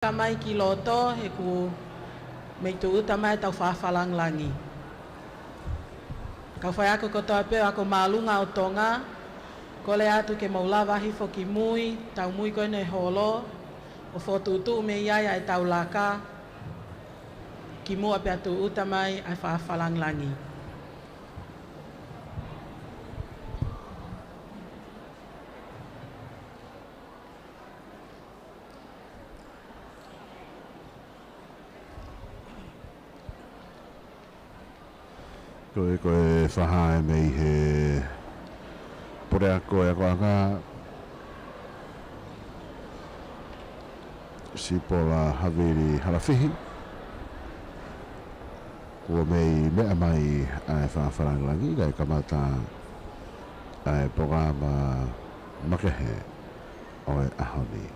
Kamai ki loto he ku me tu utamai tau whawhalang langi. Ka whai ako kotoa peo ako malunga o Tonga, ko le atu ke maulawa hifo ki mui, tau mui koe nei holo, o whotutu me iaia e tau laka, ki mua pe atu utamai ai whawhalang langi. Koe whahae mei he pore a koe a koanga si pola haviri harawhihi kua mei mea mai ai whawharangirangi kai kamata ai programa makehe oe ahoni.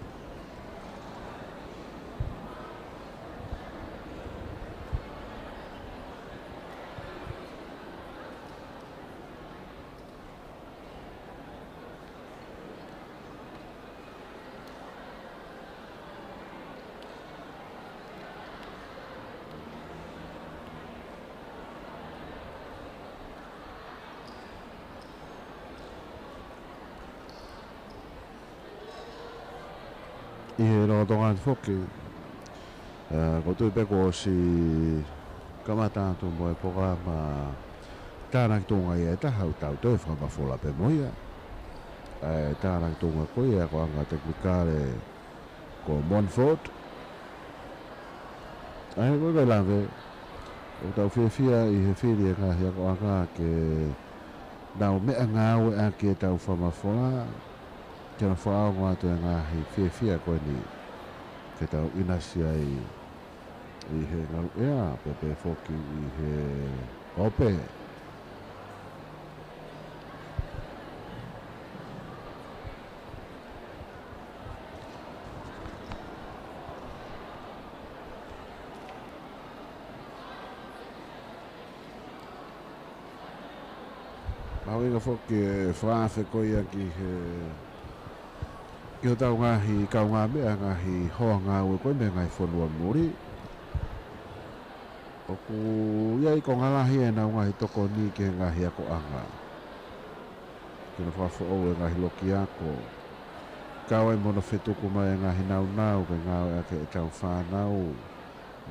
I he no tonga whoki ko tui peko si kamata tu mo e programa Tanaki tunga i e tahau tau tau whamafola pe moia Tanaki tunga koe e ko anga teknikare ko Montfort ai koe kai lawe o tau whiawhia i he whiri e ngahi ko anga ke nau mea ngau e ake tau whamafola ke na whaao ngā te ngahi whiawhia koe ni ke tau inasi ai i he ngaru ea pepe whoki i he ope Mau inga whoki e whaafe koe ia ki he Ki o tau ngahi kau ngā mea ngahi hoa ngā ue koe mea ngai whanua muri. O ku iai ko ngalahi e nau ngahi toko ni ke ngahi ako anga. Kina whawha o e ngahi loki ako. Kau e mona whetuku mai e ngahi nau nau ke ngau e ake e tau whanau.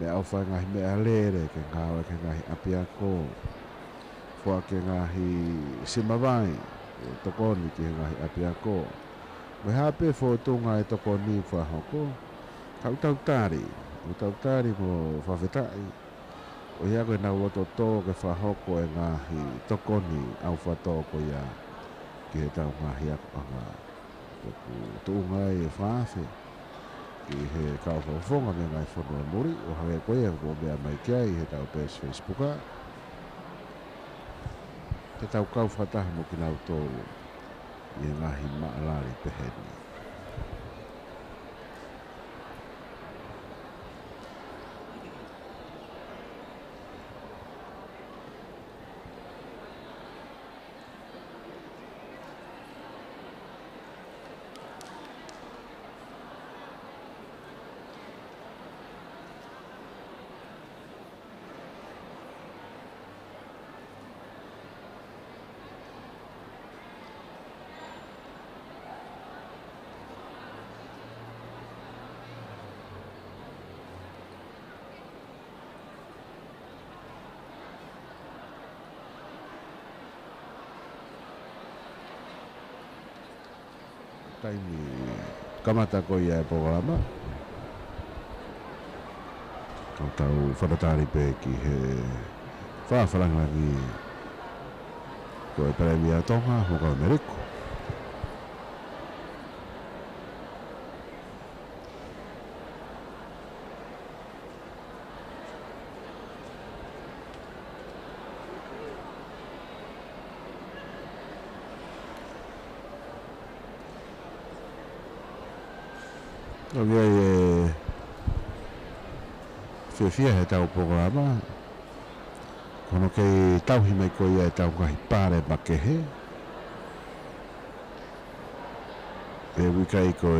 Me au whai ngahi mea lere ke ngau e ke ngahi api ako. Fua ke ngahi simawai toko ni ke ngahi api ako. Me hape fotunga e toko ni whahoko. Kau tautari. O tautari mo whawhetai. O ia koe nau loto tō ke whahoko e ngahi toko ni au whatoko ia. Ki he tau ngahi ako anga. Toku tūnga e whawhe. Ki he kau whawhonga me ngai whanua muri. O hawe koe e ko mea mai kia i he tau pēs Facebooka. Te tau kau whataha mo ki nau tōru. I ngahi maalari peheni. Taimi kamata ko ia e programa. Kau tau whanatari pe ki he whawharangirangi ko e Peremia Tonga mo ka Ameriko. Ngai e whiawhia he tau programa. Kono kei tauhi mai koe ia e tau ngahi pāre makehe. e wika I ko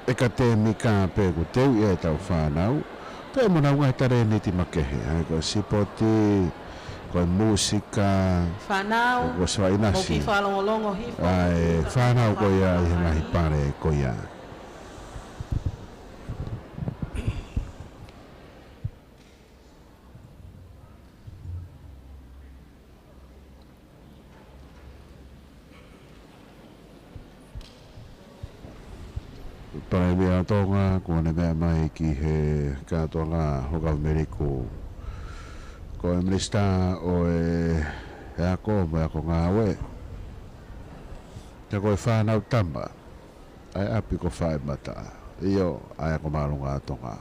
e ka te mika pe ko teu e tau whanau pe mo na unga tare ni ti makehe ai ko sipoti ko musika Whanau, ko swainasi mo ki whalongolongo hifo. ai whanau ko ia I ngahi pare ko ia Para mea Tonga ko ne mea mai ki he katoanga hoka Ameriko ko e minista o e ako mo ako ngawe te ko e whanau tamba ai api ko whae mata iyo ai ako marunga Tonga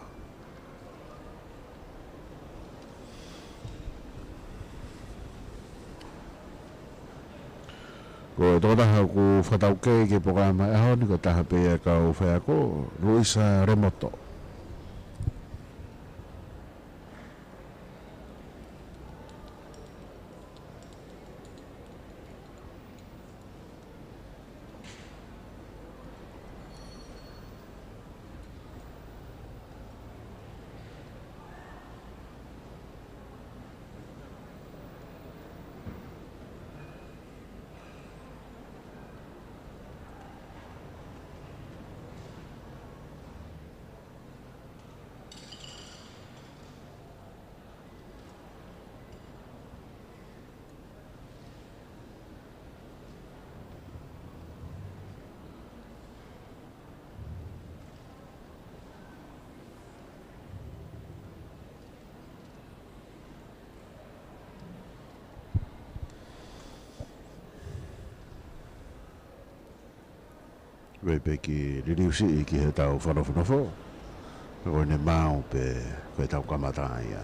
ko tōna ku whatau kei ke programa e honi ko taha pe e kau whea ko Luisa Remoto. Pe ki ririusi I ki he tau whanofo ko ne mau pe koe tau kamata ia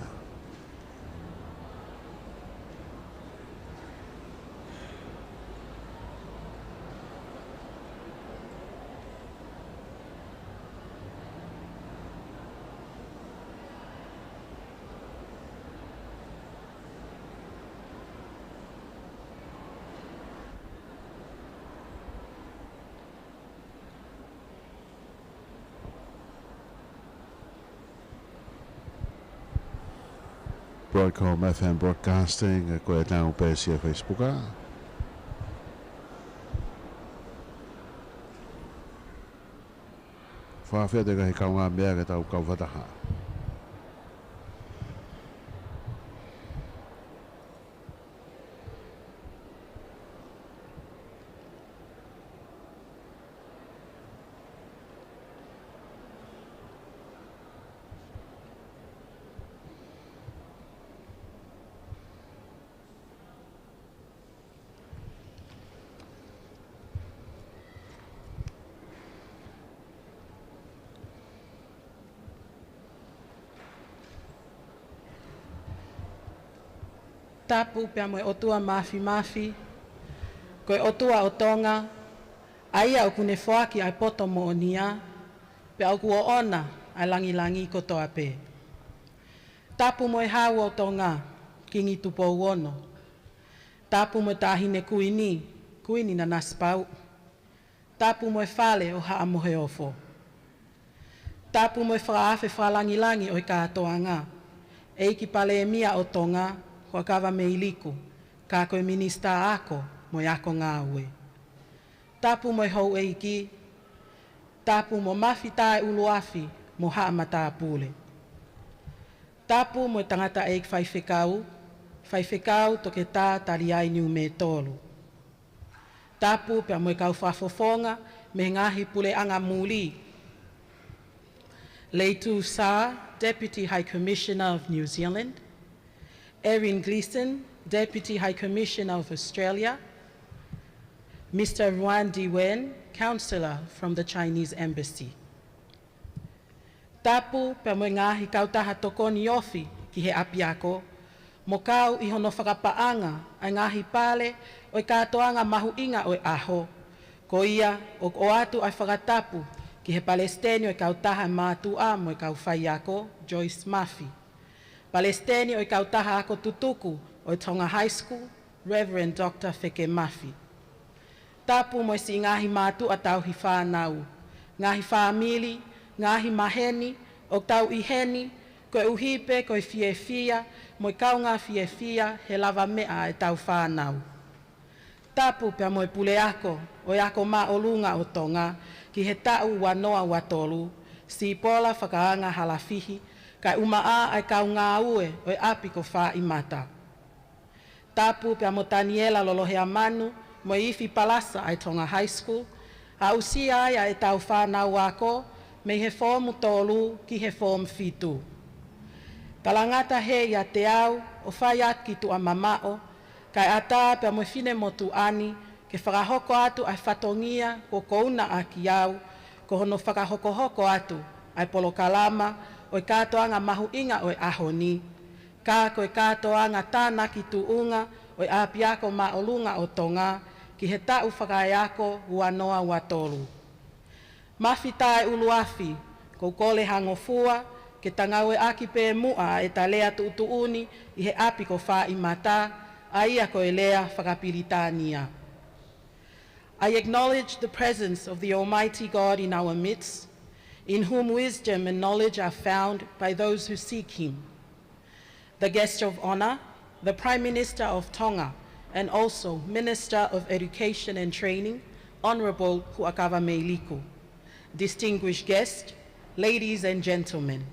Broadcom FM Broadcasting ko e tau pe si Facebook whawhia te kahi kaunga mea ke tau kau whataha Tapu pia moe otua mafi, koe otua o Tonga, aia o kune whoaki ai poto mo o nia, pe au kua ona ai langi kotoa pe. Tapu moe hau o Tonga, kingi tupo uono. Tapu moe tahine kuini na naspau. Tapu moe fale o haa mohe ofo. Tapu moe whaafe whalangi o I katoanga, eiki pale e mia o Tonga, Hoa kawa me iliku, ka koe minista ako, mo ako ngā ue. Tapu mo hou eiki, tapu mo mafi tae uluafi, mo haa mata pule. Tapu mo tangata eik whaifekau toke tā tari ai niu me tolu. Tapu pia mo kau whafofonga, me ngahi pule anga muli. Leitu Sa, Deputy High Commissioner of New Zealand, Erin Gleeson, Deputy High Commissioner of Australia, Mr. Ruan Diwen, Councillor from the Chinese Embassy. Tapu pe mo ngahi kautaha tokoni ofi ki he api ako, mo kau I hono whakapaanga ai ngahi pale o I katoanga mahu inga o aho, ko ia o atu ai whakatapu ki he Palestini o kautaha mātua mo kau whai ako, Joyce Murphy. Palestini o kautaha ako tutuku o Tonga High School, Reverend Dr. Feke Murphy. Tapu mo si ngahi mātu a tau hi whānau. Ngahi whāmili, ngahi maheni, o tau iheni, koe uhipe, koe fiefia, mo kaunga fiefia, he lava mea e tau whānau. Tapu pia mo pule ako, o ako mā olunga o Tonga, ki he tau wanoa watolu, si pola whakaanga halafihi, kai umaa ai kaunga ue, o api ko wha imata. Tapu pia mo Taniela lolohea manu, mo ifi palasa ai Tonga High School, a usia ai e tau whānau ako, me he fōmu tolu ki he fōmu fitu. Kalangata he ia te au, o whai at ki tu a mamao, kai ata pia mo fine motu ani, ke whakahoko atu ai whatongia ko kouna a ki au, ko hono whakahoko atu ai polo kalama, o i katoanga mahu inga o i ahoni, ka ko i katoanga Tanaki tu unga, o i apiako ma olunga o Tonga, ki he tau whakaiako ua noa ua tolu. Mawhitai uluafi, ko kole hangofua, ke tangaue aki pe mua e ta lea tuutuuni i he api ko wha i mata, a ia ko e lea whakapiritania. I acknowledge the presence of the Almighty God in our midst, in whom wisdom and knowledge are found by those who seek him. The guest of honor, the Prime Minister of Tonga, and also Minister of Education and Training, Honorable Huakava Meiliku. Distinguished guests, ladies and gentlemen,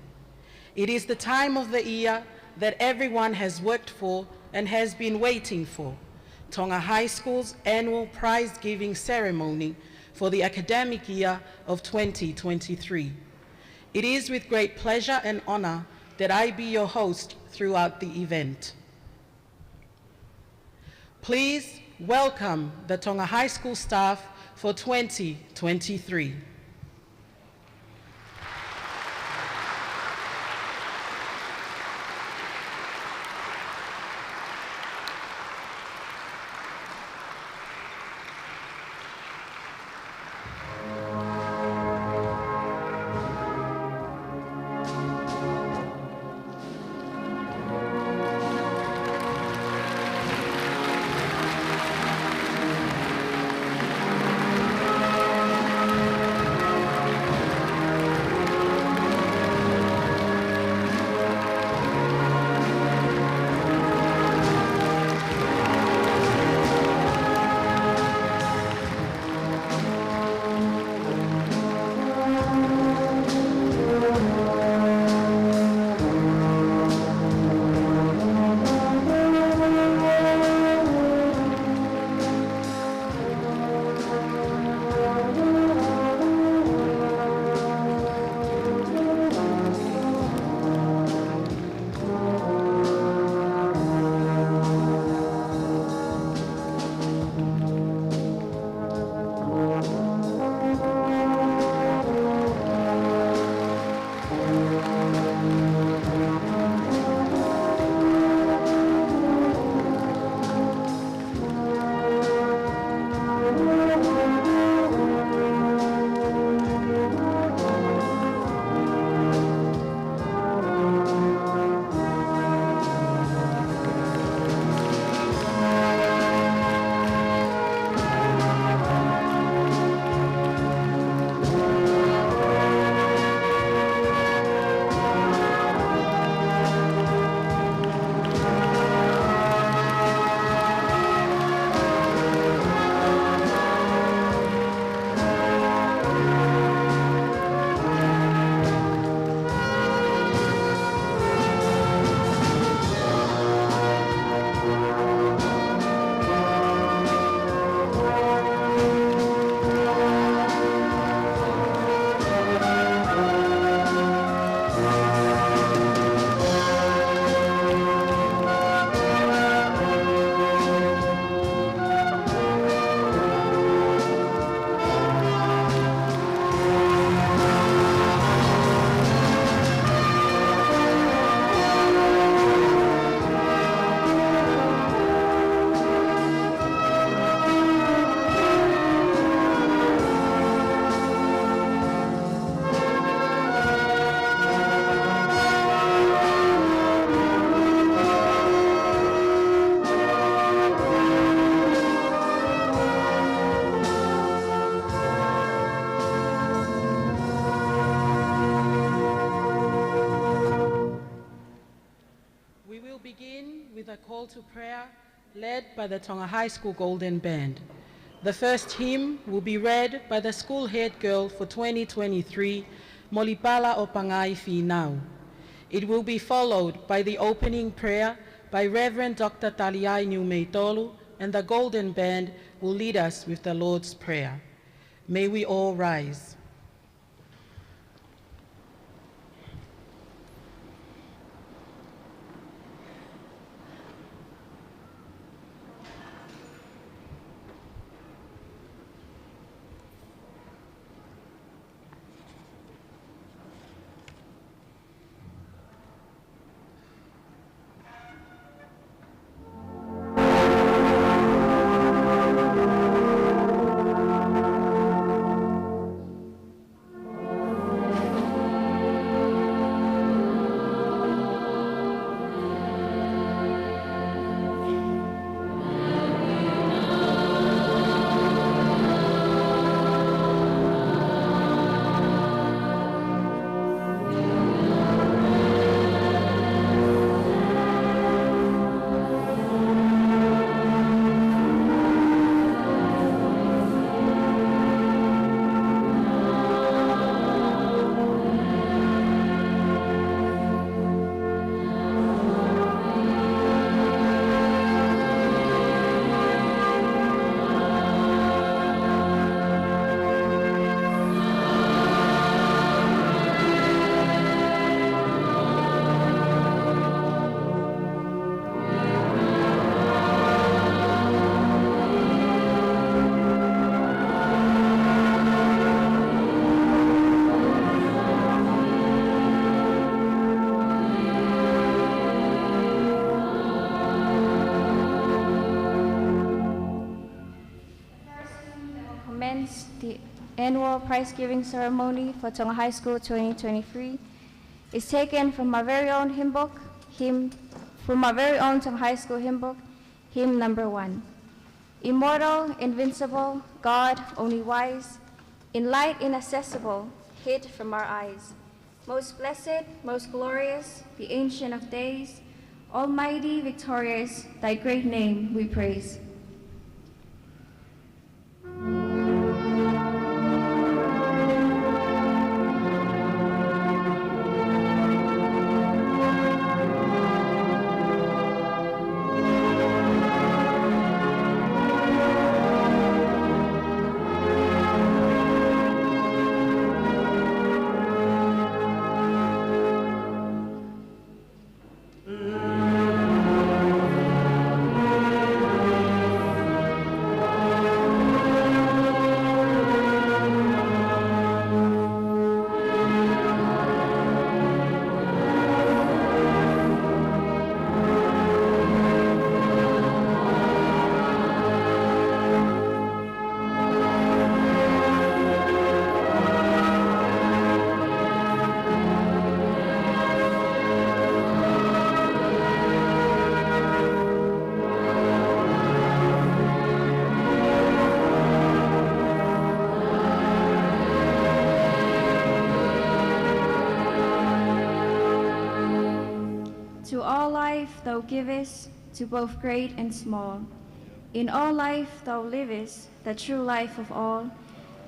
it is the time of the year that everyone has worked for and has been waiting for, Tonga High School's annual prize-giving ceremony for the academic year of 2023. It is with great pleasure and honor that I be your host throughout the event. Please welcome the Tonga High School staff for 2023. begin with a call to prayer led by the Tonga High School Golden Band. The first hymn will be read by the school head girl for 2023, Molipala o Pangai Finau. It will be followed by the opening prayer by Reverend Dr. Taliai Niumeitolu, and the Golden Band will lead us with the Lord's Prayer. May we all rise. The annual prize-giving ceremony for Tonga High School 2023 is taken from our very own hymn book, from our very own Tonga High School hymn book, hymn number 1. Immortal, invincible, God, only wise, in light inaccessible, hid from our eyes. Most blessed, most glorious, the Ancient of Days, Almighty, victorious, thy great name we praise. To all life thou givest, to both great and small. In all life thou livest, the true life of all.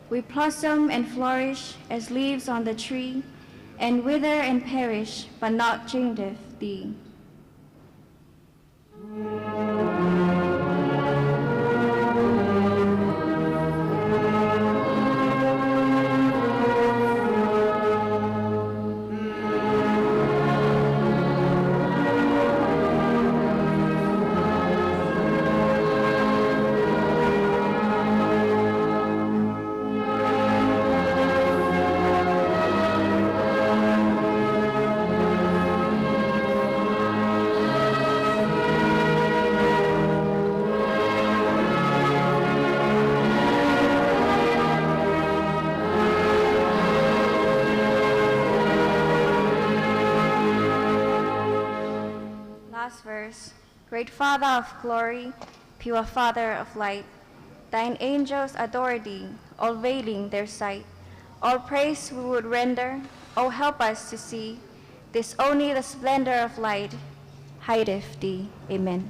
We blossom and flourish as leaves on the tree, and wither and perish, but not changeth thee. Verse. Great Father of glory, pure Father of light, thine angels adore thee, all veiling their sight. All praise we would render, oh help us to see this only the splendor of light, haidef di. Amen.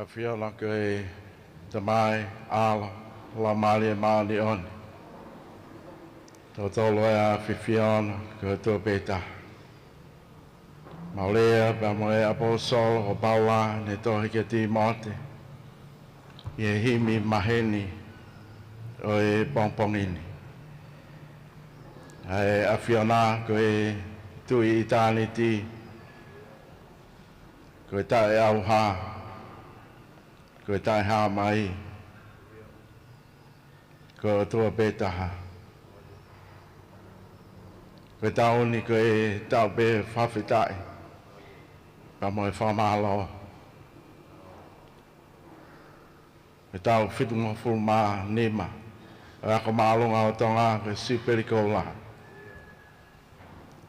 Fia la ke te mai ala la mali mali on. Tolo a fifion ke to beta. Maulea ba moe apostol o Paula ne to ke ti mote. Ye himi maheni o e pompongini. Ai afiona ke tu itaniti. Ko ta e au ha. Ko tai ha mai. Ko tua betaha. Ko tauni ko e tau be whawhitai. Pa mo e whamalo. Ko tau whitunga fulma nima. Rako maalunga o tonga ko siperikola.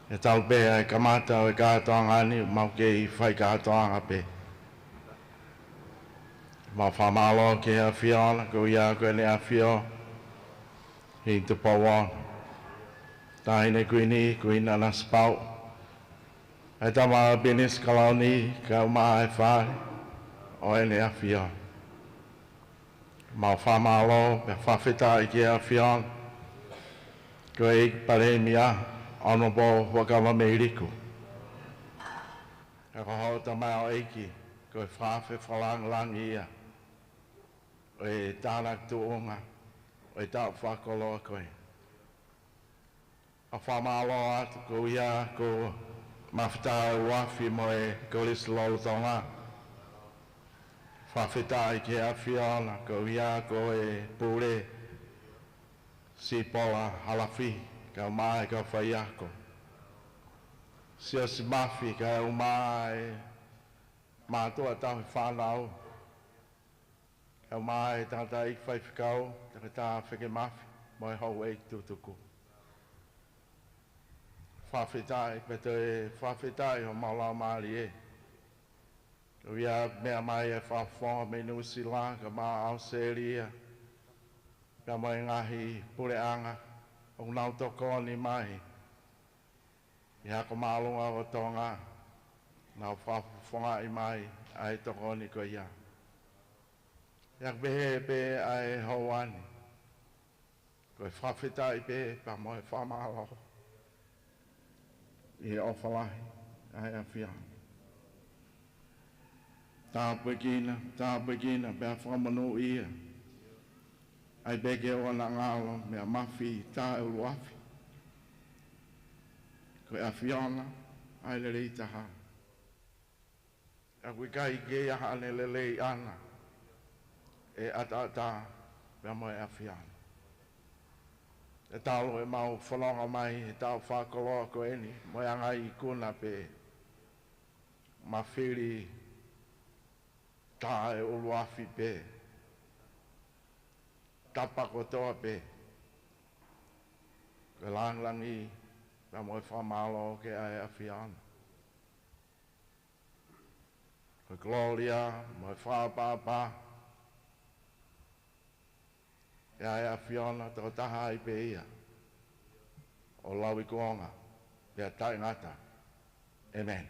E tau be e kamata o e kātoanga ni mau ke i whai kātoanga be. Ma whamalo ke a whiona, ko ia ko ne a whio. Hei te pawan. Tahine kuini, kuina na spau. E tama binis kalauni, ka uma e whare. O e ne a whio. Ma whamalo, pe whawhita i ke a whiona. Ko e pare mia, ono po wakama me riku. E ko hau tamao eiki, ko e whawhi whalang lang ia. O e tānak tuonga, o e tau whakoloa koe. A whamalo atu ko ia ko mawhita wafi mo e kolis loutonga. Whawhita i ke a whiona ko ia ko e pure si pola halafi ka mai ka whaiako. Sia si mafi ka umai mātua tahi whanau. Ka mai tata ik whaifikau, taka tā whike mafi, mo e hau eik tutuku. Whawhitai, pe te whawhitai o maula maari e. Ko ia mea mai e whawhonga me nusi la, ka maa au seria. Ka mai ngahi pure anga, o nau toko ni mai. Ia ko maalunga o tonga, nau whawhonga i mai, ai toko ni ko ia. Ia behe be ai hauani. Ko e whawhitai be, pa mo e whamalo. I o whalahi, ai a whiana. Tā pekina, pe a whamanu ia. Ai beke o na ngalo, me a mafi, tā e uafi. Ko e a whiana, ai le rei taha. A kui kai ge aha ne le lei ana. E ata, pe a mo e a whiana. E talo e mau whanonga mai, e tau whakoloa ko eni, mo e anga i kuna pe mawhiri tā e uluafi pe, tapako toa pe, ke langlangi, pe mo e whamalo ke ai a whiana. Ke gloria, mo e whapapa, e ai a whiana toko taha i pe ia. O lawi kuonga, pe a tai ngata. Amen.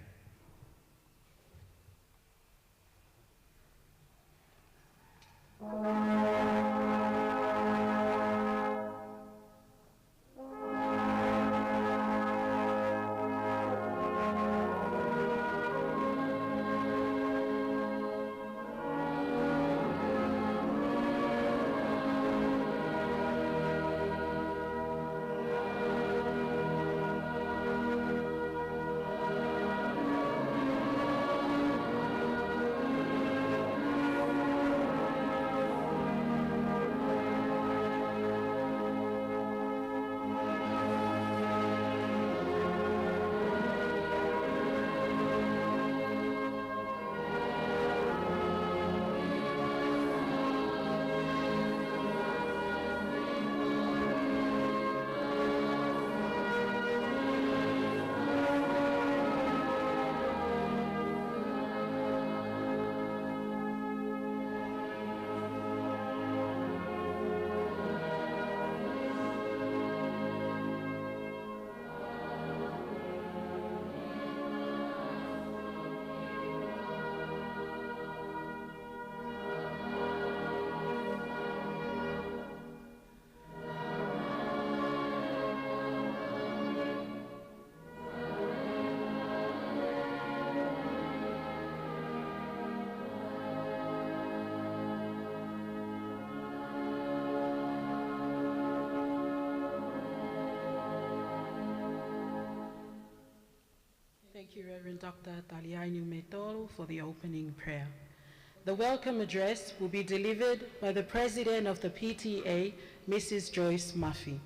Thank you, Reverend Dr. Taliainu Metoro, for the opening prayer. The welcome address will be delivered by the President of the PTA, Mrs. Joyce Murphy.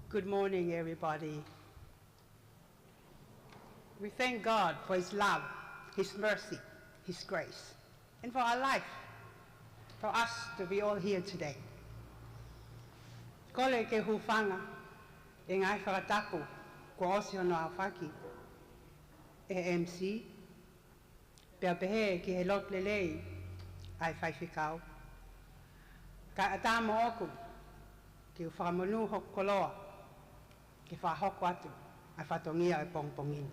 Good morning, everybody. We thank God for His love, His mercy, His grace, and for our life, for us to be all here today. Kole ke hufanga, e ngai whakatapu, ko osio no awhaki, MC, pia pehe ki he lot lelei, ai whaiwhikau. Ka atamo oku, ki whakamonu hok koloa, ki whahoko atu, ai whatongia e pongpongin.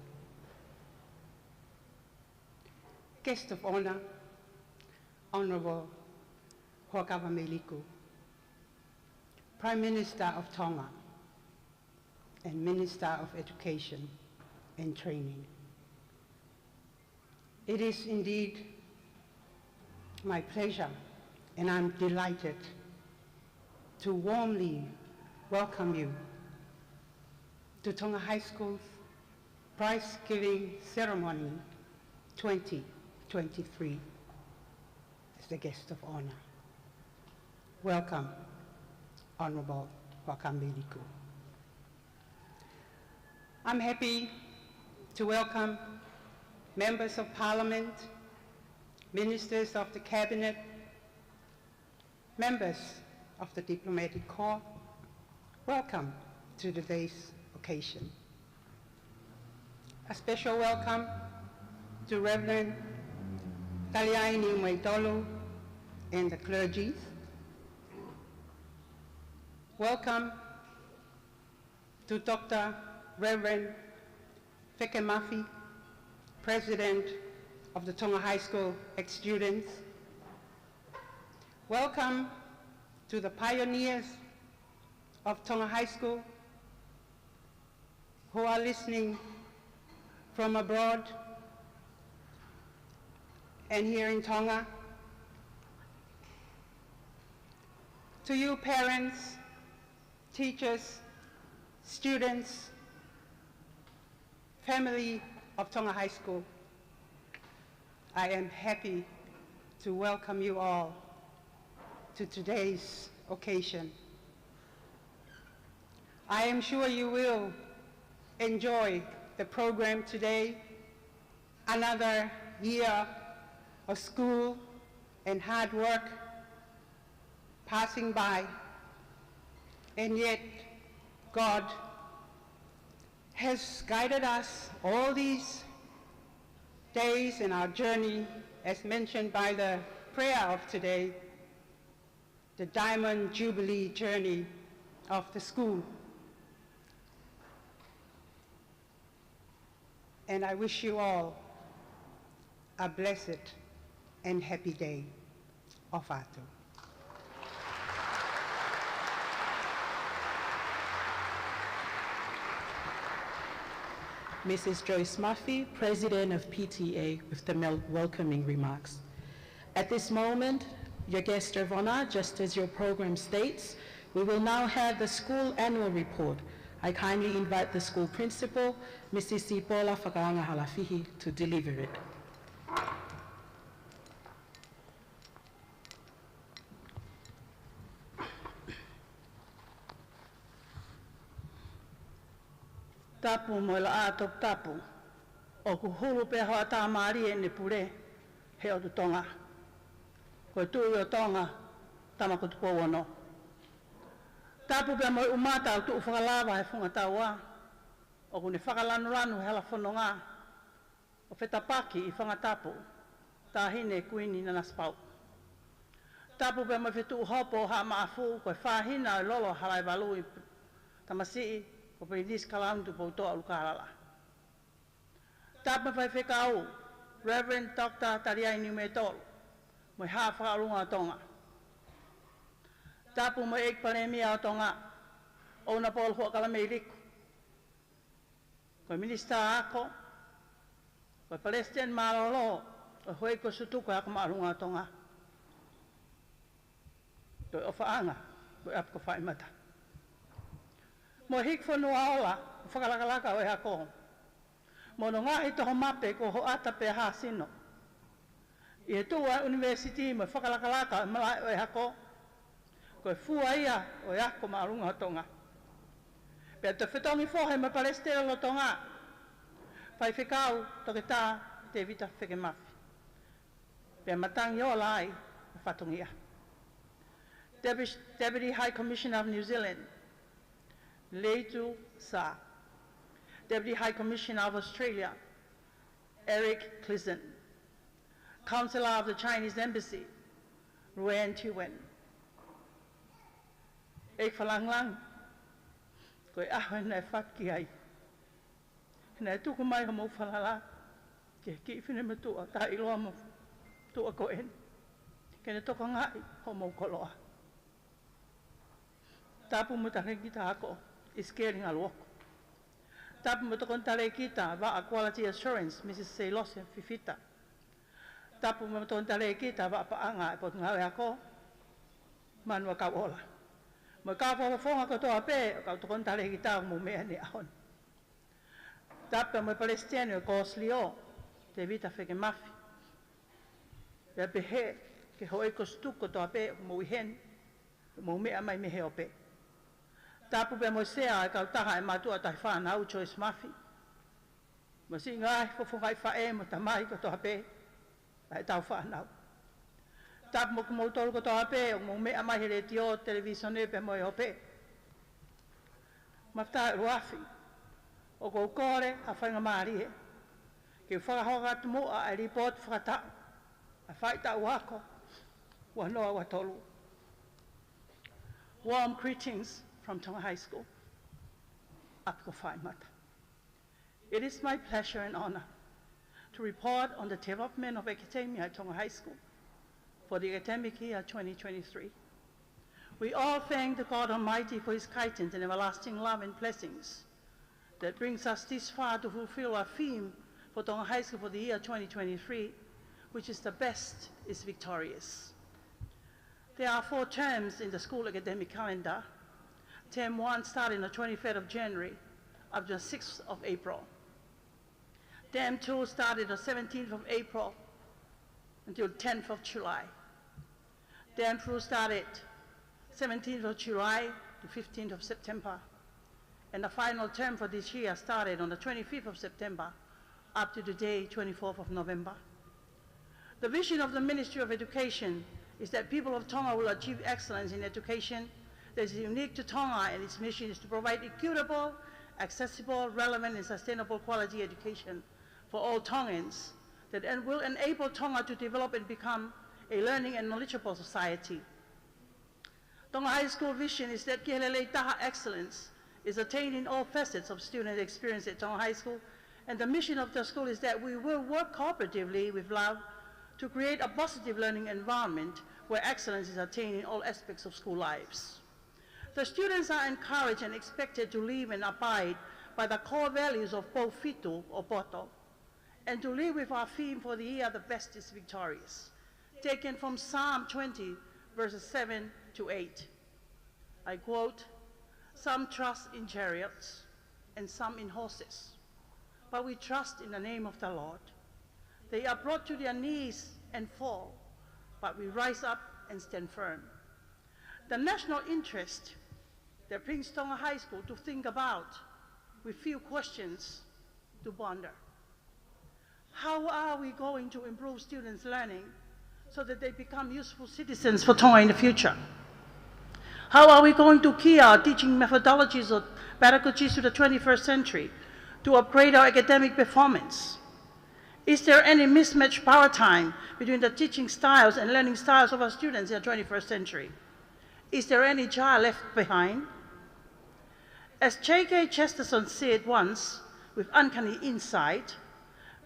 Guest of honor, Honorable Hoakava Meliku, Prime Minister of Tonga and Minister of Education and Training. It is indeed my pleasure, and I'm delighted to warmly welcome you to Tonga High School's prize-giving ceremony 2023 as the guest of honor. Welcome, Honorable Wakambiliku. I'm happy to welcome members of Parliament, ministers of the Cabinet, members of the Diplomatic Corps. Welcome to today's occasion. A special welcome to Reverend Taliainu Metoro and the clergy. Welcome to Dr. Reverend Feke Murphy, President of the Tonga High School ex-students. Welcome to the pioneers of Tonga High School who are listening from abroad and here in Tonga. To you parents, teachers, students, family of Tonga High School, I am happy to welcome you all to today's occasion. I am sure you will enjoy the program today, another year of school and hard work passing by, and yet God has guided us all these days in our journey, as mentioned by the prayer of today, the Diamond Jubilee journey of the school. And I wish you all a blessed and happy day of Atu. Mrs. Joyce Murphy, President of PTA, with the welcoming remarks. At this moment, your guest of honor, just as your program states, we will now have the school annual report. I kindly invite the school principal, Mrs. Sipola Whakaanga Halafihi, to deliver it. Tapu mo la atop tapu, o ku hulu pe hoa tā maari e ne pure, he o tu Tonga. Ko tui o Tonga, tama ko tu pouano. Tapu pe mo umata o tu whakalawa he whunga taua, o ku ne whakalanuranu he la whanonga, o whetapaki I whangatapu, tā hine kuini na naspau. Tapu pe mo whetu hopo ha maafu, koe whahina o lolo halai walu I tamasii, ko pe dis kalandu po to alukarala. Tapa fai whekau, Reverend Dr. Taliainu Metoro, mo ha whakarunga Tonga. Tapu mo ek paremia o Tonga, o na pol huakala meiriku. Ko minister ako, ko Palestine malolo, o hoi ko sutuko ako maalunga Tonga. Toi o whaanga, ko ap ko whaimata. Mo hik whanua ola, whakalakalaka o e hako. Mo no ngā hito ho mape ko ho ata pe ha sino. I he tua university mo whakalakalaka o malai o e hako. Ko e fua ia o e ako maalunga o Tonga. Pea te whetongi whohe ma palestera lo Tonga. Whai whekau toke tā te vita whekemafi. Pea matangi o lai o whatongia. Deputy High Commissioner of New Zealand, Leitu Sa. Deputy High Commissioner of Australia, Eric Clisson. Counselor of the Chinese Embassy, Ruan Tiwen. E whalanglang, koe aho nei whaki ai. Nei tuku mai ho mo whalala, ke ki whine me tua, ta iloa mo tua ko en. Kene toka ngai ho mo koloa. Tapu mo tare kita ako, is caring alwoko. Tapu mo tokon tare kita, va a quality assurance, Mrs. Salote Fifita. Tapu mo tokon tare kita, va a paanga, e pot ngawe ako, manua kau ola. Mo kau whawawhonga ko toa pe, kau tokon tare kita mo mea ni ahon. Tapu mo palestiano ko slio, te vita wheke mafi. Pea pehe, ke hoe ko stuko toa pe, mo ihen, mo mea mai mehe o pe. Tapu pe mo sea e kau taha e matua tai whanau choice mafi. Mo si ngai whawhongai whae mo tamai ko toha pe, ai tau whanau. Tapu mo kumau tolu ko toha pe, o mo mea mai here tio televisione pe mo e o pe. Mafta e ruafi, o kou kore a whainga maari e. Ke whakahoka atu mua a report whakatau, a whaita uako, ua noa wa tolu. Warm greetings from Tonga High School. Apko Whaimata. It is my pleasure and honor to report on the development of academia at Tonga High School for the academic year 2023. We all thank the God Almighty for his guidance and everlasting love and blessings that brings us this far to fulfill our theme for Tonga High School for the year 2023, which is the best is victorious. There are 4 terms in the school academic calendar. Term 1 started on the 23rd of January up to the 6th of April. Term 2 started on the 17th of April until 10th of July. Term 3 started 17th of July to 15th of September. And the final term for this year started on the 25th of September up to the day 24th of November. The vision of the Ministry of Education is that people of Tonga will achieve excellence in education that is unique to Tonga, and its mission is to provide equitable, accessible, relevant, and sustainable quality education for all Tongans that will enable Tonga to develop and become a learning and knowledgeable society. Tonga High School vision is that Kihelele Taha excellence is attained in all facets of student experience at Tonga High School, and the mission of the school is that we will work cooperatively with love to create a positive learning environment where excellence is attained in all aspects of school lives. The students are encouraged and expected to live and abide by the core values of both Fitu or Poto, and to live with our theme for the year, the best is victorious, taken from Psalm 20, verses 7 to 8. I quote, "Some trust in chariots and some in horses, but we trust in the name of the Lord. They are brought to their knees and fall, but we rise up and stand firm." The national interest that brings Tonga High School to think about with few questions to ponder. How are we going to improve students' learning so that they become useful citizens for Tonga in the future? How are we going to key our teaching methodologies or pedagogies to the 21st century to upgrade our academic performance? Is there any mismatched power time between the teaching styles and learning styles of our students in the 21st century? Is there any child left behind? As J.K. Chesterton said once, with uncanny insight,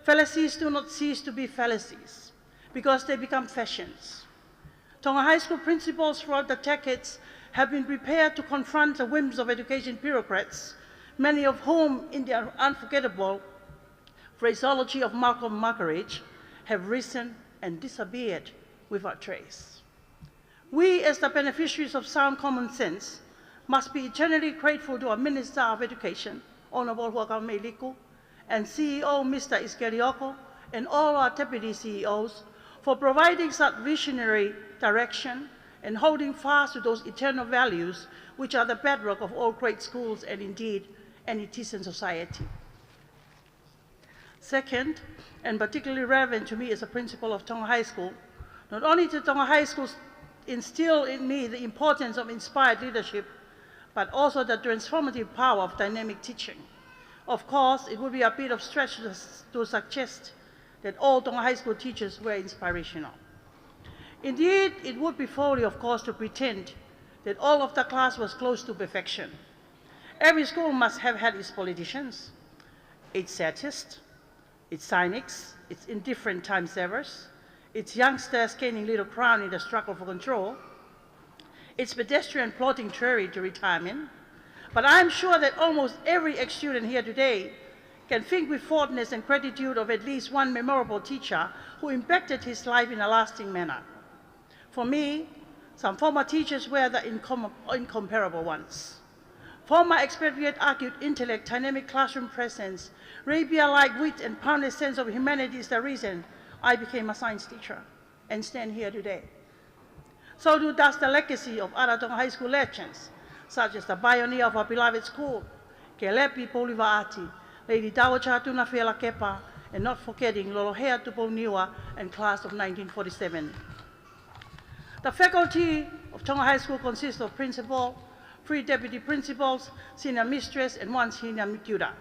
fallacies do not cease to be fallacies because they become fashions. Tonga High School principals throughout the decades have been prepared to confront the whims of education bureaucrats, many of whom, in their unforgettable phraseology of Malcolm Muggeridge, have risen and disappeared without trace. We, as the beneficiaries of sound common sense, must be eternally grateful to our Minister of Education, Honorable Huakau Meiliku, and CEO Mr. Iskerioko, and all our deputy CEOs for providing such visionary direction and holding fast to those eternal values which are the bedrock of all great schools and indeed any decent society. Second, and particularly relevant to me as a principal of Tonga High School, not only did Tonga High School instill in me the importance of inspired leadership, but also the transformative power of dynamic teaching. Of course, it would be a bit of stretch to suggest that all Tonga High School teachers were inspirational. Indeed, it would be folly, of course, to pretend that all of the class was close to perfection. Every school must have had its politicians, its satists, its cynics, its indifferent time-savers, its youngsters gaining little ground in the struggle for control, its pedestrian plotting theory to retirement. But I'm sure that almost every ex-student here today can think with fondness and gratitude of at least one memorable teacher who impacted his life in a lasting manner. For me, some former teachers were the incomparable ones. Former expatriate argued intellect, dynamic classroom presence, rapier-like wit and boundless sense of humanity is the reason I became a science teacher and stand here today. So too does the legacy of other Tonga High School legends, such as the pioneer of our beloved school, Kelepi Polivaati, Lady Tawacha Tunafela Kepa, and not forgetting Lolohea Tuponiwa and class of 1947. The faculty of Tonga High School consists of principal, 3 deputy principals, senior mistress, and 1 senior tutor.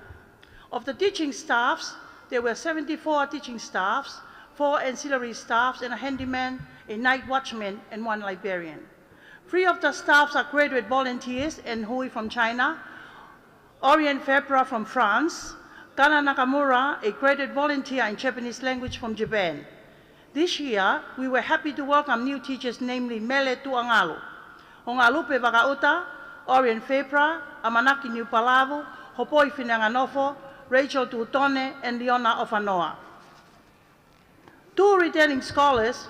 Of the teaching staffs, there were 74 teaching staffs, 4 ancillary staffs, and a handyman, a night watchman, and 1 librarian. 3 of the staffs are graduate volunteers, and Hui from China, Orient Febra from France, Kana Nakamura, a graduate volunteer in Japanese language from Japan. This year, we were happy to welcome new teachers, namely Mele Tuangalu, Hongalupe Vakauta, Orient Febra, Amanaki New Palavu, Hopoi Finanganofo, Rachel Tutone, and Leona Ofanoa. 2 returning scholars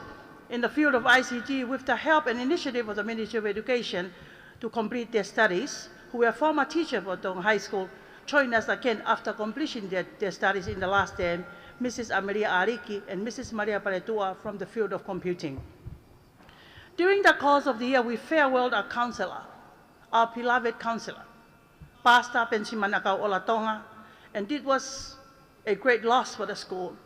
in the field of ICT with the help and initiative of the Ministry of Education to complete their studies, who were former teachers for Tonga High School, joined us again after completing their studies in the last term, Mrs. Amelia Ariki and Mrs. Maria Paletua from the field of computing. During the course of the year, we farewelled our counselor, our beloved counselor, Pastor Pensimanakau Olatonga, and it was a great loss for the school.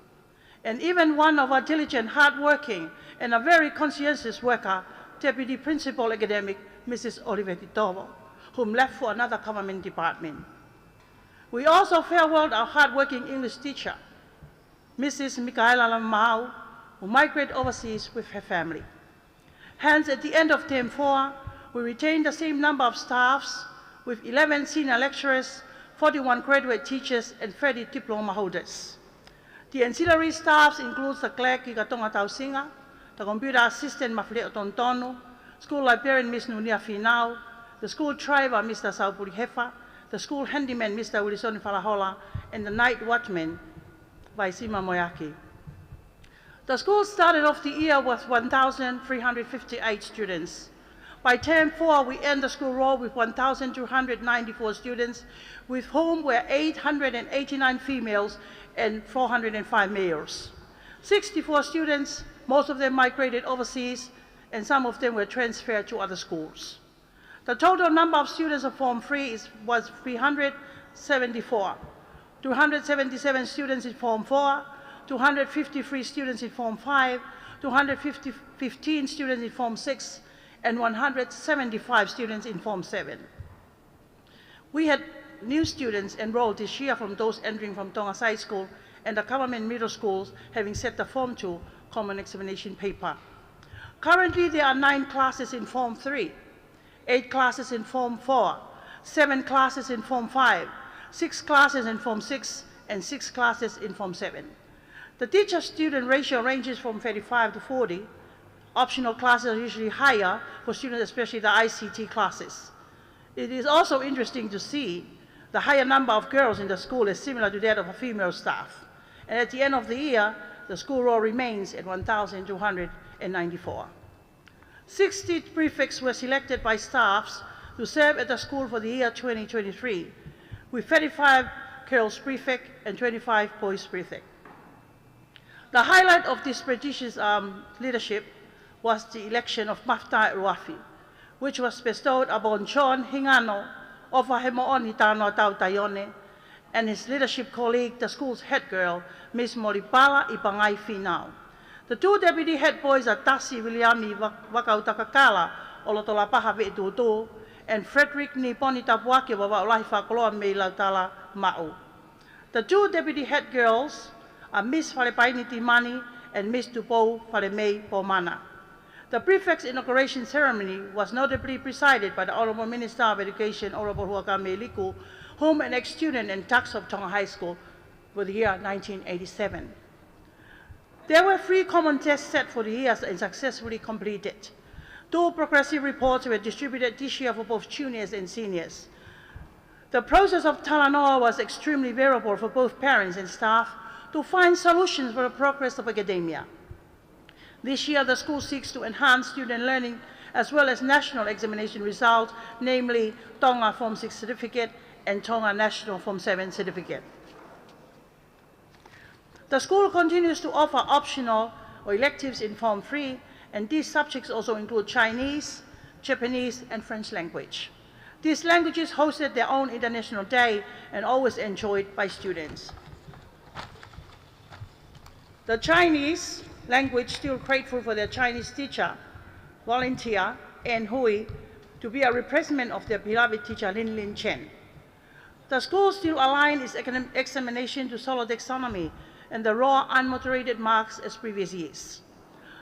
And even one of our diligent, hardworking, and a very conscientious worker, Deputy Principal Academic, Mrs. Olivetti Tovo, whom left for another government department. We also farewelled our hardworking English teacher, Mrs. Michaela Lamau, who migrated overseas with her family. Hence, at the end of term 4, we retained the same number of staffs with 11 senior lecturers, 41 graduate teachers, and 30 diploma holders. The ancillary staffs include the clerk Kika Tongatapu Singa, the computer assistant Mafleo Tontonu, school librarian Ms. Nunia Finau, the school driver Mr. Saupuri Hefa, the school handyman Mr. Wilson Falahola, and the night watchman Vaisima Moyaki. The school started off the year with 1,358 students. By term 4, we end the school roll with 1,294 students, with whom were 889 females and 405 males. 64 students, most of them migrated overseas, and some of them were transferred to other schools. The total number of students of Form 3 was 374. 277 students in Form 4, 253 students in Form 5, 215 students in Form 6, and 175 students in Form 7. We had new students enrolled this year from those entering from Tonga High School and the government middle schools having set the Form 2 Common Examination paper. Currently, there are 9 classes in Form 3, 8 classes in Form 4, 7 classes in Form 5, 6 classes in Form 6, and 6 classes in Form 7. The teacher-student ratio ranges from 35 to 40. Optional classes are usually higher for students, especially the ICT classes. It is also interesting to see the higher number of girls in the school is similar to that of a female staff. And at the end of the year, the school roll remains at 1,294. 60 prefects were selected by staffs to serve at the school for the year 2023, with 35 girls prefect and 25 boys prefect. The highlight of this prestigious leadership was the election of Maftai Ruafi, which was bestowed upon John Hingano of Wahemo'oni Tano Tau Taione and his leadership colleague, the school's head girl, Ms. Moripala Ipangai Finau. The two deputy head boys are Tasi Williami Wakautakakala, Olotolapaha Ve'tutu, and Frederick Niponi Tapuaki Wawaulahi Fakoloa Meilautala Ma'u. The two deputy head girls are Miss Falepaini Timani and Miss Tupou Falemei Pomana. The prefect's inauguration ceremony was notably presided by the Honorable Minister of Education, Honorable Huakame Liku, whom an ex-student and tax of Tonga High School for the year 1987. There were 3 common tests set for the year and successfully completed. 2 progressive reports were distributed this year for both juniors and seniors. The process of Talanoa was extremely variable for both parents and staff to find solutions for the progress of academia. This year, the school seeks to enhance student learning as well as national examination results, namely Tonga Form 6 certificate and Tonga National Form 7 certificate. The school continues to offer optional or electives in Form 3, and these subjects also include Chinese, Japanese, and French language. These languages hosted their own International Day and always enjoyed by students. The Chinese language still grateful for their Chinese teacher, volunteer, and Hui, to be a replacement of their beloved teacher, Lin Lin Chen. The school still aligned its examination to solo taxonomy and the raw unmoderated marks as previous years.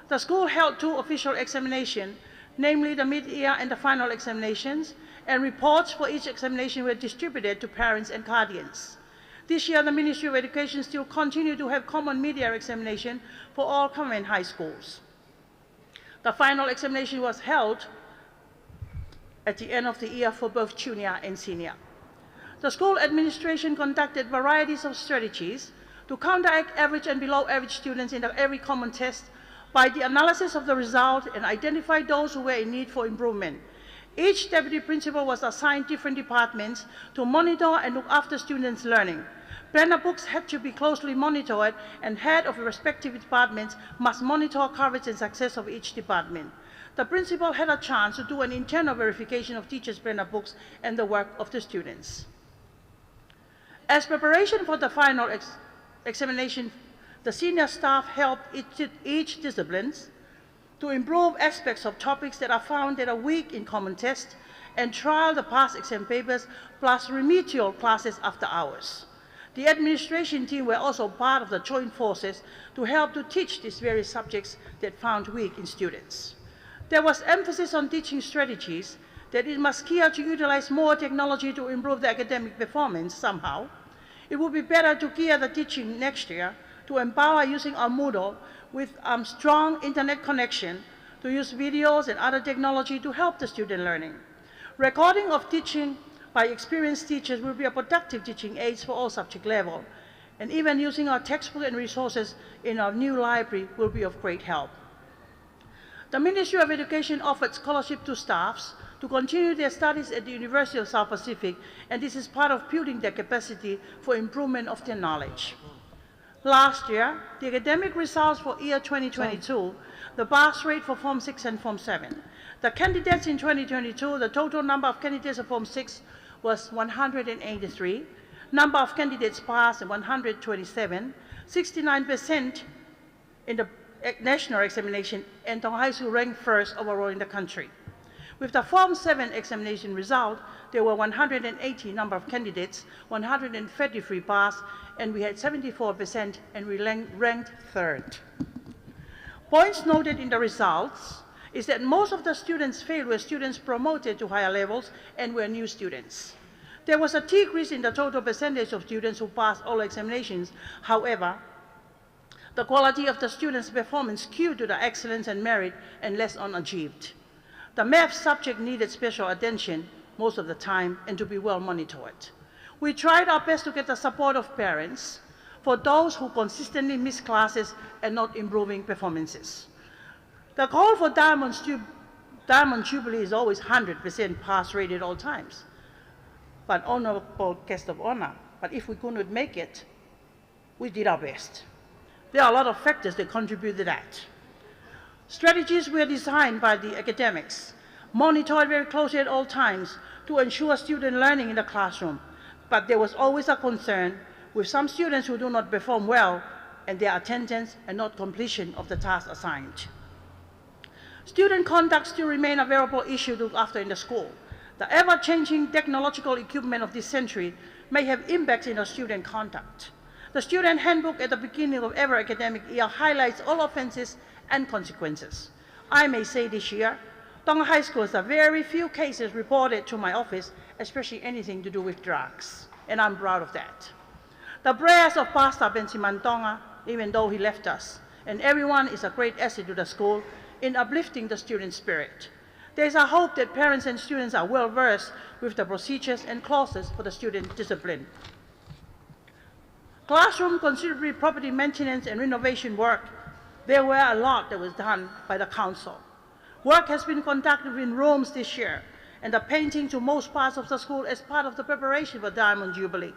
The school held 2 official examinations, namely the mid-year and the final examinations, and reports for each examination were distributed to parents and guardians. This year, the Ministry of Education still continued to have common mid-year examination for all government high schools. The final examination was held at the end of the year for both junior and senior. The school administration conducted varieties of strategies to counteract average and below average students in every common test by the analysis of the result and identify those who were in need for improvement. Each deputy principal was assigned different departments to monitor and look after students' learning. Planner books had to be closely monitored, and head of the respective departments must monitor coverage and success of each department. The principal had a chance to do an internal verification of teachers' planner books and the work of the students. As preparation for the final examination, the senior staff helped each discipline to improve aspects of topics that are found that are weak in common tests and trial the past exam papers plus remedial classes after hours. The administration team were also part of the joint forces to help to teach these various subjects that found weak in students. There was emphasis on teaching strategies that it must gear to utilize more technology to improve the academic performance somehow. It would be better to gear the teaching next year to empower using our Moodle with strong internet connection to use videos and other technology to help the student learning. Recording of teaching by experienced teachers will be a productive teaching aids for all subject level, and even using our textbook and resources in our new library will be of great help. The Ministry of Education offered scholarship to staffs to continue their studies at the University of South Pacific, and this is part of building their capacity for improvement of their knowledge. Last year, the academic results for year 2022, the pass rate for Form 6 and Form 7. The candidates in 2022, the total number of candidates of Form 6 was 183. Number of candidates passed 127, 69% in the national examination, and Tonga High School ranked first overall in the country. With the Form 7 examination result, there were 180 number of candidates, 133 passed, and we had 74%, and we ranked third. Points noted in the results is that most of the students failed were students promoted to higher levels and were new students. There was a decrease in the total percentage of students who passed all examinations. However, the quality of the students' performance skewed to the excellence and merit and less unachieved. The math subject needed special attention most of the time and to be well monitored. We tried our best to get the support of parents. for those who consistently miss classes and not improving performances. The goal for Diamond Jubilee is always 100% pass rate at all times. But honorable guest of honor, but if we couldn't make it, we did our best. There are a lot of factors that contribute to that. Strategies were designed by the academics, monitored very closely at all times to ensure student learning in the classroom. But there was always a concern with some students who do not perform well and their attendance and not completion of the task assigned. Student conduct still remains a variable issue to look after in the school. The ever-changing technological equipment of this century may have impacts in our student conduct. The student handbook at the beginning of every academic year highlights all offenses and consequences. I may say this year, Tonga High School has a very few cases reported to my office, especially anything to do with drugs, and I'm proud of that. The prayers of Pastor Bensiman Tonga, even though he left us, and everyone is a great asset to the school in uplifting the student spirit. There is a hope that parents and students are well versed with the procedures and clauses for the student discipline. Classroom considerable property maintenance and renovation work. There were a lot that was done by the council. Work has been conducted in rooms this year, and the painting to most parts of the school as part of the preparation for Diamond Jubilee.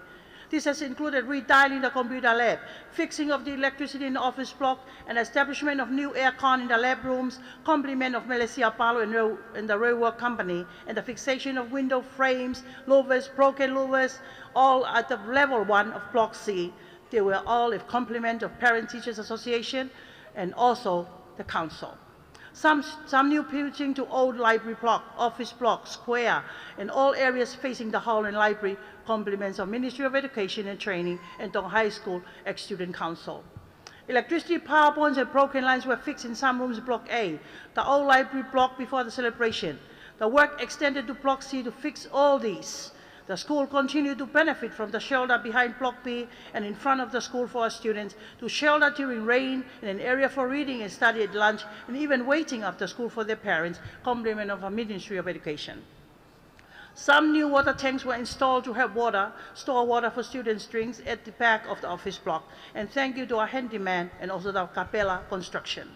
This has included retiling the computer lab, fixing of the electricity in the office block, and establishment of new aircon in the lab rooms, complement of Malaysia Palo and the railwork company, and the fixation of window frames, louvers, broken louvers, all at the level 1 of Block C. They were all a complement of Parent Teachers Association and also the council. Some new painting to old library block, office block, square, and all areas facing the hall and library, compliments of Ministry of Education and Training and Tonga High School ex-student council. Electricity power points and broken lines were fixed in some rooms, Block A, the old library block before the celebration. The work extended to Block C to fix all these. The school continued to benefit from the shelter behind Block B and in front of the school for our students, to shelter during rain, in an area for reading and study at lunch, and even waiting after school for their parents, complement of our Ministry of Education. Some new water tanks were installed to help store water for students' drinks at the back of the office block. And thank you to our handyman and also the Capella construction.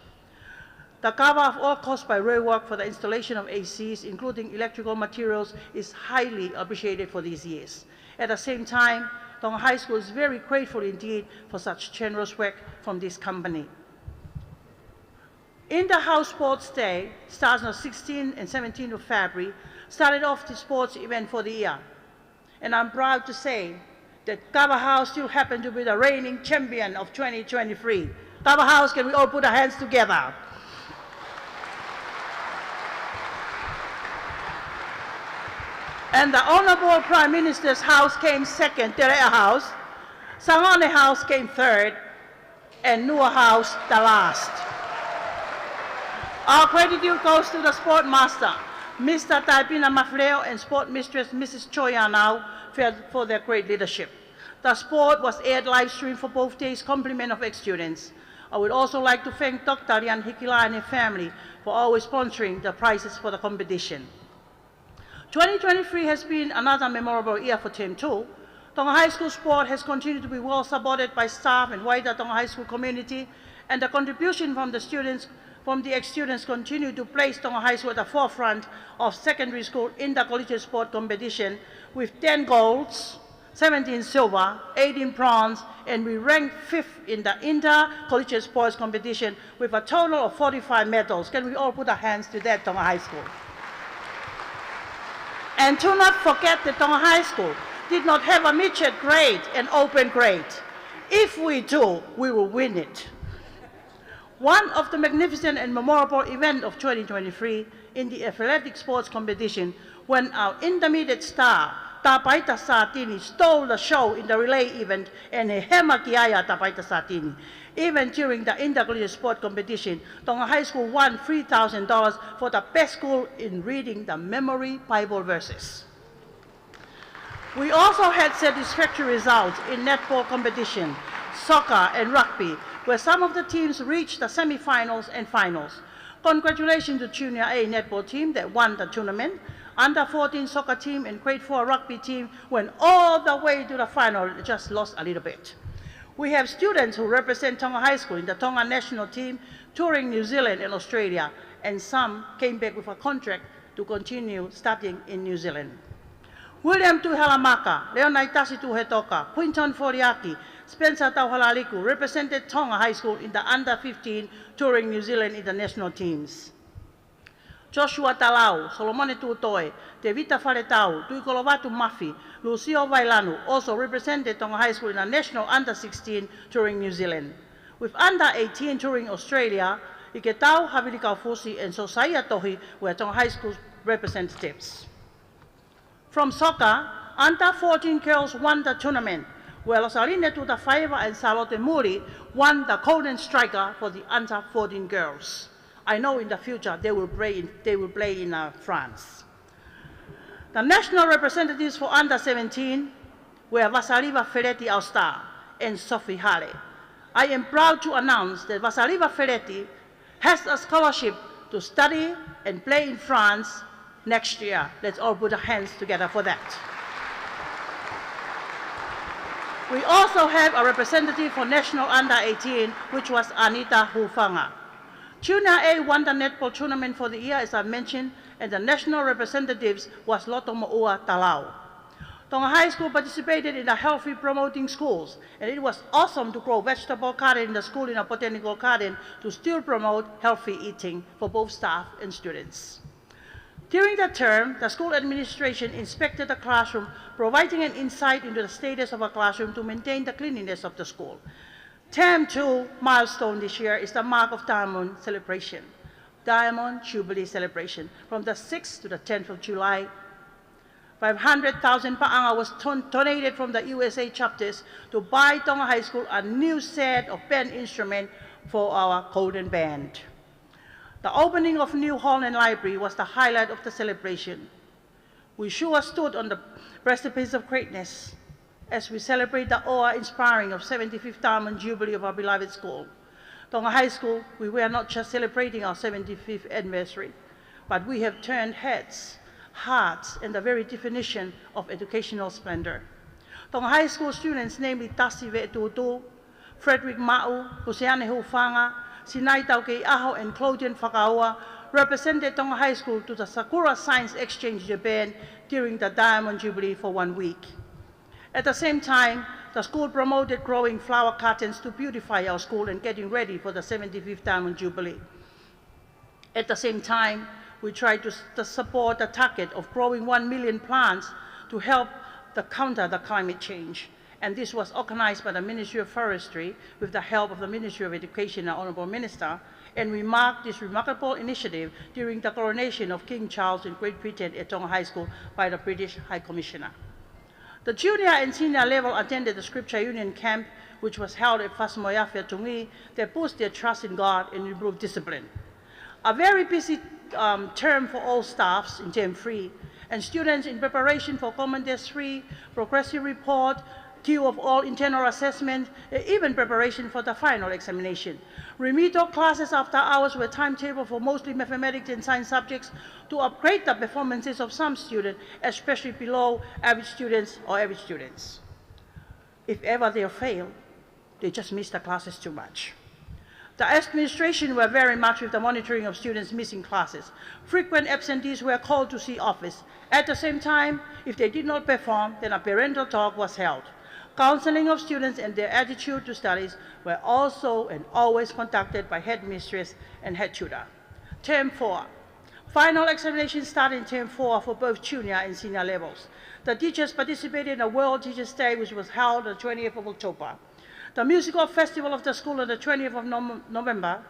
The cover of all costs by railwork for the installation of ACs, including electrical materials, is highly appreciated for these years. At the same time, Tonga High School is very grateful indeed for such generous work from this company. In the House Sports Day, starting on 16th and 17th of February, started off the sports event for the year. And I'm proud to say that Kaba House still happened to be the reigning champion of 2023. Kaba House, can we all put our hands together? And the Honorable Prime Minister's house came second, Terea House. Sangone House came third, and Nua House the last. Our gratitude goes to the sport master, Mr. Taipina Mafleo, and sport mistress, Mrs. Choyanau, for their great leadership. The sport was aired live stream for both days, compliment of ex-students. I would also like to thank Dr. Rian Hikila and her family for always sponsoring the prizes for the competition. 2023 has been another memorable year for Team 2. Tonga High School sport has continued to be well supported by staff and wider Tonga High School community, and the contribution from the ex-students continue to place Tonga High School at the forefront of secondary school in the collegiate sport competition with 10 golds, 17 silver, 18 bronze, and we ranked 5th in the inter-collegiate sports competition with a total of 45 medals. Can we all put our hands to that, Tonga High School? And do not forget that Tonga High School did not have a midget grade and open grade. If we do, we will win it. One of the magnificent and memorable events of 2023 in the athletic sports competition, when our intermediate star, Tapaita Satini, stole the show in the relay event and Hema Kiaya Tapaita Satini. Even during the intercollegiate sport competition, Tonga High School won $3,000 for the best school in reading the memory Bible verses. We also had satisfactory results in netball competition, soccer, and rugby, where some of the teams reached the semifinals and finals. Congratulations to Junior A netball team that won the tournament. Under 14 soccer team and grade 4 rugby team went all the way to the final, just lost a little bit. We have students who represent Tonga High School in the Tonga national team touring New Zealand and Australia, and some came back with a contract to continue studying in New Zealand. William Tuhalamaka, Leonai Tasi Tuhetoka, Quinton Foriaki, Spencer Tauhalaliku represented Tonga High School in the under-15 touring New Zealand international teams. Joshua Talau, Solomone Tutoe, Devita Faletau, Tuikolovatu Mafi, Lucio Vailanu also represented Tonga High School in the national under-16 touring New Zealand. With under-18 touring Australia, Iketau, Habilikau Fusi, and Sosaya Tohi were Tonga High School representatives. From soccer, under-14 girls won the tournament, where Rosaline Tutafaiva and Salote Muri won the golden striker for the under-14 girls. I know in the future they will play in France. The national representatives for under-17 were Vasariva Ferretti, our star, and Sophie Hale. I am proud to announce that Vasariva Ferretti has a scholarship to study and play in France next year. Let's all put our hands together for that. We also have a representative for national under-18, which was Anita Hufanga. Junior A won the netball tournament for the year, as I mentioned, and the national representatives was Lotomo'ua Talau. Tonga High School participated in the healthy promoting schools, and it was awesome to grow vegetable garden in the school in a botanical garden to still promote healthy eating for both staff and students. During the term, the school administration inspected the classroom, providing an insight into the status of a classroom to maintain the cleanliness of the school. Term 2 milestone this year is the Mark of Diamond celebration, Diamond Jubilee celebration, from the 6th to the 10th of July. 500,000 pa'anga was donated from the USA chapters to buy Tonga High School a new set of band instruments for our golden band. The opening of new hall and library was the highlight of the celebration. We sure stood on the precipice of greatness as we celebrate the awe-inspiring of 75th Diamond Jubilee of our beloved school. Tonga High School, we were not just celebrating our 75th anniversary, but we have turned heads, hearts, and the very definition of educational splendor. Tonga High School students, namely Tasi Ve'etutu, Frederick Ma'u, Huseane Hufanga, Sinai Tauke Aho, and Claudian Whakaua, represented Tonga High School to the Sakura Science Exchange Japan during the Diamond Jubilee for 1 week. At the same time, the school promoted growing flower curtains to beautify our school and getting ready for the 75th Diamond Jubilee. At the same time, we tried to support the target of growing 1 million plants to help counter the climate change. And this was organized by the Ministry of Forestry with the help of the Ministry of Education and Honorable Minister, and we marked this remarkable initiative during the coronation of King Charles in Great Britain at Tonga High School by the British High Commissioner. The junior and senior level attended the Scripture Union Camp, which was held at Fasmoyafia Tungi, that boosted their trust in God and improved discipline. A very busy term for all staffs in term 3, and students in preparation for Common Test 3, progressive report, queue of all internal assessment, even preparation for the final examination. Remedial classes after hours were timetabled for mostly mathematics and science subjects to upgrade the performances of some students, especially below average students or average students. If ever they fail, they just miss the classes too much. The administration were very much with the monitoring of students missing classes. Frequent absentees were called to see office. At the same time, if they did not perform, then a parental talk was held. Counseling of students and their attitude to studies were also and always conducted by headmistress and head tutor. Term 4. Final examinations started in Term 4 for both junior and senior levels. The teachers participated in the World Teachers' Day, which was held on the 20th of October. The musical festival of the school on the 20th of November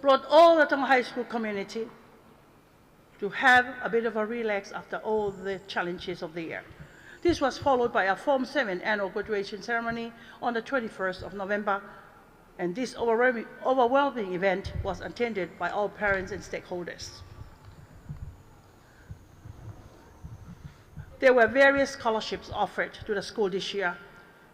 brought all the Tonga High School community to have a bit of a relax after all the challenges of the year. This was followed by a Form 7 annual graduation ceremony on the 21st of November, and this overwhelming event was attended by all parents and stakeholders. There were various scholarships offered to the school this year,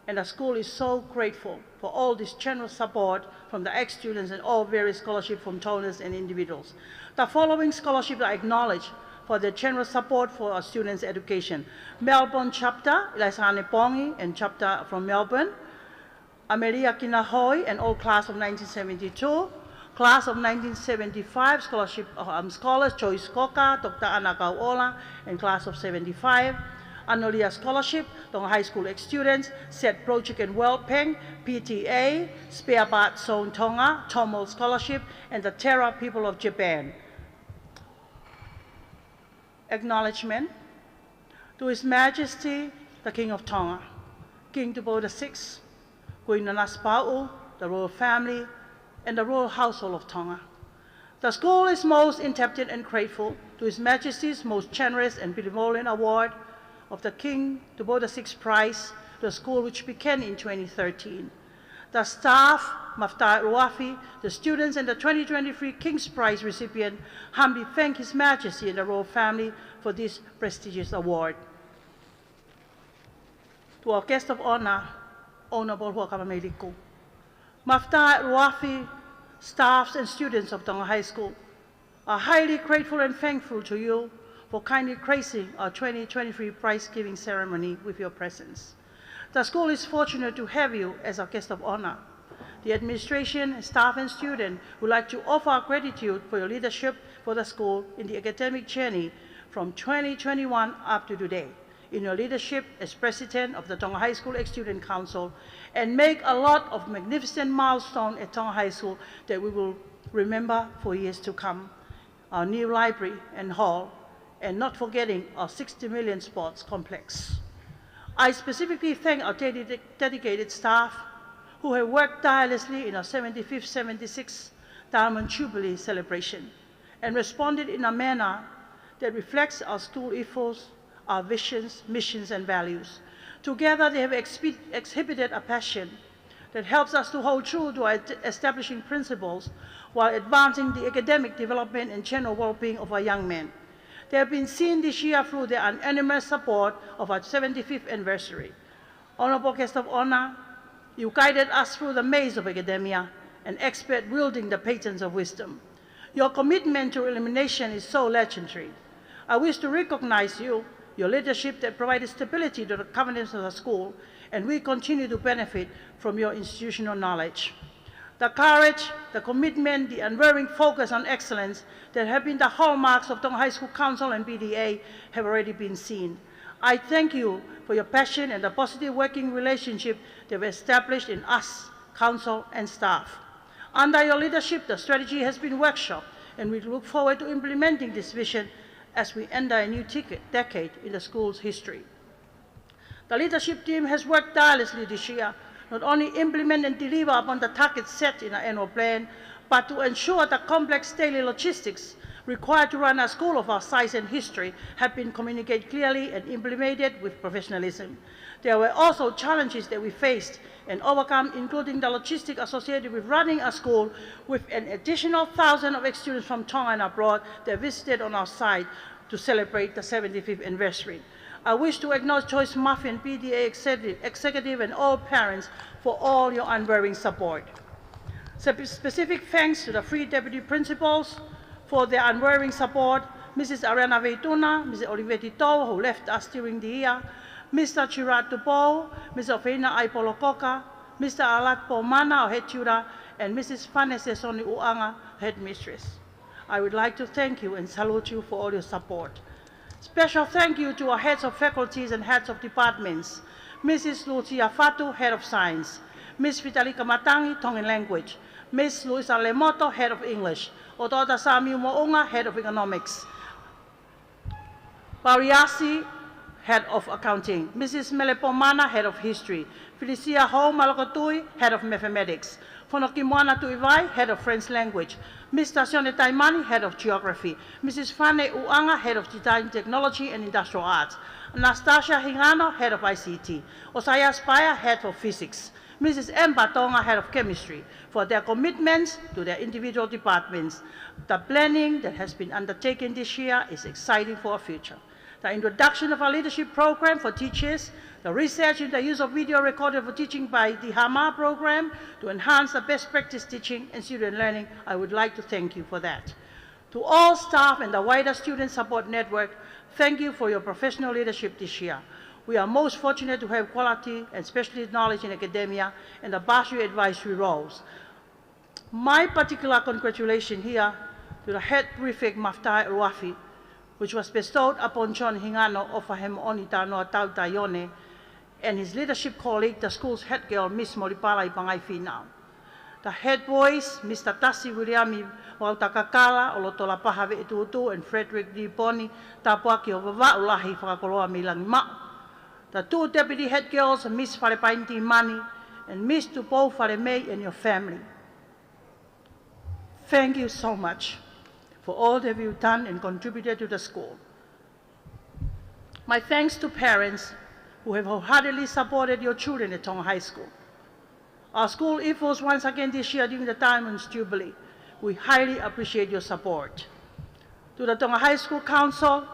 and the school is so grateful for all this generous support from the ex-students and all various scholarships from donors and individuals. The following scholarships are acknowledged for their generous support for our students' education. Melbourne chapter, Ilaisane Pongi, and chapter from Melbourne. Ameria Kinahoi and all class of 1972, class of 1975, scholars Joyce Koka, Dr. Anna Kauola, and class of 75, Anolia Scholarship, Tonga High School ex-students, SET Project and World Peng, PTA, Spare Part Zone Tonga, Tomo Scholarship, and the Terra People of Japan. Acknowledgement to His Majesty, the King of Tonga, King Tupo VI, Queen Nanaspa'u, the royal family, and the royal household of Tonga. The school is most indebted and grateful to His Majesty's most generous and benevolent award of the King Tupo VI Prize to the school, which began in 2013. The staff, Maftai Ruafi, the students, and the 2023 King's Prize recipient humbly thank His Majesty and the royal family for this prestigious award. To our guest of honor, Honorable Huakamameliku, Maftai Ruafi, staffs and students of Tonga High School are highly grateful and thankful to you for kindly gracing our 2023 prize-giving ceremony with your presence. The school is fortunate to have you as our guest of honor. The administration, staff, and students would like to offer our gratitude for your leadership for the school in the academic journey from 2021 up to today, in your leadership as president of the Tonga High School Ex-Student Council, and make a lot of magnificent milestones at Tonga High School that we will remember for years to come. Our new library and hall, and not forgetting our 60 million sports complex. I specifically thank our dedicated staff who have worked tirelessly in our 75th, 76th Diamond Jubilee celebration and responded in a manner that reflects our school ethos, our visions, missions, and values. Together, they have exhibited a passion that helps us to hold true to our establishing principles while advancing the academic development and general well-being of our young men. They have been seen this year through their unanimous support of our 75th anniversary. Honorable guest of honor, you guided us through the maze of academia, an expert wielding the patents of wisdom. Your commitment to illumination is so legendary. I wish to recognize you, your leadership that provided stability to the governance of the school, and we continue to benefit from your institutional knowledge. The courage, the commitment, the unwavering focus on excellence that have been the hallmarks of Tonga High School Council and BDA have already been seen. I thank you for your passion and the positive working relationship that we established in us, council, and staff. Under your leadership, the strategy has been workshopped, and we look forward to implementing this vision as we enter a new decade in the school's history. The leadership team has worked tirelessly this year, not only implement and deliver upon the targets set in our annual plan, but to ensure the complex daily logistics required to run a school of our size and history have been communicated clearly and implemented with professionalism. There were also challenges that we faced and overcome, including the logistics associated with running a school with an additional 1,000 of ex-students from Tonga and abroad that visited on our site to celebrate the 75th anniversary. I wish to acknowledge Joyce Muffin, PDA executive, and all parents for all your unwavering support. Specific thanks to the 3 deputy principals for their unwavering support, Mrs. Ariana Veituna, Mrs. Olivetti Tau, who left us during the year, Mr. Chirat Tupo, Mrs. Ofeina Aipolokoka, Mr. Alat Pomana, our head tutor, and Mrs. Fanese Soni Uanga, headmistress. I would like to thank you and salute you for all your support. Special thank you to our heads of faculties and heads of departments, Mrs. Lucia Fatu, Head of Science, Ms. Vitalika Matangi, Tongan Language, Ms. Luisa Lemoto, Head of English, Otota Sami Mounga, Head of Economics, Pariasi, Head of Accounting, Mrs. Melepomana, Head of History, Felicia Ho Malakotui, Head of Mathematics, Fonokimwana Tuivai, Head of French Language, Mr. Sione Taimani, Head of Geography, Mrs. Fane Uanga, Head of Design Technology and Industrial Arts, Anastasia Hingano, Head of ICT, Osaya Spaya, Head of Physics, Mrs. M. Batonga, Head of Chemistry, for their commitments to their individual departments. The planning that has been undertaken this year is exciting for our future. The introduction of our leadership program for teachers, the research in the use of video recorded for teaching by the HAMA program to enhance the best practice teaching and student learning, I would like to thank you for that. To all staff and the wider student support network, thank you for your professional leadership this year. We are most fortunate to have quality and specialist knowledge in academia and the bursary advisory roles. My particular congratulations here to the head prefect Maftai Ruafi, which was bestowed upon John Hingano of Onita Noa Tau Taione and his leadership colleague, the school's head girl, Miss Moripala Ipangai Finau. The head boys, Mr. Tassi Williami Wautakakala, Olotola Pahave Etutu, and Frederick D. Poni, Tapuaki of Ulahi Fakoloa Milangma. The two deputy head girls, Miss Farepainti Mani and Miss Tupo Faremei and your family. Thank you so much for all that you've done and contributed to the school. My thanks to parents who have wholeheartedly supported your children at Tonga High School. Our school efforts once again this year during the time on Jubilee. We highly appreciate your support. To the Tonga High School Council,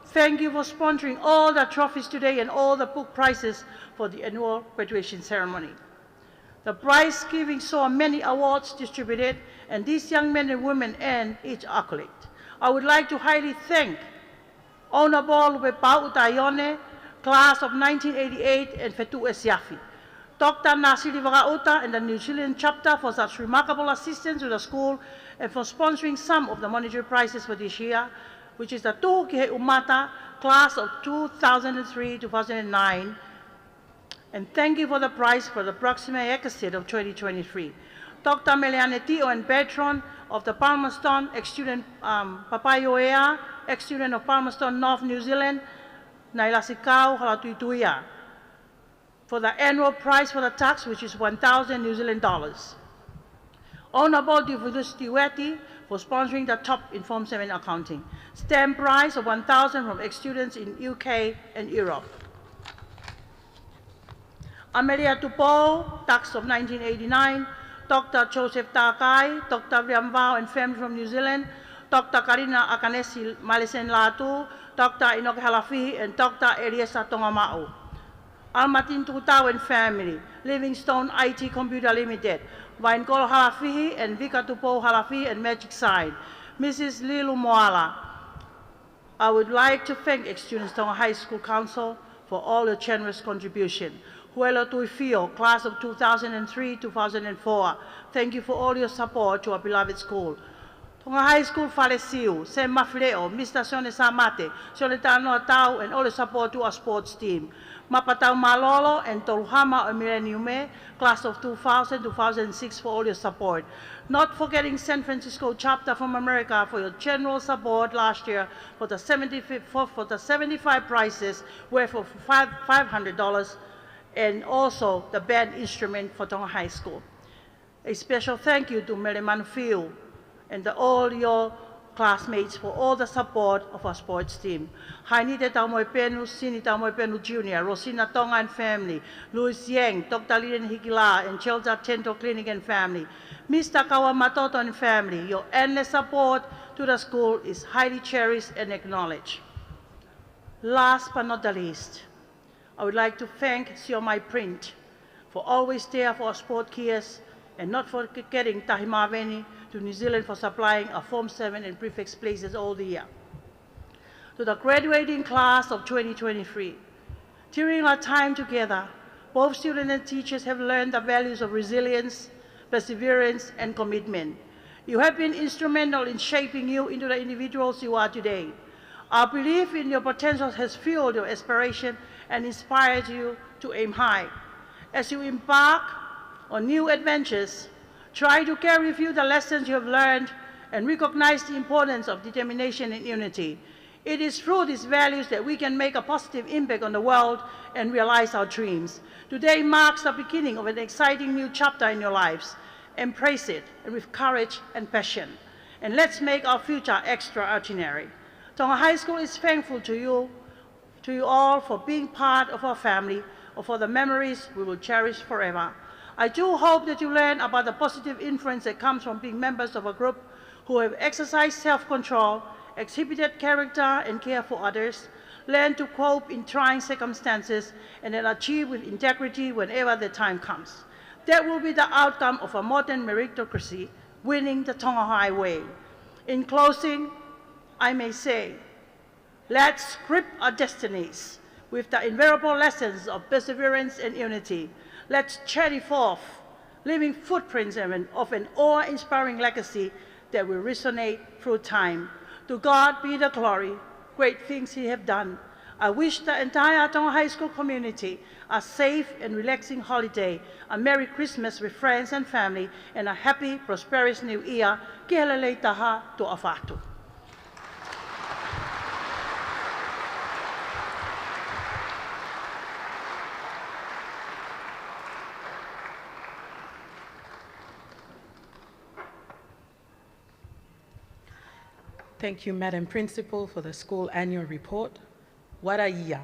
thank you for sponsoring all the trophies today and all the book prizes for the annual graduation ceremony. The prize giving saw many awards distributed, and these young men and women earned each accolade. I would like to highly thank Honorable Wepau Utaione, class of 1988, and Fetu Esiafi, Dr. Nasiri Vagauta and the New Zealand chapter for such remarkable assistance to the school and for sponsoring some of the monetary prizes for this year, which is the Tuhukihe Umata, class of 2003-2009, and thank you for the prize for the Proxima Exit of 2023. Dr. Meliane Tio and Patron of the Palmerston, ex-student Papayoea, ex-student of Palmerston, North New Zealand, Nailasikau Halatuituia, for the annual prize for the tax, which is 1,000 New Zealand dollars. Honorable Divudusti Weti for sponsoring the top in Form 7 accounting. Stamp prize of 1,000 from ex-students in UK and Europe. Amelia Tupo, tax of 1989, Dr. Joseph Takai, Dr. Vriamvao and family from New Zealand, Dr. Karina Akanesi Malisen Latu, Dr. Inoke Halafi, and Dr. Eliesa Tongamau. Almatin Tutau and family, Livingstone IT Computer Limited, Vainkol Halafi and Vika Tupo Halafi and Magic Sign, Mrs. Lilu Moala. I would like to thank ex-students Tonga High School Council for all your generous contribution. Huelo Tuifio, class of 2003-2004, thank you for all your support to our beloved school. Tonga High School Falesiu, Sem Mafileo, Mr. Sone Samate, Sone Tanoa Tau, and all the support to our sports team. Mapatau Malolo and Toruhama or Millenniume, class of 2000-2006 for all your support. Not forgetting San Francisco chapter from America for your general support last year for the 75 prizes worth of $500 and also the band instrument for Tonga High School. A special thank you to Mary Manfield and all your classmates for all the support of our sports team. Hainite Tamoepenu, Sini Tamoepenu Jr., Rosina Tonga and family, Louis Yang, Dr. Lilian Hikila, and Chelza Tento Clinic and family, Mr. Kawamatoto and family, your endless support to the school is highly cherished and acknowledged. Last but not the least, I would like to thank Siomai Print for always there for our sport kids and not forgetting Tahimaveni to New Zealand for supplying our Form 7 and prefix places all the year. To the graduating class of 2023, during our time together, both students and teachers have learned the values of resilience, perseverance, and commitment. You have been instrumental in shaping you into the individuals you are today. Our belief in your potential has fueled your aspiration and inspired you to aim high. As you embark on new adventures, try to carry with you the lessons you have learned and recognize the importance of determination and unity. It is through these values that we can make a positive impact on the world and realize our dreams. Today marks the beginning of an exciting new chapter in your lives. Embrace it and with courage and passion. And let's make our future extraordinary. Tonga High School is thankful to you all for being part of our family or for the memories we will cherish forever. I do hope that you learn about the positive influence that comes from being members of a group who have exercised self-control, exhibited character and care for others, learned to cope in trying circumstances, and then achieve with integrity whenever the time comes. That will be the outcome of a modern meritocracy, winning the Tonga Highway. In closing, I may say, let's script our destinies, with the invariable lessons of perseverance and unity. Let's carry forth living footprints of an awe-inspiring legacy that will resonate through time. To God be the glory, great things He has done. I wish the entire Tonga High School community a safe and relaxing holiday, a Merry Christmas with friends and family, and a happy, prosperous New Year. Ki helelei taha to awhatu. Thank you, Madam Principal, for the school annual report. What a year.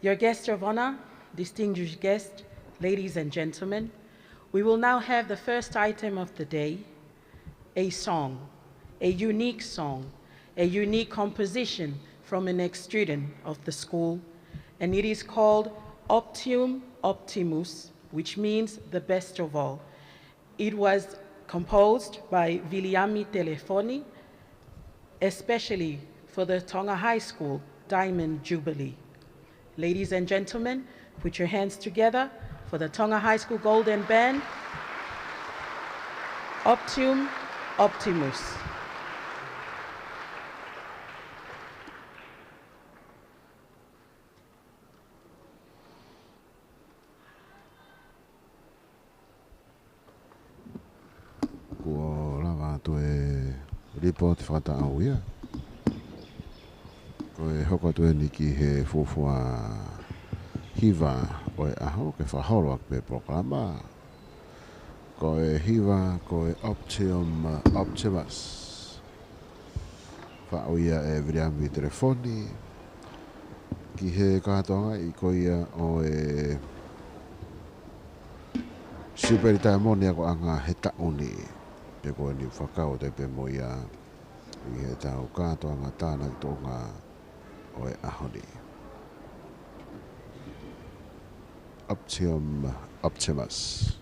Your guest of honor, distinguished guests, ladies and gentlemen, we will now have the first item of the day, a song, a unique composition from an ex-student of the school, and it is called Optium Optimus, which means the best of all. It was composed by Viliami Telefoni, especially for the Tonga High School Diamond Jubilee. Ladies and gentlemen, put your hands together for the Tonga High School Golden Band, Optium Optimus. Kua lava tue report whakatau ia. Koe hoko tue niki he fufua hiva oe aho ke whaholo pe programa. Koe hiva koe Optium Optimus. Whaoia e Viliami telefoni. Ki he katoanga I koia o e superitaimonia ko anga he tauni. Pe koe ni whakao te pe moia. I he tau katoanga tāna tonga oe ahoni. Optium Optimus.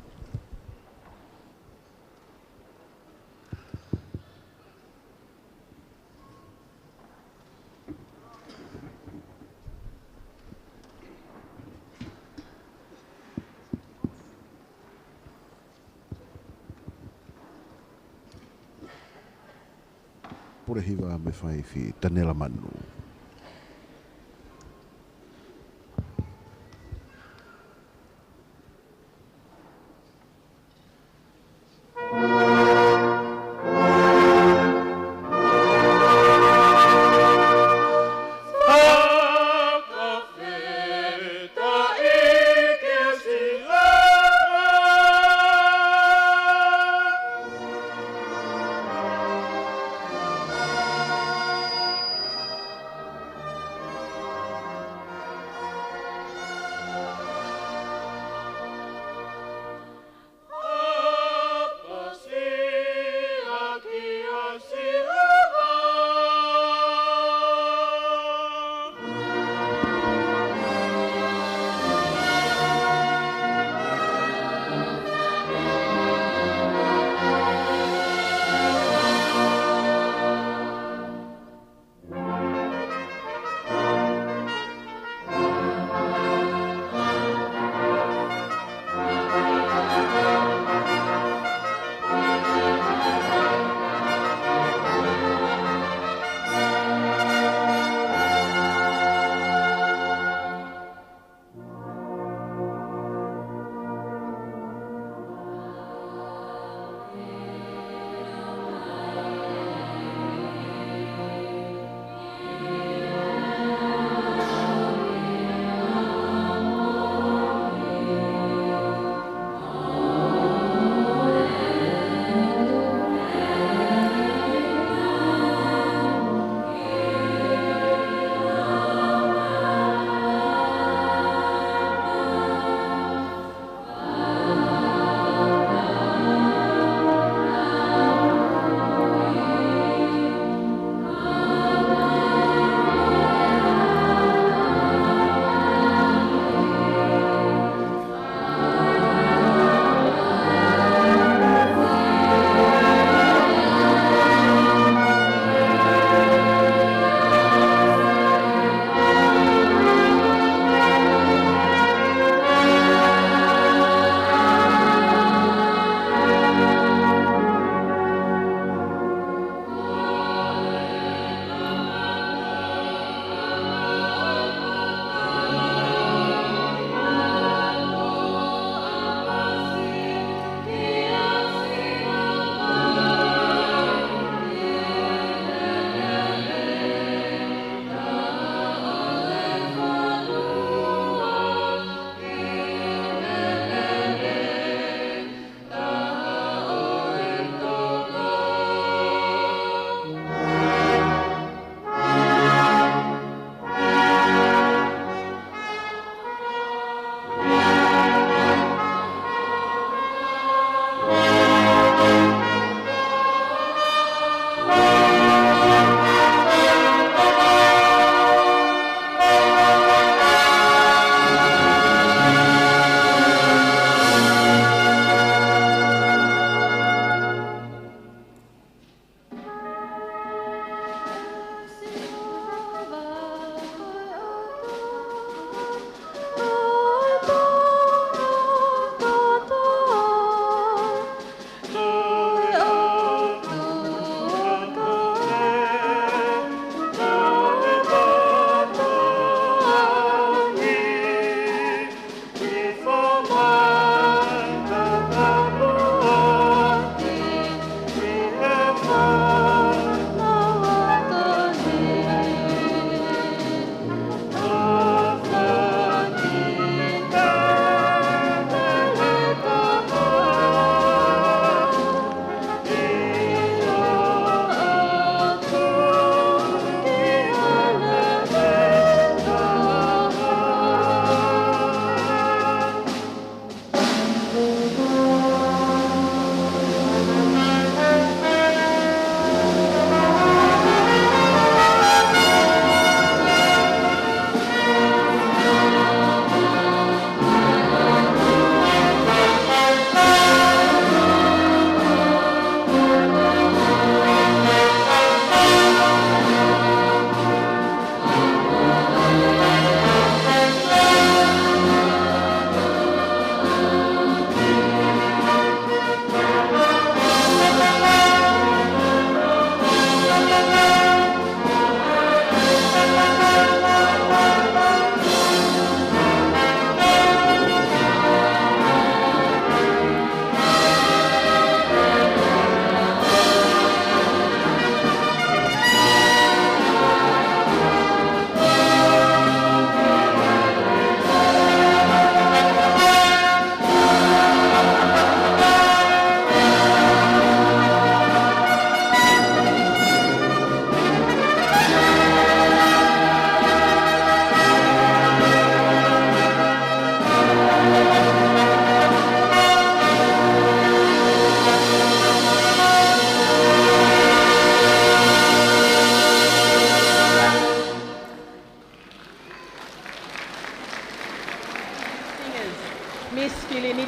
Pure hiva me whai fi tanela manu.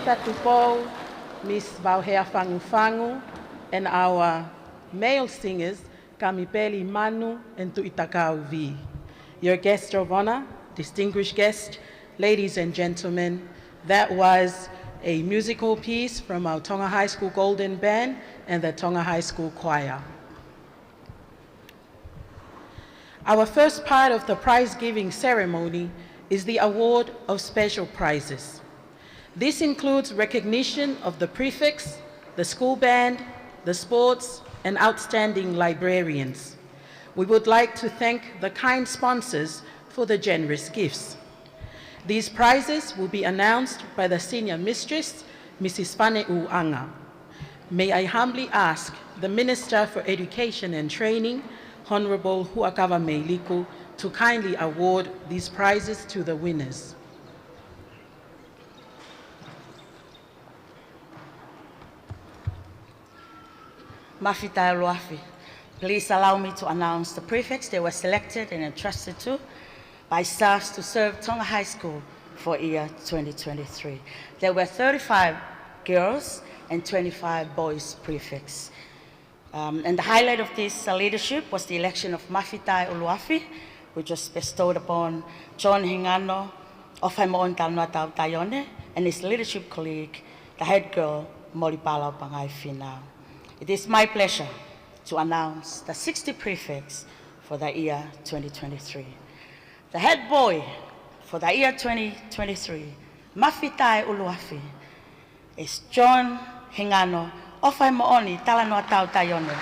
Tatupo, Miss Bauhea Fangu Fangu, and our male singers, Kamipeli Manu and Tuitakau V. Your guest of honor, distinguished guest, ladies and gentlemen, that was a musical piece from our Tonga High School Golden Band and the Tonga High School Choir. Our first part of the prize-giving ceremony is the award of special prizes. This includes recognition of the prefects, the school band, the sports, and outstanding librarians. We would like to thank the kind sponsors for the generous gifts. These prizes will be announced by the Senior Mistress, Mrs. Faneu Anga. May I humbly ask the Minister for Education and Training, Honorable Huakava Meiliku, to kindly award these prizes to the winners. Mafita Luafi, please allow me to announce the prefects they were selected and entrusted to by staffs to serve Tonga High School for year 2023. There were 35 girls and 25 boys prefects. And the highlight of this leadership was the election of Mafitai Uluafi, which was bestowed upon John Hingano of Haimon Tanuatau Taione and his leadership colleague, the head girl, Moripala Pangai Finau. It is my pleasure to announce the 60 prefects for the year 2023. The head boy for the year 2023, Mafitai Uluafi, is John Hingano of Haimooni Talanuatau Taione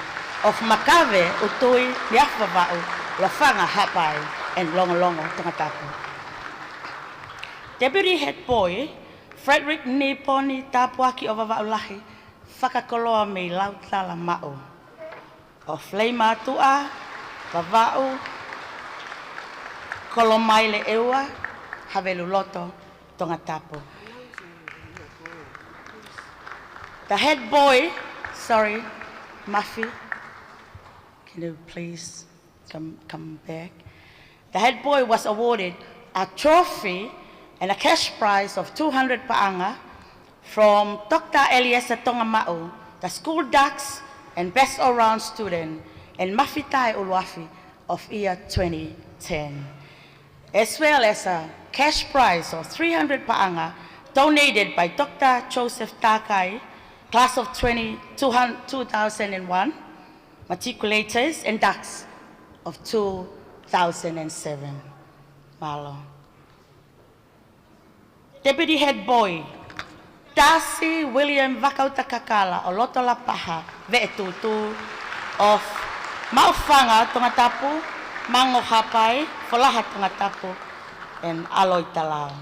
of Makave Utui Niafava'u Lofanga Hapai and Longolongo Tongatapu. Deputy head boy Frederick Niponi Tapuaki of Va'ulahi Whakakoloa me Lautala Ma'o of Leima Tua Vava'u Kolomaile Ewa Haveluloto Tongatapu. The head boy, sorry, Mafi, can you please come back? The head boy was awarded a trophy and a cash prize of 200 pa'anga from Dr. Eliezer Tongama'o, the school ducks and best all-round student, and Mafitai Uluafi of year 2010, as well as a cash prize of 300 pa'anga donated by Dr. Joseph Takai, class of 2001, matriculators and ducks of 2007. Malo. Deputy head boy, Darcy William Vakautakakala, Olotola Paha, Ve'etutu of Maufanga, Tongatapu, Mango Hapai, Folaha Tongatapu, and Aloy Talao.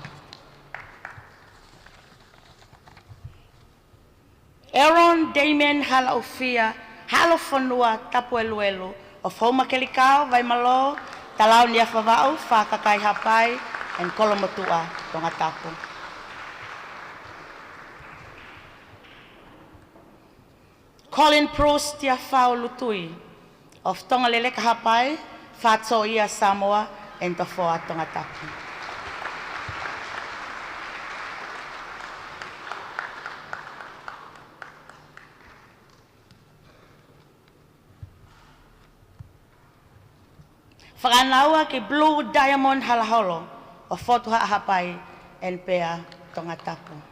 Aaron Damien Halaufia, Halofonua Tapueluelu of Homa Kelikau, Vaimalo, Talau Niafavau, Whakakai Hapai, and Kolomotua, Tongatapu. Colin Proust Tiafau Lutui of Tongaleleka Hapai, Fatsoia Samoa, and Tofoa Tongatapu. Whakanaua ki Blue Diamond Halaholo of Fotuha Hapai and Pea Tongatapu.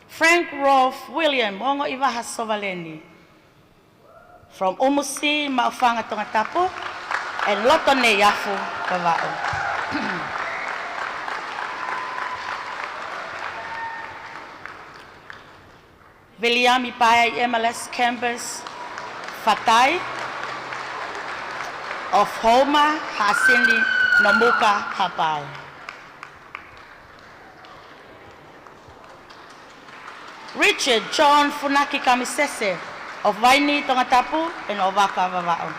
Frank Rolf William Ongo Iwaha Sovaleni from Umusi Maufanga Tongatapu and Lotone Yafu Kava'u. Viliami Pai MLS campus Fatai of Homa Hasini Nomuka Hapai. Richard John Funaki Kamisese of Waini Tongatapu and Ovaka Vava'u.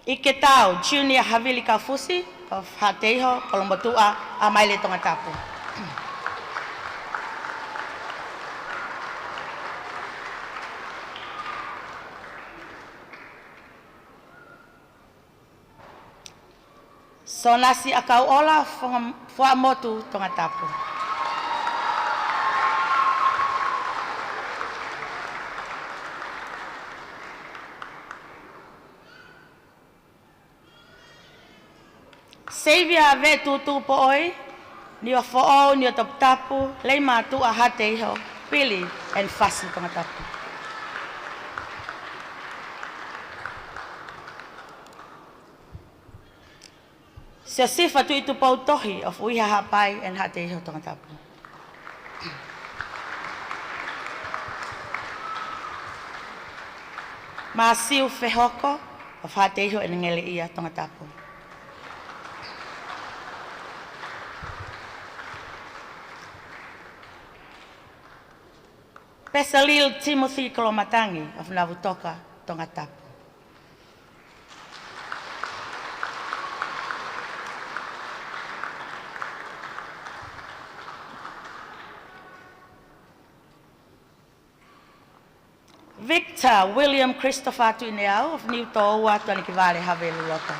Iketau Junior Havili Kafusi of Hateho, Kolombotua, Amaile Tongatapu. So nasi akau ola fua motu Tongatapu. Savior ve tutu po oi, ni o fo'o, ni o Tongatapu, lei matu a hate iho, pili and fasi Tongatapu. Se sifa tu itu pau tohi of uiha hapai and hate iho Tongatapu. Ma siu fehoko of hate iho and ngele ia Tongatapu. Pesalil Timothy Kolomatangi of Navutoka, Tongatapu. Victor William Christopher Tuineau of New Ouau, Tanaki Valley, Havelulota.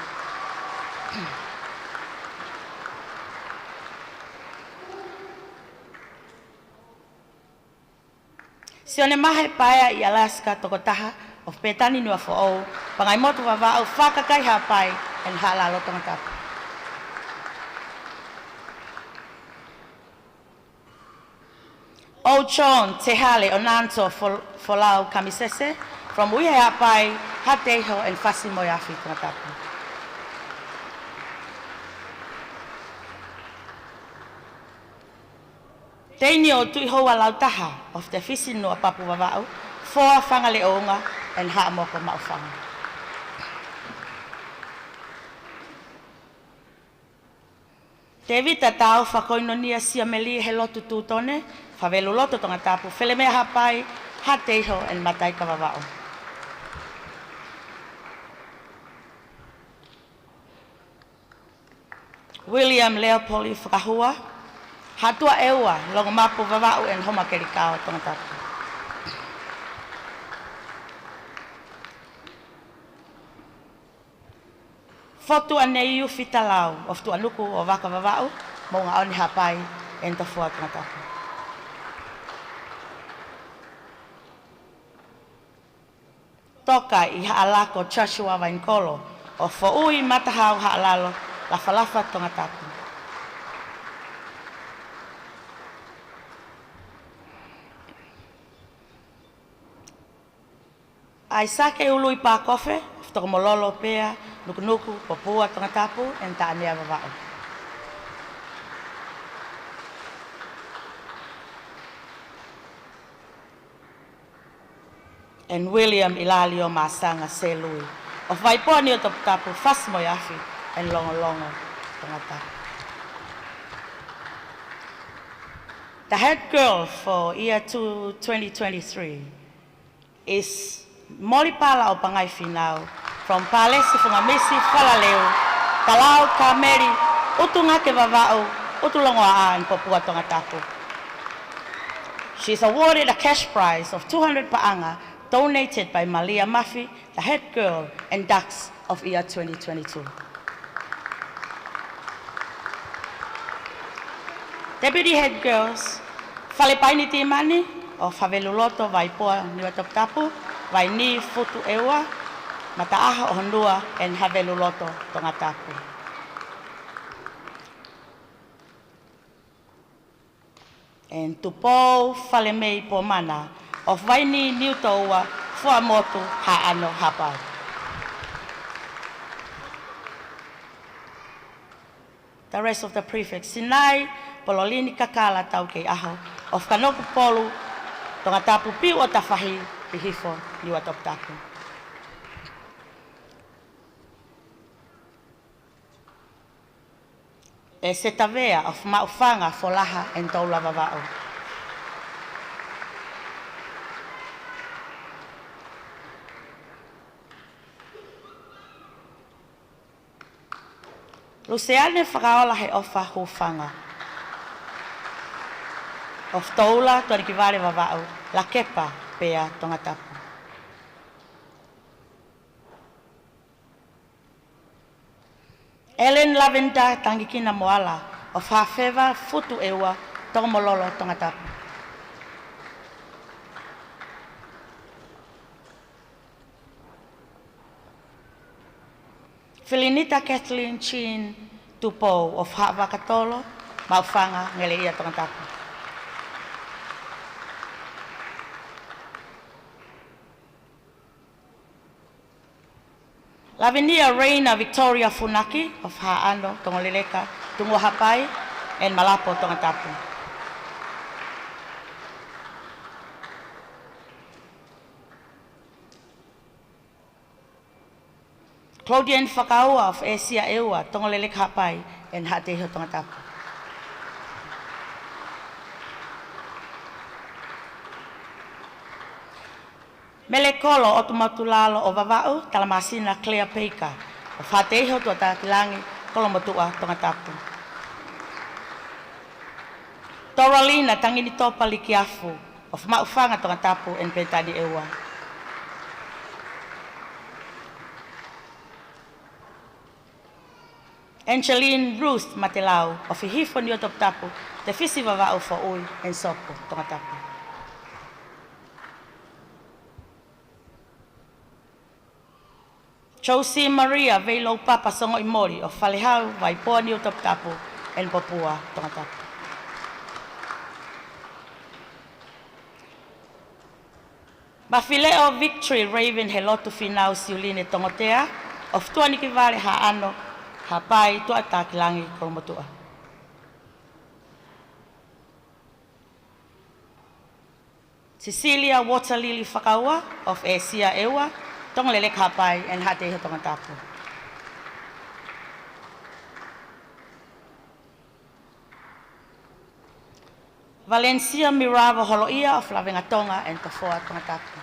Sione mahe paia I Alaska Tokotaha of Petani Nua Fo'ou, pangai motu wawau whakakai hapai and halalo Tongatapu. Ochon Tehale Onanto Folau Kamisese from Uihe Hapai, Hateho and Fasimoyafi Tongatapu. Teini o tui hoa lautaha of the fisi no papu wawau, foa whangale onga and haamoko maufanga. Te vita tau whakoinonia sia meli he lotu tūtone, whawelu loto Tongatapu, whele mea hapai, hateiho and matai ka wawau. William Leopold whakahua, hatua ewa longo mapu wawau and homa kerikao Tongatapu. Fotu anei u fitalau of tu anuku o waka wawau, mo ngā oni hapai and tofua Tongatapu. Toka I haalako Joshua Wainkolo o fo'ui matahau haalalo lafalafa Tongatapu. Ai sake ului pa kofe, toko mololo pea, nuku popua Tongatapu, and ta'anea wawau. And William Ilalio Masanga Selui, of Vaiponi o Tongatapu, Fasmoyafi, and Longo Tongatapu. The head girl for year 2023 is Molipala o Pangai Finau from Palesi Fungamisi Falaleu, Talau Kameri, Utunga ke Vavau, Utulongoa and Papua Tongatapu. She is awarded a cash prize of 200 paanga donated by Malia Mafi, the head girl and ducks of year 2022. Deputy head girls, Falepaini Timani of Haveluloto Vaipoa Tongatapu, Vaini Futu Ewa, Mataaha Honua and Haveluloto Tongatapu. And Tupo Falemei Pomana of Vaini Niutoa Fuamotu Haano Hapai. The rest of the prefects, Sinai, Pololini Kakala Tauke Aho, of Kanoku Polu, Tongatapu Pi o Tafahi, Pihifo, Niwatoptapu. E Setavea of Maufanga, Folaha, and Taula Vavao. Luciane Faraola he ofa hufanga. Of Taula, Tanaki Valley Vavao, La Kepa, Pea, Tongatapu. Ellen Lavenda Tangikina Moala of Hafeva Futu Ewa Tongmololo Tongatapu. Filinita Kathleen Chin Tupo of Havakatolo, Maufanga, Ngeleia Tongatapu. Lavinia Reina Victoria Funaki of Ha'ano, Tongoleleka, Tungohapai, and Malapo Tongatapu. Claudian Fakaua of Asia Ewa, Tongolelek Hapai, and Hateho Tongatapu. Melekolo Otumatulalo o Vava'u, Talamasina Clea Peika, of Hateho Tuatakilangi, Kolomotua Tongatapu. Toralina Tanginitopa Likiafu, of Maufanga Tongatapu, and Pentadi Ewa. Angeline Ruth Matelau of Hifon Yotoptapu, the Fisi Vava'u for Ui and Sopo Tongatapu. Josie Maria Velo Papa Songo Imori of Falehau Vaipon Yotoptapu and Papua Tongatapu. Mafileo Victory Raven Helotu Finau Siuline Tongotea of Tuaniki Vale Ha'ano Hapai Tuatakilangi Kolomotua. Cecilia Waterlily Fakaua of Asia Ewa, Tonglelek Hapai and Hateho Tongatapu. Valencia Mirava Holoia of Lavengatonga and Tafoa Tongatapu.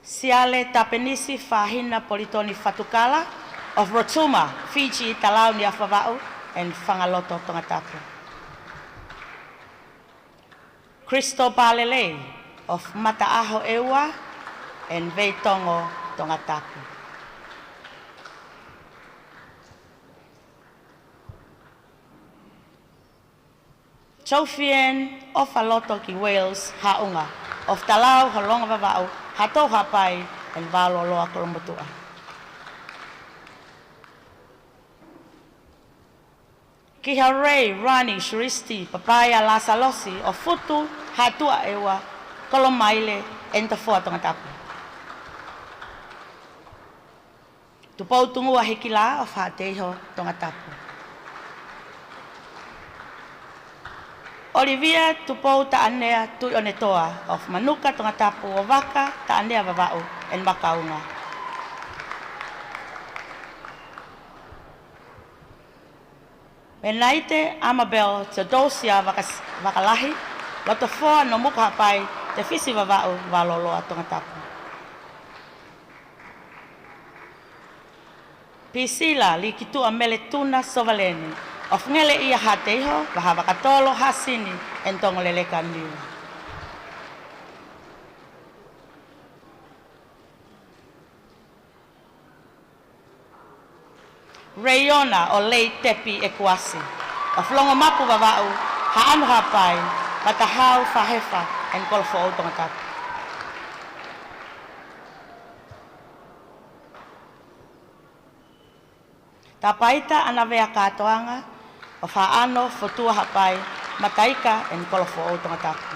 Siale Tapenisi Fahina Politoni Fatukala of Rotuma, Fiji, Talau Niafava'u, and Fangaloto Tongatapu. Cristo Balele of Mataaho Ewa and Veitongo Tongatapu. Chofien of Alotoki Wales Haunga of Talau Holonga Vava'u, Hato Hapai, and Valoloa Kolomotua. Kiharei, Rani, Shuristi, Papaya, Lasalosi, of Futu, Hatua Ewa, Kolomaile, and Tafoa Tongatapu. Tupou Tungua Hikila of Hateho Tongatapu. Olivia Tupou Ta'anea Tuionetoa of Manuka Tongatapu, Wavaka, Ta'anea Vava'u, and Makaunga. Menaite Amabel Teodosia Vakalahi, Lotofoa no Mukahapai, Te Fisi Vava'u, Valoloa Tongatapu. Pisila Likitua Meletuna Sovaleni, of Ngele Ia Hateho, Vahavakatolo Hasini, and Tongoleleka Niu. Rayona o Lei Tepi Ekwasi, of Longomapu Vava'u, Ha'anu Hapai, Matahau Fahefa, and Kolfo Tongatapu. Tapaita Anavea Katoanga, of Ha'ano Fotua Hapai, Mataika, and Kolfo Tongatapu.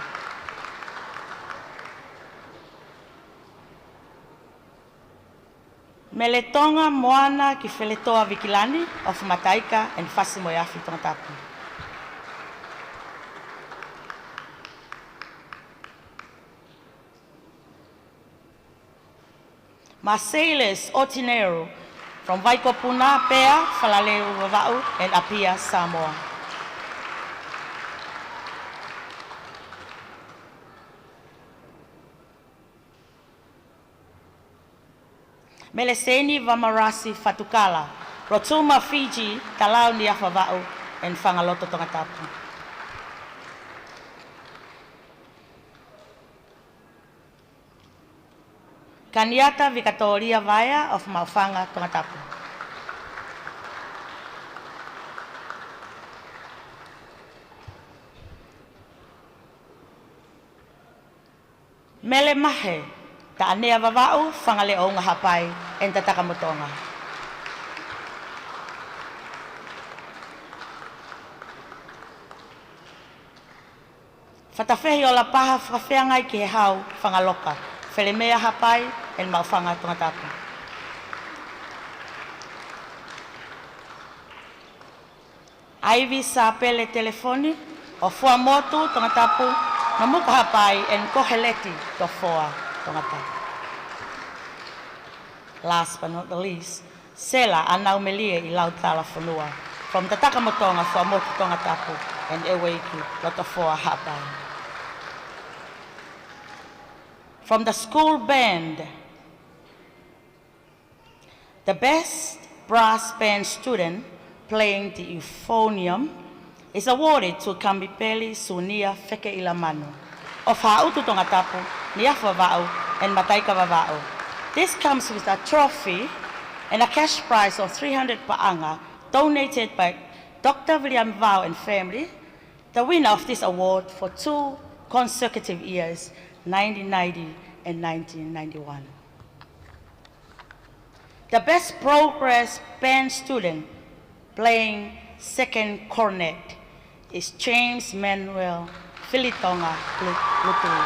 Meletonga Moana Kifeletoa Vikilani of Mataika and Fasimoyafi Tongatapu. Marcellus Otinero from Vaikopuna, Pea, Falaleu Vava'u, and Apia, Samoa. Meleseni Vamarasi Fatukala, Rotuma Fiji, Talau Niafava'u, and Fangaloto Tongatapu. Kaniata Victoria Vaya of Maufanga, Tongatapu. Mele mahe, ta anea vavau, whangale o ngā hapai, en ta takamotonga. Whatawhehi o la paha whawhiangai ki he hau whangaloka, whele mea hapai, en Maufanga Tongatapu. Aivi sa pele telefoni, o fua motu Tongatapu, na muka hapai en koheleti to foa Tongatapu. Last but not the least, Sela anau melie I lautala whanua, from the takamotonga fua motu Tongatapu, and eweiki loto foa hapai. From the school band, the best brass band student playing the euphonium is awarded to Kambipeli Sunia Feke Ilamanu of Hautu Tongatapu, Niafa Va'u, and Mataika Vava'u. This comes with a trophy and a cash prize of 300 pa'anga donated by Dr. William Vau and family, the winner of this award for 2 consecutive years, 1990 and 1991. The best progress band student playing second cornet is James Manuel Filitonga Lutui.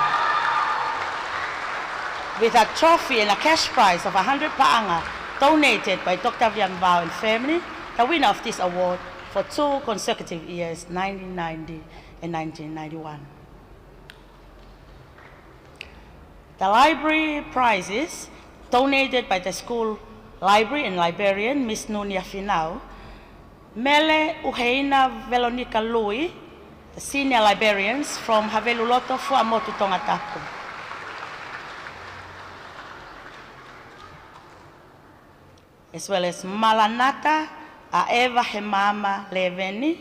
With a trophy and a cash prize of 100 pa'anga donated by Dr. William Vau and family, the winner of this award for 2 consecutive years, 1990 and 1991. The library prizes donated by the school library and librarian, Miss Nunia Finau, Mele Uheina Veronica Lui, the senior librarians from Haveluloto Fuamotu Tongatapu. As well as Malanata Aeva Hemama Leveni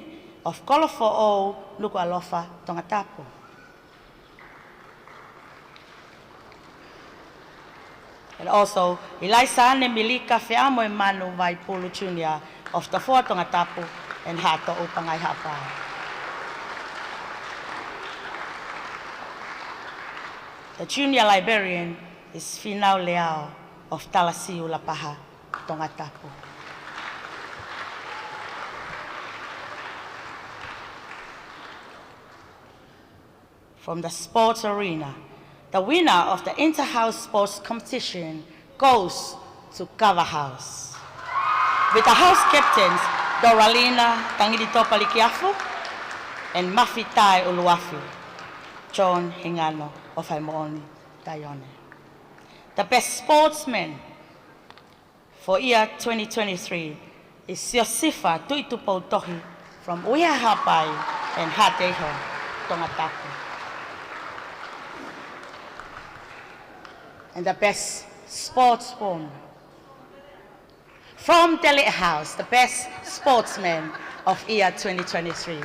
of Ouau, Nuku'alofa, Tongatapu. And also, Ilaisane Milika Feamo Emanu Vaipulu Jr. of the Fort Tongatapu and Hato Upangai Hapai. The junior librarian is Finau Leao of Talasiu Lapaha, Tongatapu. From the sports arena, the winner of the inter-house sports competition goes to Cover House. With the house captains, Doralina Tangidito Palikiafu and Mafitai Uluafi, John Hingano of Haimoni, Tayone. The best sportsman for year 2023 is Siosifa Tuitupotohi from Uihahapai and Hateho, Tongatapu. And the best sportswoman from Delia House, the best sportsman of year 2023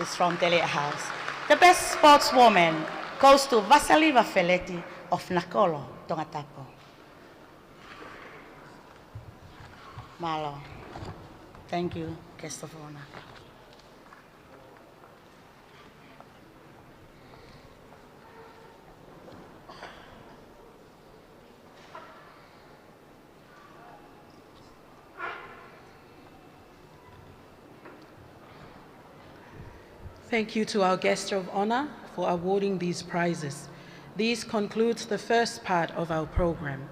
is from Delia House. The best sportswoman goes to Vasaliva Feleti of Nakolo, Tongatapu. Malo. Thank you, guest of honor. Thank you to our guest of honor for awarding these prizes. This concludes the first part of our program.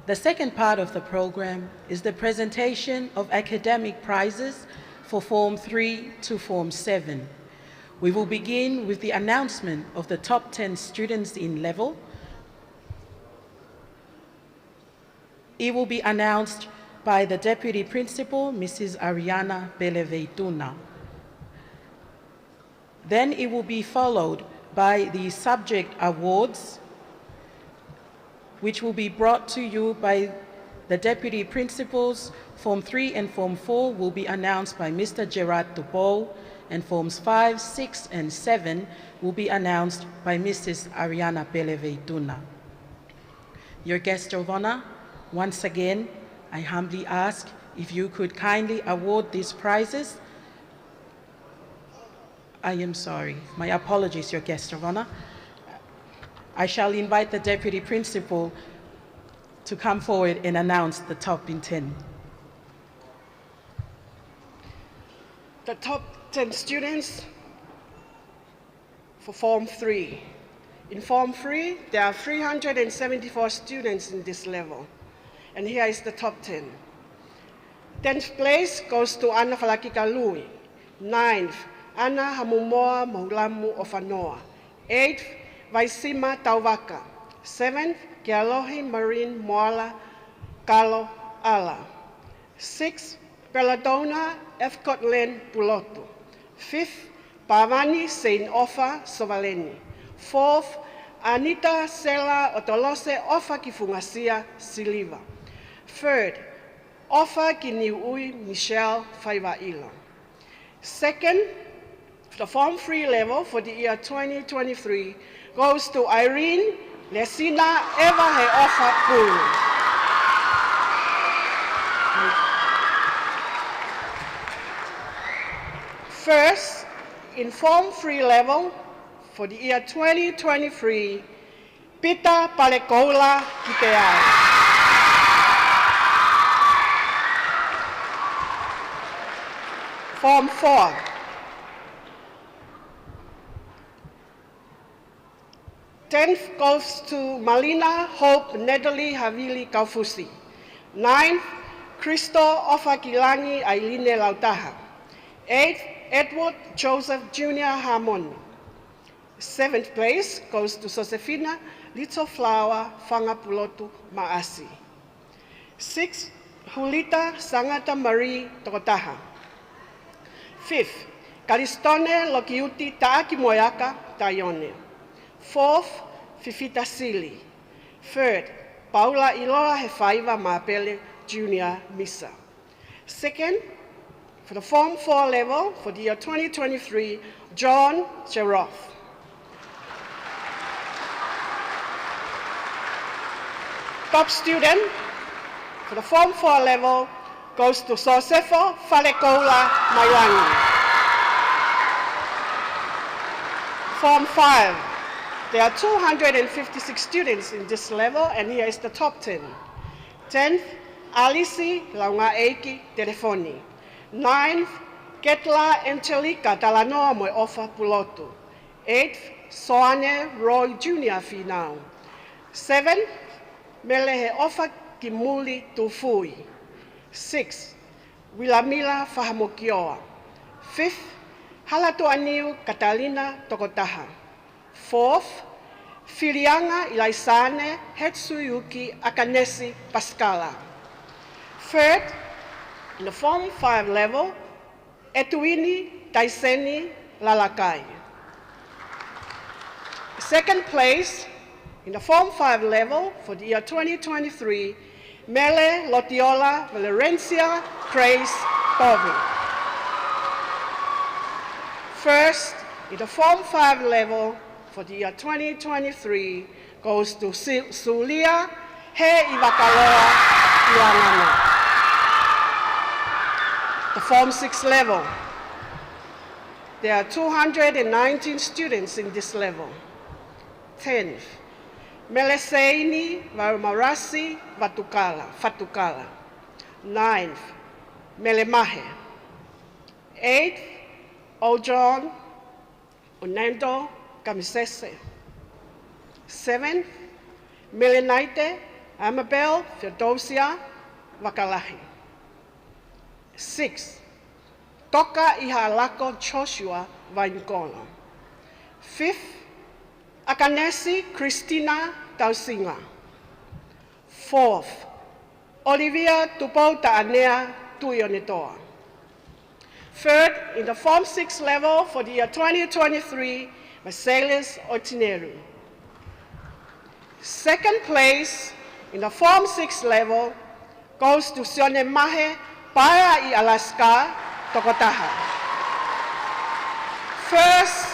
The second part of the program is the presentation of academic prizes for Form 3 to Form 7. We will begin with the announcement of the top 10 students in level. It will be announced by the Deputy Principal, Mrs. Ariana Beleveituna. Then it will be followed by the subject awards, which will be brought to you by the Deputy Principals. Form 3 and Form 4 will be announced by Mr. Gerard Dubois, and Forms 5, 6, and 7 will be announced by Mrs. Ariana Beleveituna. Your guest of honor, once again, I humbly ask if you could kindly award these prizes. I am sorry. My apologies, your guest of honor. I shall invite the Deputy Principal to come forward and announce the top 10. The top 10 students for Form 3. In Form 3, there are 374 students in this level. And here is the top 10. 10th place goes to Ana Falakikalui. 9th, Ana Hamumoa Maulamu Ofanoa. 8th, Vaisima Tauvaka. 7th, Kialohi Marine Moala Kalo Ala. 6th, Peladona Efcott Len Pulotu. 5th, Pavani Saint Ofa Sovaleni. 4th, Anita Sela Otolose Ofa Kifungasia Siliva. 3rd, Ofa Kiniui Michelle Faivaila. 2nd, the Form 3 level for the year 2023 goes to Irene Lesina Evahe Ofa Pulu. First, in Form 3 level for the year 2023, Pita Palekola Kiteai. Form 4. Tenth goes to Malina Hope Natalie Havili Kaufusi. 9th, Cristo Ofakilangi Ailine Lautaha. 8th, Edward Joseph Jr. Harmon. 7th place goes to Josefina Little Flower Fangapulotu Maasi. 6th, Julita Sangata Marie Tokotaha. 5th, Kalistone Lokiuti Taaki Moyaka Tayone. 4th, Fifita Sili. 3rd, Paula Iloa Hefaiva Mapele Junior Misa. 2nd, for the Form 4 level for the year 2023, John Cheroff. Top student for the Form 4 level goes to Sosefo Falekola Maiwangi. Form 5. There are 256 students in this level, and here is the top 10. 10th, Alice Launga Eiki Telefoni. 9th, Ketla Angelica Talanoa Moe Ofa Pulotu. 8th, Soane Roy Jr. Finau. 7th, Melehe Ofa Kimuli Tufui. 6th, Wilamila Fahamokioa. 5th, Halatu Aniu Catalina Tokotaha. 4th, Filianga Ilaisane Hetsuyuki Akanesi Pascala. 3rd, in the Form 5 level, Etuini Taiseni Lalakai. 2nd place, in the Form 5 level for the year 2023, Mele Lotiola Valerencia Grace Tovi. First, in the Form 5 level for the year 2023 goes to Sulia He Ivakaloa Iwanana. The Form 6 level. There are 219 students in this level. 10th, Meleseini Varmarasi Fatukala. 9th, Melemahe. 8th, Ojon Unendo Kamisese. 7th, Melenite Amabel Theodosia Wakalahi. 6th, Toka Ihalako Joshua Vainkono. 5th, Akanesi Christina Tausinga. 4th, Olivia Tupo Taanea Tuyonetoa. 3rd, in the Form 6 level for the year 2023, Marcellus Otineru. 2nd place in the Form 6 level goes to Sione Mahe Para I Alaska Tokotaha. First,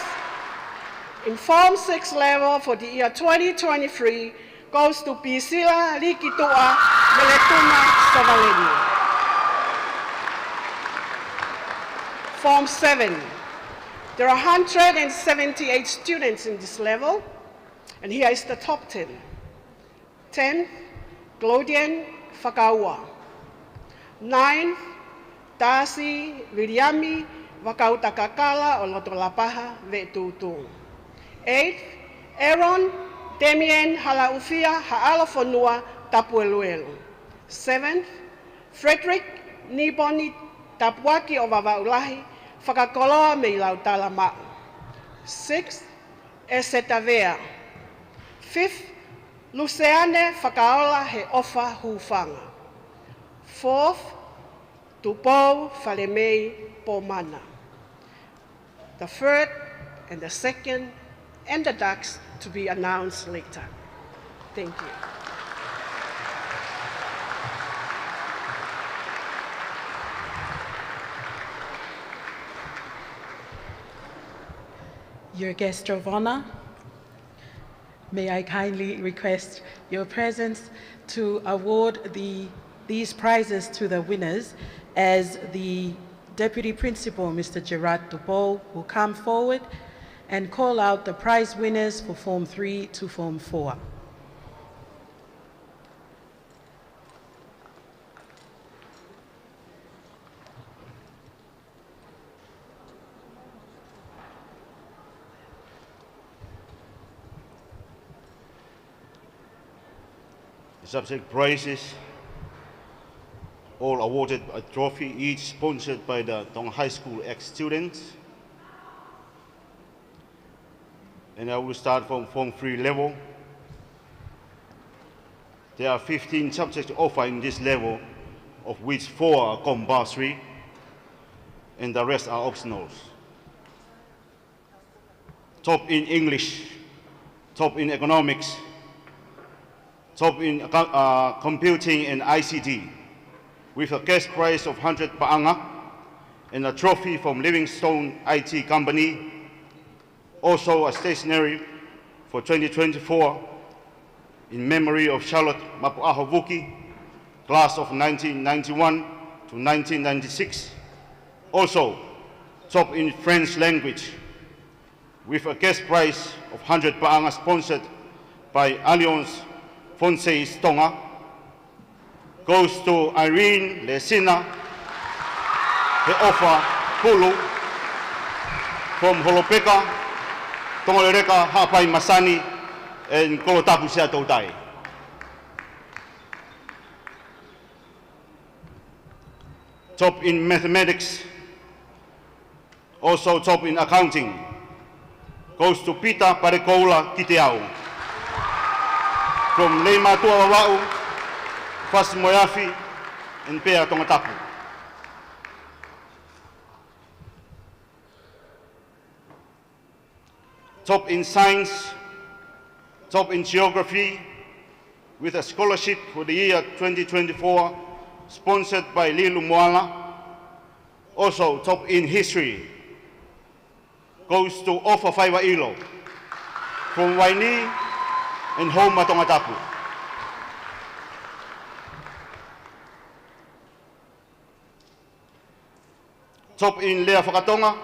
in Form 6 level for the year 2023 goes to Pisila Likitua Meletuna Savaleni. Form 7. There are 178 students in this level, and here is the top 10. 10, Claudian Fakaua. 9, Tasi Viriami Vakautakakala Olotolapaha Vetutu. 8, Aaron Damien Halaufia Haalafonua Tapueluelu. 7th, Frederick Niboni Tapuaki o Vavaulahi Fakakoloa Meilautala. 6th, Esetavea. 5th, Luciane Fakaola He Ofa Hufanga. 4th, Tupou Falemei Pomana. The 3rd and the 2nd and the ducks to be announced later. Thank you. Your guest of honor, may I kindly request your presence to award these prizes to the winners, as the Deputy Principal, Mr. Gerard Tupou, will come forward and call out the prize winners for Form 3 to Form 4. The subject prizes, all awarded a trophy, each sponsored by the Tonga High School ex-students. And I will start from Form 3 level. There are 15 subjects offered in this level, of which 4 are compulsory, and the rest are optionals. Top in English, top in economics, top in computing and ICT, with a cash prize of 100 paanga and a trophy from Livingstone IT Company. Also a stationery for 2024 in memory of Charlotte Mapuahovuki, class of 1991 to 1996. Also top in French language, with a cash prize of 100 paanga sponsored by Alliance Française Tonga, goes to Irene Lesina Heofa Pulu from Holopeka, Tongalereka, Hapai Masani, and Tongatapu Siatoutai. Top in mathematics, also top in accounting, goes to Peter Parekoula Kiteau from Leima Tuawau, Fas Moyafi, and Pea Tongatapu. Top in science, top in geography, with a scholarship for the year 2024, sponsored by Lilu Moala. Also top in history, goes to Ofa Faiwa Ilo, from Waini and home at Tongatapu. Top in Lea Whakatonga,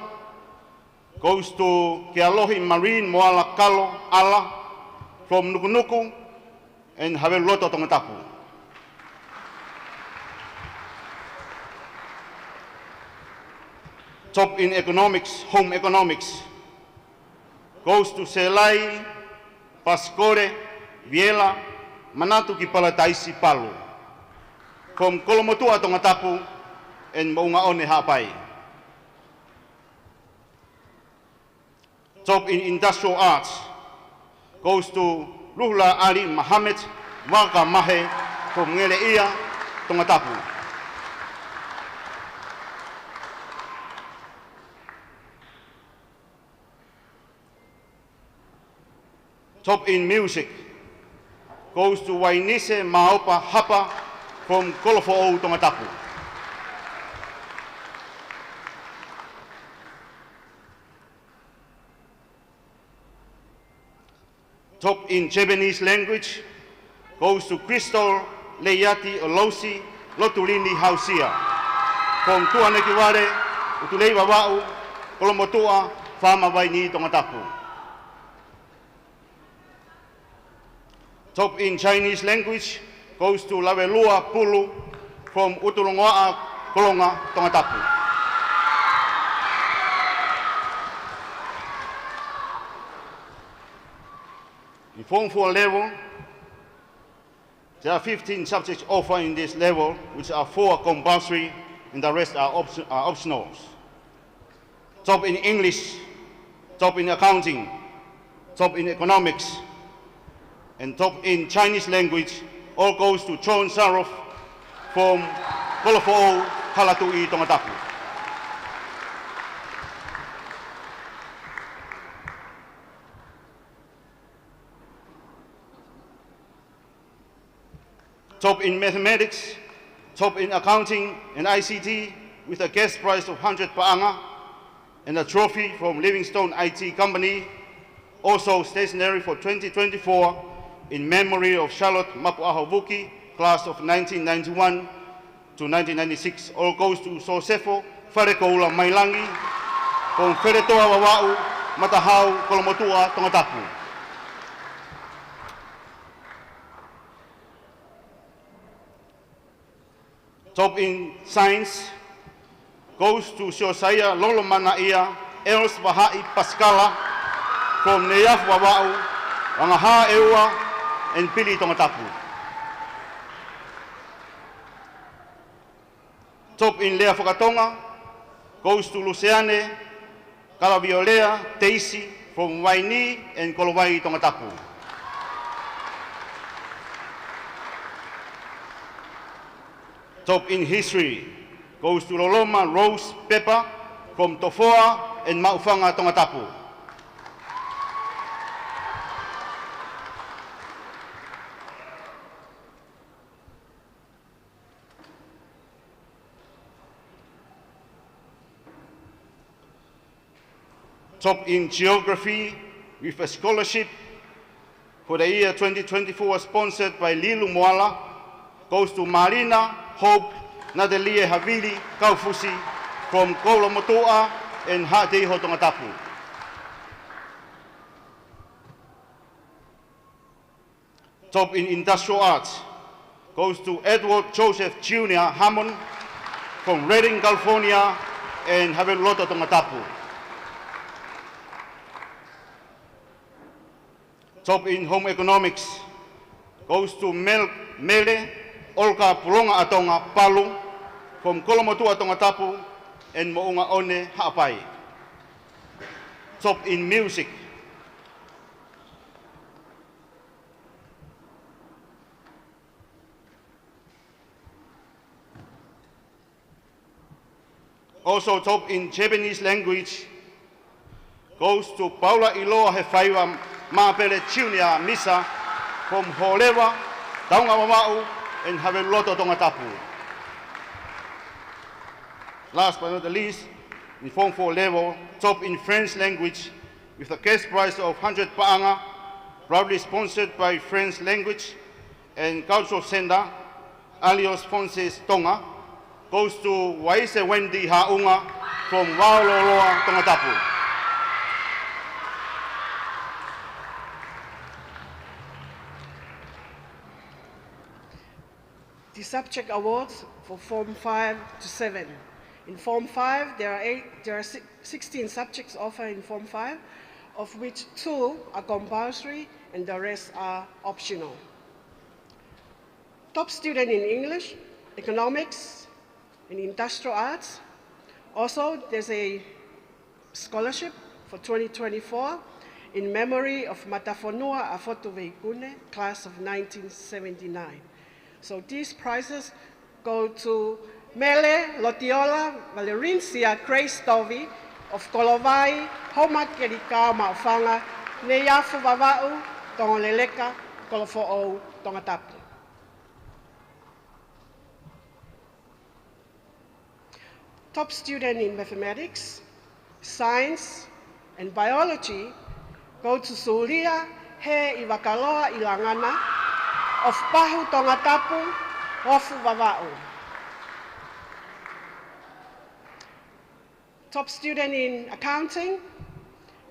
goes to Kealohi Marine Moala Kalo Ala, from Nuku'alofa and Haveloto Tongatapu. Top in economics, home economics, goes to Selai, Pascore, Viela, Manatu ki Palataisi Palu, from Kolomotua Tongatapu and Maungaone Hapai. Top in industrial arts, goes to Luhla Ali Mohammed Waka Mahe from Ngeleia, Tongatapu. Top in music, goes to Wainise Maopa Hapa from Kolofo Tongatapu. Top in Japanese language, goes to Crystal Leiati Olosi Lotulini Hausia. From Tanaki Ware, Utulei Wawau, Kolomotua, Fama Waini Tongatapu. Top in Chinese language goes to Lavelua Pulu from Utulongoa Kolonga Tongatapu. In Form 4 level, there are 15 subjects offered in this level, which are 4 compulsory and the rest are optionals. Top in English, top in accounting, top in economics, and top in Chinese language, all goes to Chon Sarof from Kolofo Halatui Tongatapu. Top in mathematics, top in accounting and ICT with a cash prize of 100 paanga and a trophy from Livingstone IT Company, also stationary for 2024 in memory of Charlotte Mapuahovuki, class of 1991 to 1996, all goes to Sosefo Wharekoula Mailangi from Wheretoa Wawau, Matahau, Kolomotua, Tongatapu. Top in science goes to Siosaya Lolomanaia Els Bahai Pascala from Neyaf Wawau, Wangaha Eua, and Pili Tongatapu. Top in Lea Whakatonga goes to Luciane Kalaviolea Teisi from Waini and Kolowai Tongatapu. Top in history goes to Loloma Rose Pepper from Tofoa and Maufanga Tongatapu. Top in geography with a scholarship for the year 2024 sponsored by Lilu Moala goes to Marina Hope Nadalie Havili Kaufusi from Kolomotoa and Hateho Tongatapu. Top in industrial arts goes to Edward Joseph Jr. Hammond from Redding, California and Haveloto Tongatapu. Top in home economics goes to Mele Olka Pulonga Atonga Palu from Kolomotua Tongatapu and Mounga One Haapai. Top in music also top in Japanese language goes to Paula Iloa Hefaiwa Mapele Junior Misa from Holewa, Taunga Wamau, and Haveloto Tongatapu. Last but not the least, in Form 4 level, top in French language with a cash prize of 100 paanga, proudly sponsored by French Language and Cultural Center, Alios Fonses Tonga, goes to Waise Wendy Haunga from Waololoa Tongatapu. The subject awards for Form 5 to 7. In Form 5, there are 16 subjects offered in Form 5, of which 2 are compulsory and the rest are optional. Top student in English, economics, and industrial arts. Also, there's a scholarship for 2024 in memory of Matafonua Afotuveikune, class of 1979. So these prizes go to Mele Lotiola Valerincia Creistovi of Kolovai, Homa Kerika Maufanga, Neyafu Vavau, Tongoleleka, Kolofo'ou, Tongatapu. Top student in mathematics, science, and biology go to Sulia He Ivakaloa Ilangana of Pahu Tongatapu, Hofu Vava'u. Top student in accounting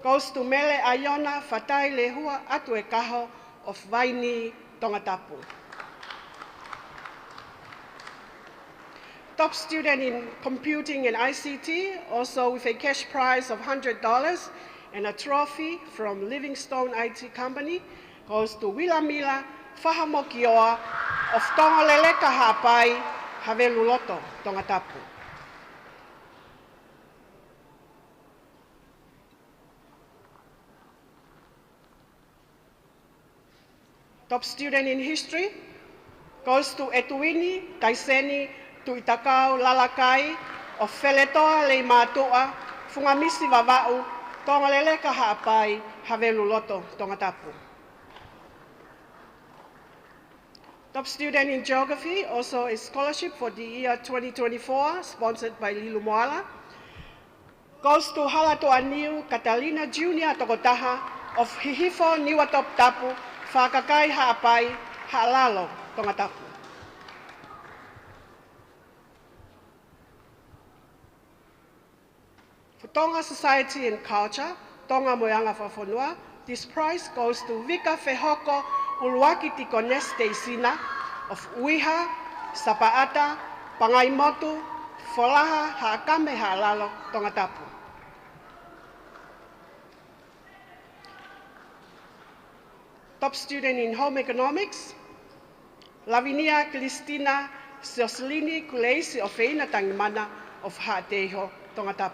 goes to Mele Ayona Fatai Lehua Atu e Kaho of Vaini Tongatapu. Top student in computing and ICT, also with a cash prize of $100 and a trophy from Livingstone IT Company, goes to Wilamila Fahamokioa of Tongoleleka Hapai, Haveluloto, Tongatapu. Top student in history goes to Etuini Taiseni Tuitakau Lalakai of Feletoa Le Matua, Fungamisi Vava'u, Tongoleleka Hapai, Haveluloto, Tongatapu. Top student in geography, also a scholarship for the year 2024, sponsored by Lilu Moala, goes to Halatoa Niu Catalina Junior Tokotaha of Hihifo Niwatop Tapu, Whakakai Haapai, Halalo, Tongatapu. For Tonga Society and Culture, Tonga Moyanga Fafonua, this prize goes to Vika Fehoko Uluaki Tikoneste Isina of Uiha, Sapaata, Pangaimotu, Folaha, Haakame Halalo, Tongatapu. Top student in home economics, Lavinia Cristina Sioslini Kuleisi of Eina Tangimana of Haateho, Tongatapu.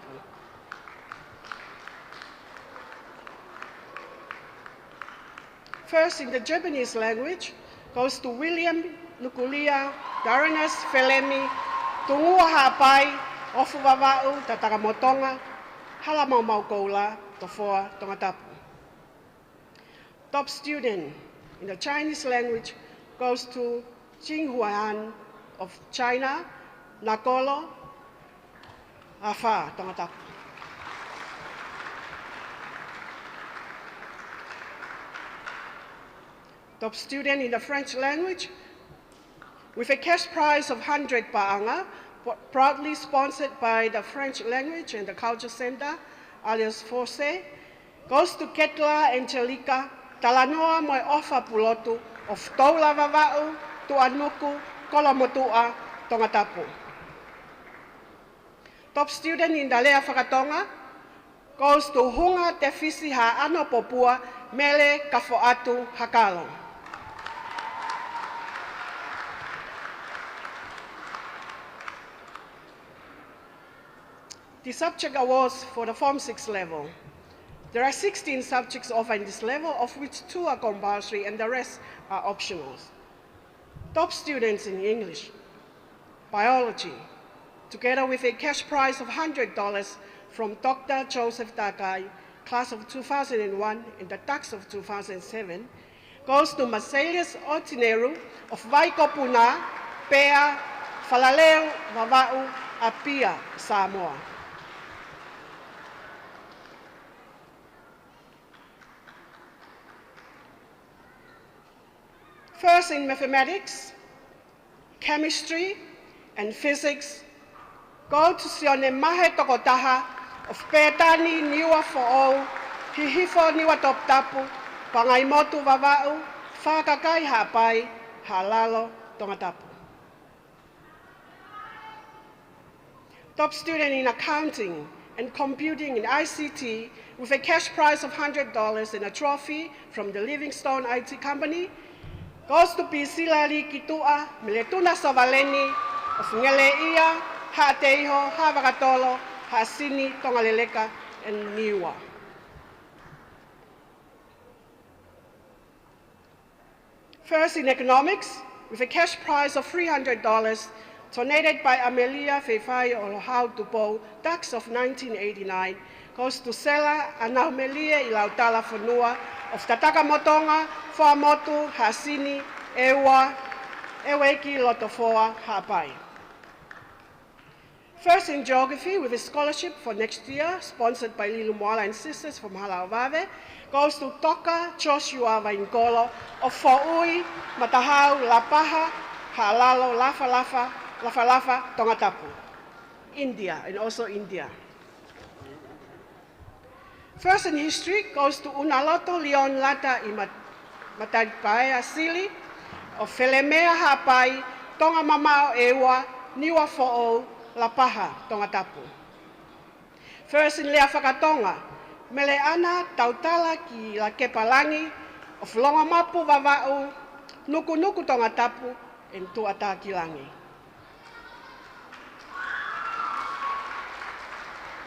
First in the Japanese language goes to William Nukulia, Daranas Felemi, Tungua Hapai, Ofuvava'u, Tataramotonga, Halamau Tofoa, Tongatapu. Top student in the Chinese language goes to Jinghuan of China, Nakolo, Afa, Tongatapu. Top student in the French language with a cash prize of 100 Paanga, proudly sponsored by the French Language and the Culture Center, alias Force, goes to Ketla Angelica, Talanoa Moi Ofa Pulotu of Toula Vava'u, Tuanuku, Kolamotua, Tongatapu. Top student in the Lea Whakatonga goes to Hunga Tefisi Ha'ano Popua, Mele Kafo'atu Hakalo. The subject awards for the Form 6 level. There are 16 subjects offered in this level, of which 2 are compulsory and the rest are optional. Top students in English, biology, together with a cash prize of $100 from Dr. Joseph Takai, class of 2001 and the tax of 2007, goes to Marcelius Otineru of Vaikopuna, Pea, Falaleu, Vava'u, Apia, Samoa. First in mathematics, chemistry, and physics, go to Sione Mahe Tokotaha of Petani Niwa Fo'ou, Hihifo Niwa Toptapu, Pangaimotu Vava'u, Whakakai Hapai, Halalo, Tongatapu. Top student in accounting and computing in ICT with a cash prize of $100 and a trophy from the Livingstone IT Company, goes to Pisilali Kitua, Miletuna Savaleni, of Ngeleia, Ha'ateiho, Havakatolo, Ha'asini, Tongaleleka, and Niwa. First in economics, with a cash prize of $300, donated by Amelia Feifai Olohau Tupo, tax of 1989, goes to Sela Anamelia Ilautala Fonua of Tataka Motonga, Fuamotu, Hasini, Ewa, Eweki Lotofoa, Hapai. First in geography, with a scholarship for next year, sponsored by Lilu Moala and Sisters from Halaovave, goes to Toka Joshua Vainkolo o fo'ui, matahau, lapaha, ha'alalo, lafa, Tongatapu. India, and also India. First in history goes to Unaloto Leon Lata i Matagpae Asili o Felemea Hapai, Tonga Mamao Ewa, Niwa Fo'o, Lapaha, Tongatapu. First in Lea Whakatonga, Mele Ana Tautala ki la Kepalangi of Longamapu Vava'u, Nuku Tongatapu, and Tuata Kilangi.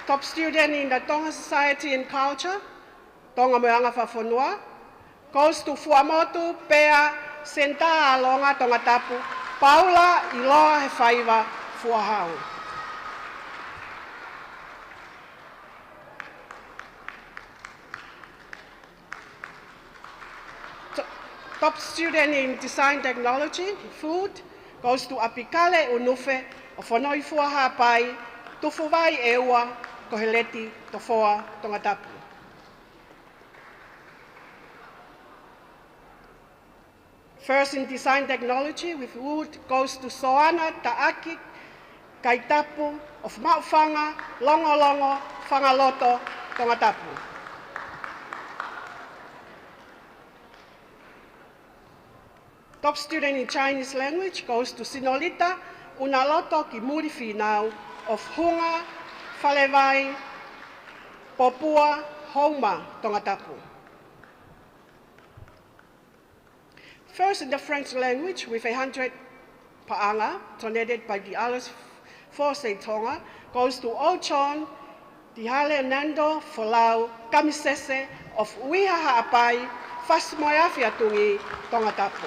Top student in the Tonga Society and Culture, Tonga Moanga Whafonua, goes to Fuamotu Pea Senta Alonga Tongatapu, Paula Iloa Hefaiva Fuahau. Top student in Design Technology, Food, goes to Apikale Unufe of Fonoi Fuahapai, Tufuvai Ewa, Koheleti, Tofoa, Tongatapu. First in Design Technology with Wood goes to Soana Taaki, Kaitapu of Maufanga, Longo, Whangaloto, Tongatapu. Top student in Chinese language goes to Sinolita Unaloto Kimuri Finau of Hunga, Falevai, Popua, Homa, Tongatapu. First in the French language with 100 Pa'anga, donated by the Alice Force Tonga, goes to Ochon, Dihale Nando, Folau, Kamisese of Uiha Ha'apai, Fasmoya Fiatungi, Tongatapu.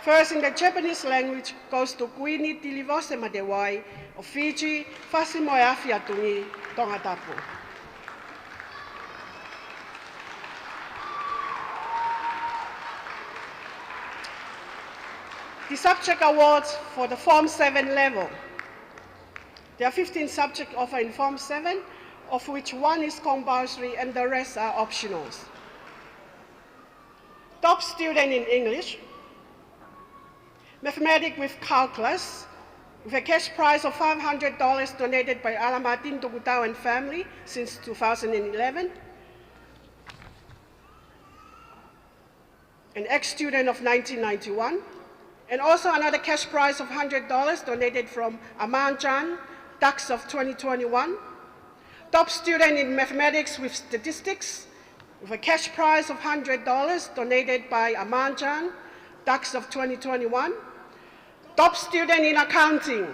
First in the Japanese language goes to Kuini Tilivose Madewai of Fiji, Fasimoya Fiatungi, Tongatapu. The subject awards for the Form 7 level. There are 15 subjects offered in Form 7, of which one is compulsory and the rest are optionals. Top student in English, Mathematics with Calculus, with a cash prize of $500 donated by Alamatin Togutau and family since 2011. An ex-student of 1991. And also another cash prize of $100 donated from Aman Chan, tax of 2021. Top student in Mathematics with Statistics, with a cash prize of $100 donated by Aman Chan, tax of 2021. Top student in Accounting,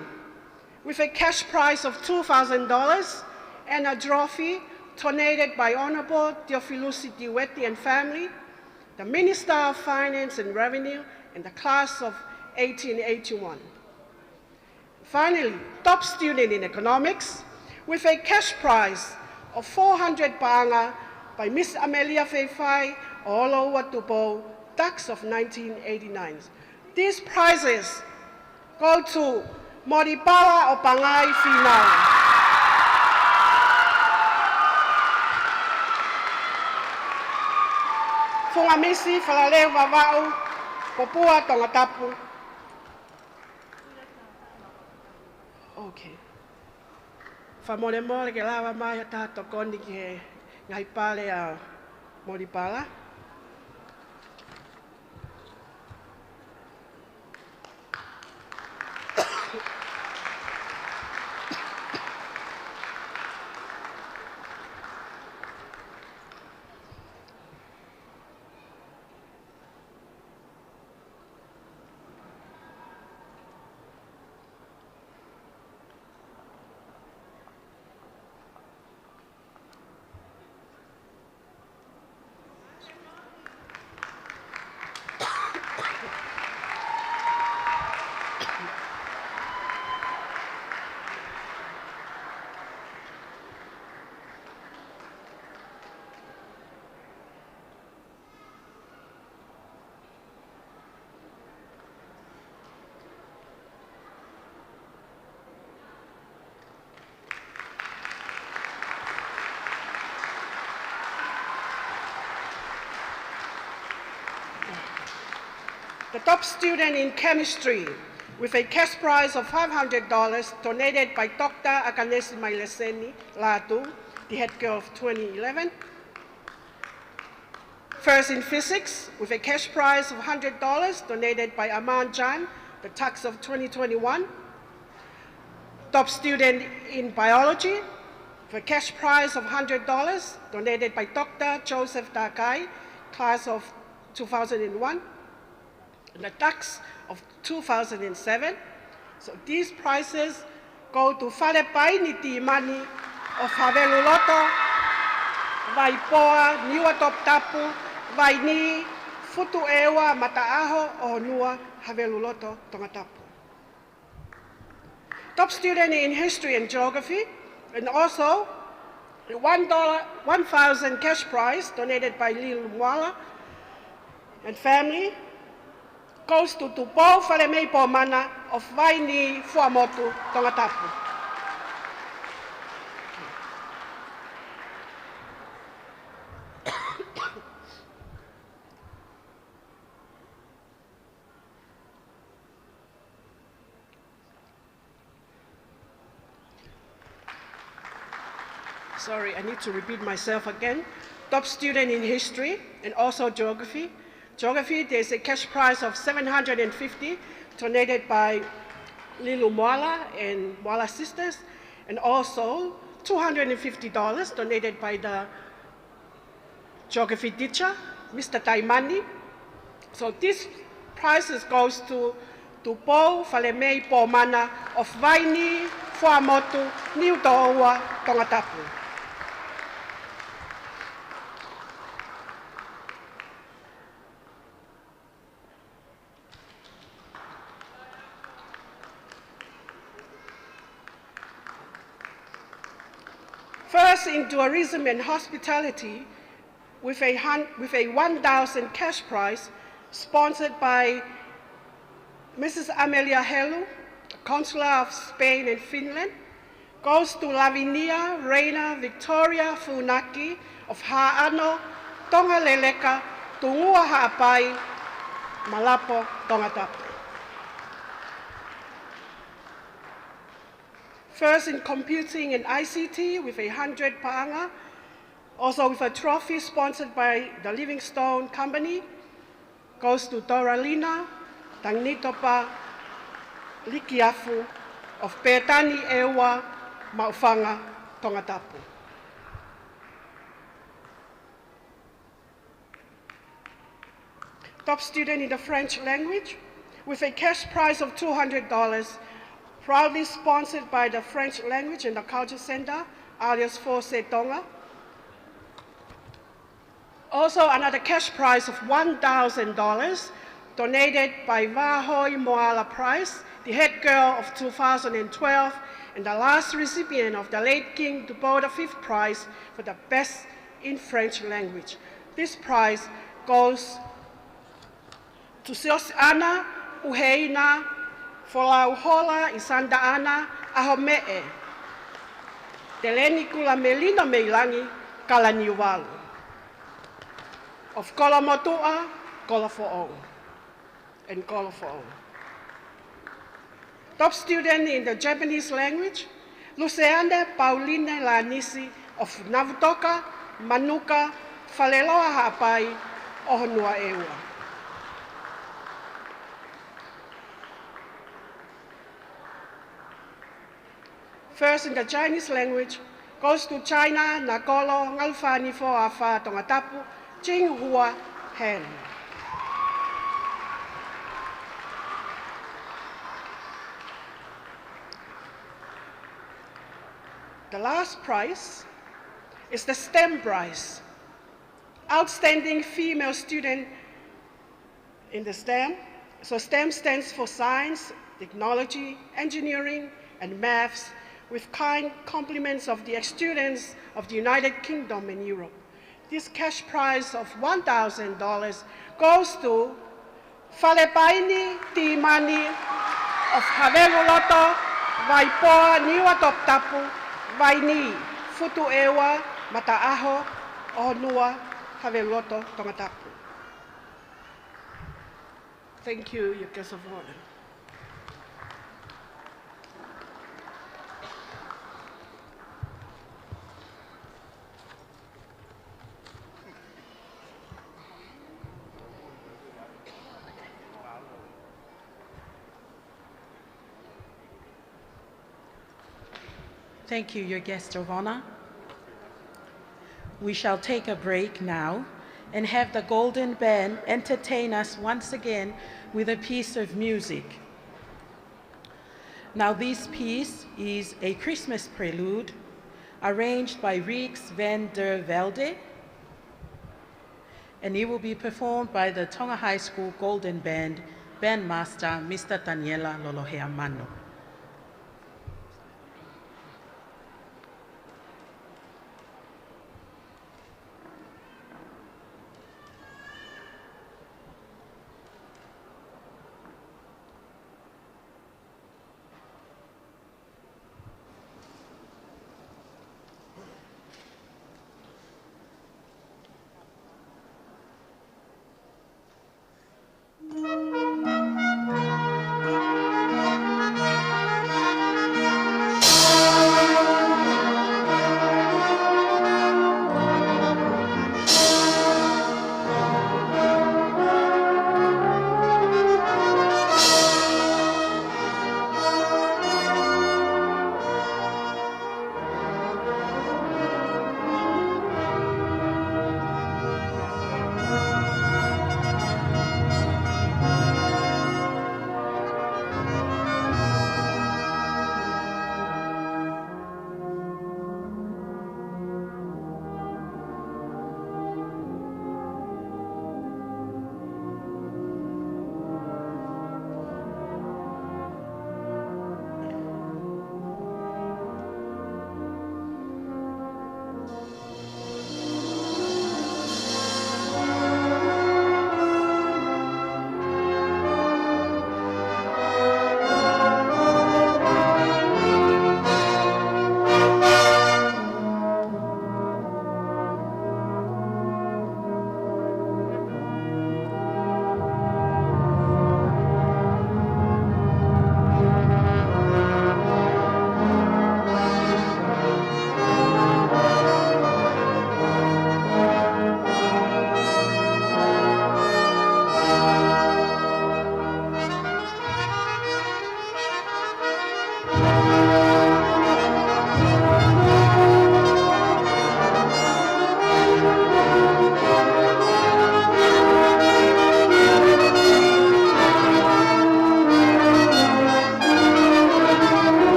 with a cash prize of $2,000 and a trophy donated by Honorable Theophilus Diweti and family, the Minister of Finance and Revenue, in the class of 1881. Finally, top student in Economics, with a cash prize of 400 Pa'anga by Miss Amelia Feifai, Olo Watupo, tax of 1989. These prizes go to Moripala o Pangai Finau. Fungamisi Falaleu Vavau, Popua Tongatapu. Okay. Famole ke lava mai tato koni ke ngai pale a Moripala. The top student in chemistry with a cash prize of $500 donated by Dr. Akanesi Maileseni Latu, the head girl of 2011. First in physics with a cash prize of $100 donated by Aman Jan, the tax of 2021. Top student in biology with a cash prize of $100 donated by Dr. Joseph Takai, class of 2001. And the tax of 2007. So these prizes go to Falepai Niti Mani of Haveluloto, Vaipoa, Niua Tongatapu, Vaini, Futu'ewa, Mata'aho, Ohonua, Haveluloto, Tongatapu. Top student in history and geography, and also $1,000 cash prize donated by Lil Mwala and family goes to Tupo Falemei Pomana of Vaini Fuamotu, Tongatapu. Sorry, I need to repeat myself again. Top student in history and also geography. Geography, there's a cash prize of $750 donated by Lilu Mwala and Mwala sisters, and also $250 donated by the geography teacher, Mr. Taimani. So this prizes goes to Po Falemei Pomana of Vaini Fuamotu, Niu To'oua, Tongatapu. First in tourism and hospitality with a $1,000 cash prize sponsored by Mrs. Amelia Helu, Consular of Spain and Finland, goes to Lavinia Reina Victoria Funaki of Ha'ano, Tonga Leleka, Tungua Ha'apai, Malapo, Tongatapu. First in computing and ICT with 100 pa'anga, also with a trophy sponsored by the Livingstone Company, goes to Doralina Tangnitopa Likiafu of Petani Ewa Maufanga, Tongatapu. Top student in the French language with a cash prize of $200, proudly sponsored by the French Language and the Culture Center, alias Force Tonga. Also another cash prize of $1,000 donated by Vahoi Moala Prize, the head girl of 2012 and the last recipient of the late King Dubois V Prize for the best in French language. This prize goes to Sios Ana Uheina Folauhola Isanda Ana Ahomee, Teleni Kula Melino Meilangi Kalaniuwalu of Kolomotua, Kolofo'ou, and Kolofo'ou. Top student in the Japanese language, Luciane Pauline Lanisi of Navutoka, Manuka, Faleloa Ha'apai, Ohonua Ewa. First in the Chinese language goes to China, Nakolo, Ngalfani Fo'afa, Tongatapu, Jinghua Hen. The last prize is the STEM prize. Outstanding female student in the STEM. So STEM stands for science, technology, engineering, and maths, with kind compliments of the ex-students of the United Kingdom and Europe. This cash prize of $1,000 goes to Falepaini Timani of Haveluloto, Vaipoa, Niua Tongatapu, Vaini, Futu'ewa, Mata'aho, Ohonua, Haveluloto, Tongatapu. Thank you, your guest of honor. Thank you, your guest of honor. We shall take a break now and have the Golden Band entertain us once again with a piece of music. Now, this piece is a Christmas prelude arranged by Reeks van der Velde, and it will be performed by the Tonga High School Golden Band bandmaster, Mr. Daniela Loloheamano.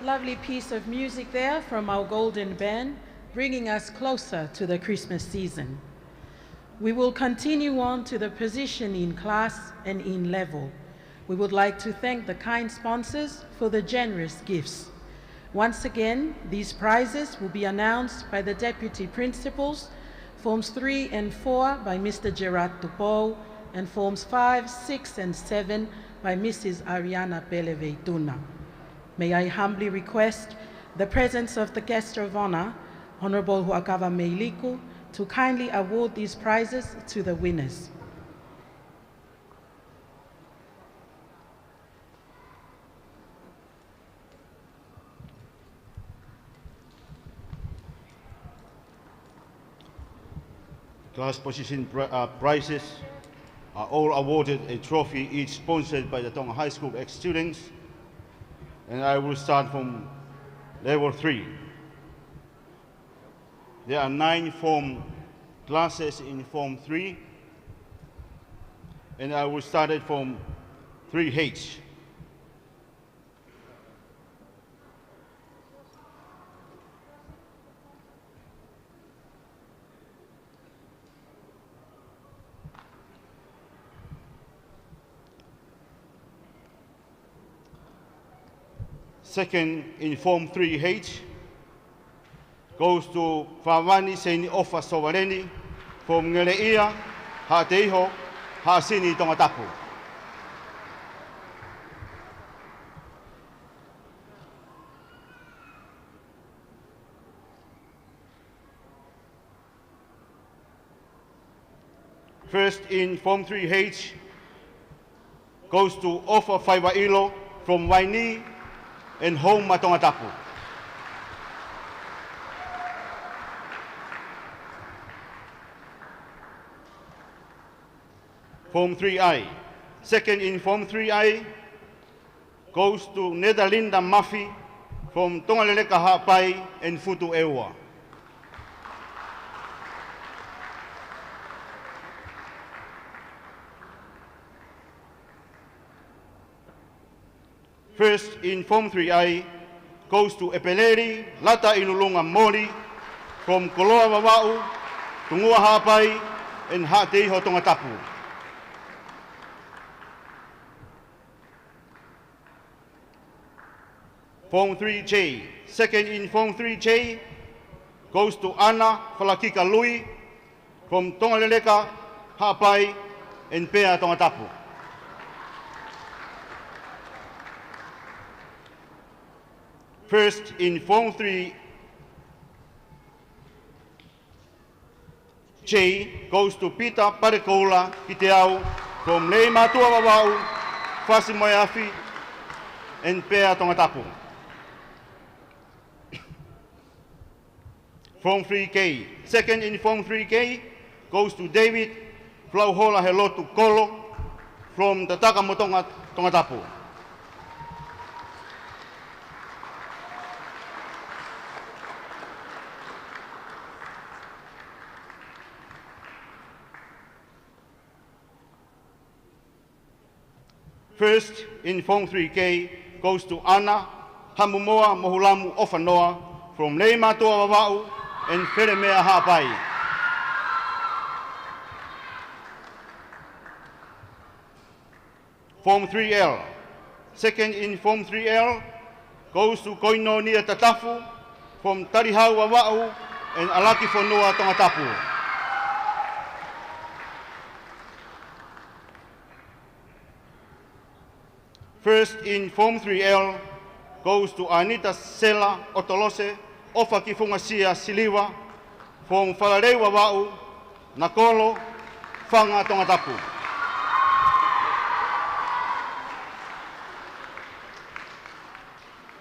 Lovely piece of music there from our Golden Band, bringing us closer to the Christmas season. We will continue on to the position in class and in level. We would like to thank the kind sponsors for the generous gifts. Once again, these prizes will be announced by the Deputy Principals, Forms 3 and 4 by Mr. Gerard Tupou, and Forms 5, 6, and 7 by Mrs. Ariana Peleveituna. May I humbly request the presence of the guest of honor, Honorable Huakava Meiliku, to kindly award these prizes to the winners. Class position prizes are all awarded a trophy, each sponsored by the Tonga High School ex-students. And I will start from level 3. There are 9 form classes in Form 3, and I will start it from 3H. Second, in Form 3H, goes to Whawani Seni Ofa Sovareni from Ngeleia, Hateiho, Hasini Tongatapu. First, in Form 3H, goes to Ofa Whaiwailo from Waini and home Tongatapu. Form 3I. Second in Form 3I goes to Nederlinda Mafi from Tongaleleka Hapai and Futu Ewa. First in Form 3I goes to Epeleri, Lata Inulunga Mori from Koloa Wawau, Tungua Hapai and Hateiho Tongatapu. Form 3J. Second in Form 3J goes to Ana Falakika Lui from Tongaleleka Hapai and Pea Tongatapu. First, in Form 3J goes to Peter Parekola Kiteau from Lei Matua Wawau, Fasimoyafi, and Pea Tongatapu. Form 3K. Second in Form 3K goes to David Flauhola Helotu Kolo from the Takamotonga Tongatapu. First, in Form 3K, goes to Ana Hamumoa Mohulamu Ofanoa from Leimatua Wawau and Feremea Hapai. Form 3L. Second in Form 3L goes to Koino Nia Tatafu from Tarihau Wawau and Alaki Fonua Tongatapu. First in Form 3L goes to Anita Sela Otolose, Ofa Kifungasia Siliwa, from Falarei Wawau, Nakolo, Fanga Tongatapu.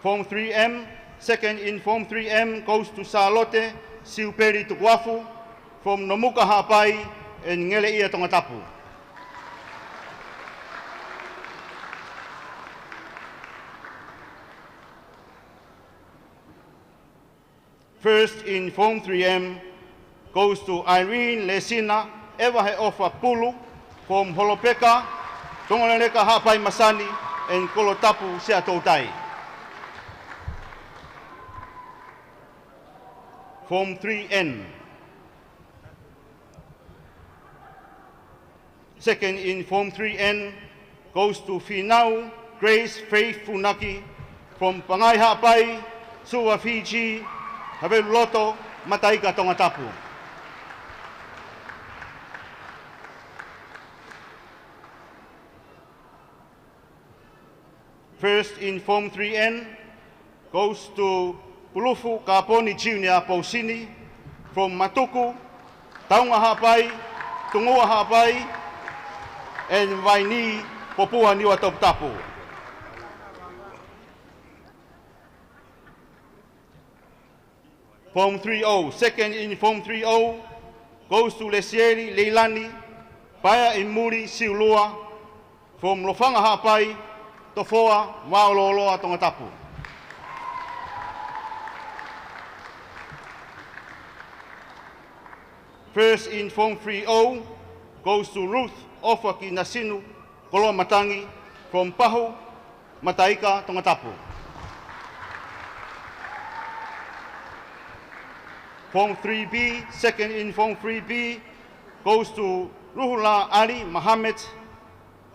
Form 3M, second in Form 3M goes to Salote, Siuperi Tukuafu, from Nomuka Hapai and Ngeleia Tongatapu. First in Form 3M goes to Irene Lesina Evahe Ofa Pulu from Holopeka, Tongaleleka Hapai Masani, and Kolotapu Seatoutai. Form 3N. Second in Form 3N goes to Finau Grace Faith Funaki from Pangai Hapai, Suwa Fiji, Haveluloto, Mataika Tongatapu. First in Form 3N goes to Pulufu Kaponi Junior Pausini from Matuku, Taunga Hapai, Tungua Hapai, and Waini Popua Niwa Tongatapu. Form 3O. Second in Form 3O goes to Lesieri Leilani, Paya Imuri Siulua, from Lofanga Hapai, Tofoa, Waololoa, Tongatapu. First in Form 3O goes to Ruth Ofaki Nasinu Koloa Matangi from Pahu, Mataika, Tongatapu. Form 3B, second in Form 3B goes to Ruhula Ali Mohammed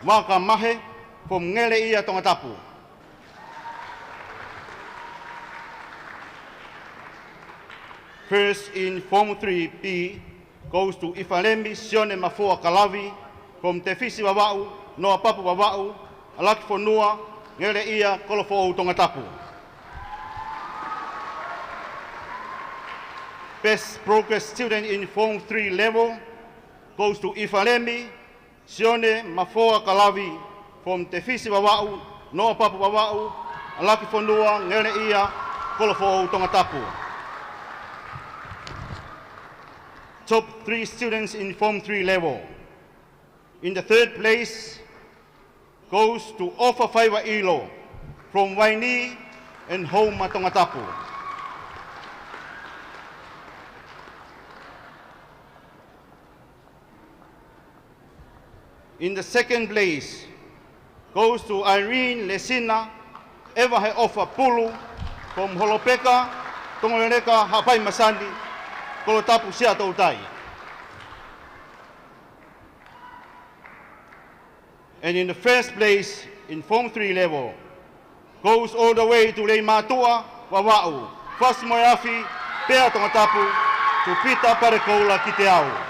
Waka Mahe from Ngeleia, Tongatapu. First in Form 3B goes to Ifalemi Sione Mafua Kalavi from Tefisi Wawau, Noa Papu Wawau, Alaki Fonua, Ngeleia, Kolofo, Tongatapu. Best progress student in Form 3 level goes to Ifalemi Sione Mafua Kalavi from Tefisi Wawau, Noa Papu Wawau, Alaki Fonua, Ngeleia, Kolofo, Tongatapu. Top 3 students in Form 3 level. In the third place goes to Ofa Faiwa Ilo from Waini and Homa, Tongatapu. In the second place goes to Irene Lesina Evahe Ofa Pulu from Holopeka, Tongoleka, Hapai Masandi, Tongatapu Sia Tautai. And in the first place in Form 3 level goes all the way to Leimatua, Wawau, First Moyafi, Pea Tongatapu, to Pita Parekoula Kiteau.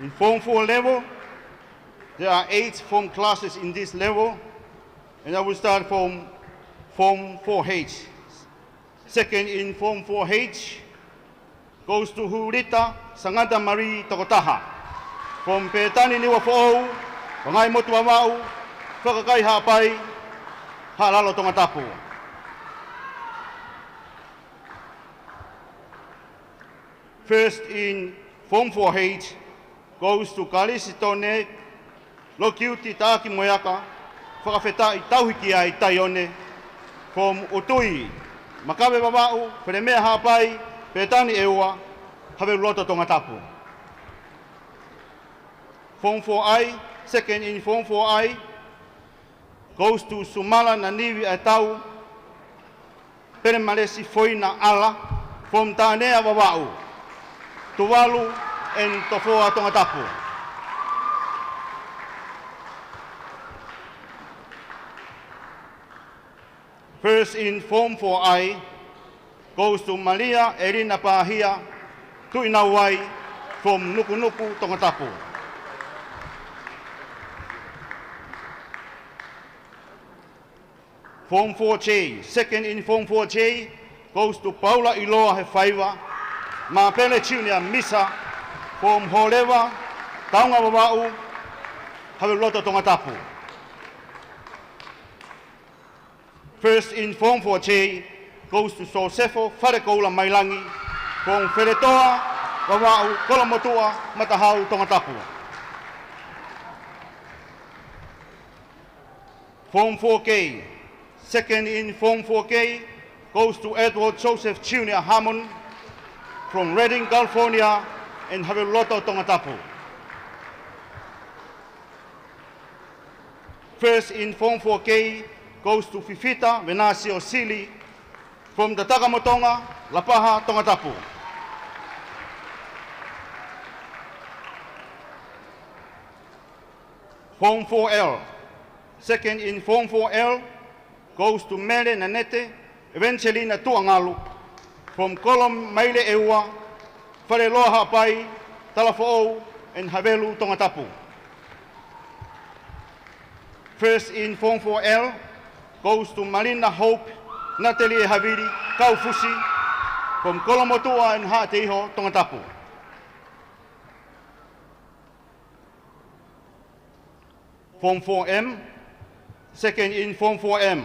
In Form 4 level, there are 8 form classes in this level, and I will start from Form 4H. Second in Form 4H goes to Hurita Sangada Marie Tokotaha from Petani Niwa Fo'ou, Pangai Motu Wawau, Whakakai Hapai, Halalo Tongatapu. First in Form 4H goes to Kalisitone, Lokiuti Taki Moyaka, Whakawheta I Tauhiki ai Taione, from Utui, Makabe Wawau, Wheremea Hapai, Petani Ewa, Have Loto Tongatapu. Form 4I, second in Form 4I, goes to Sumala Naniwi Atau, Peremalesi Foina Ala, from Tanea Wawau, Tuvalu and Tofoa Tongatapu. First in Form 4I goes to Malia Erina Pahia Tuinawai from Nuku'alofa, Tongatapu. Form 4J, second in Form 4J goes to Paula Iloa Hefaiva, Mapele Junior Misa from Holeva, Tonga Ouau, Haveloto Tongatapu. First in Form 4J goes to Sosefo Farekoula Mailangi from Feretoa, Ouau, Kolomotua, Matahau, Tongatapu. Form 4K, second in Form 4K goes to Edward Joseph Junior Hammond from Redding, California, and Haveloto Tongatapu. First in Form 4K goes to Fifita Venasio Sili from the Tagamotonga, Lapaha, Tongatapu. Form 4L, second in Form 4L goes to Mele Nanete, Evangelina Tuangalu from Kolom Maile Ewa, Whareloa Hapai, Talafo'ou, and Havelu, Tongatapu. First in Form 4L goes to Marina Hope, Natalie Haviri, Kaufusi, from Kolomotua and Ha'ateiho, Tongatapu. Form 4M, second in Form 4M,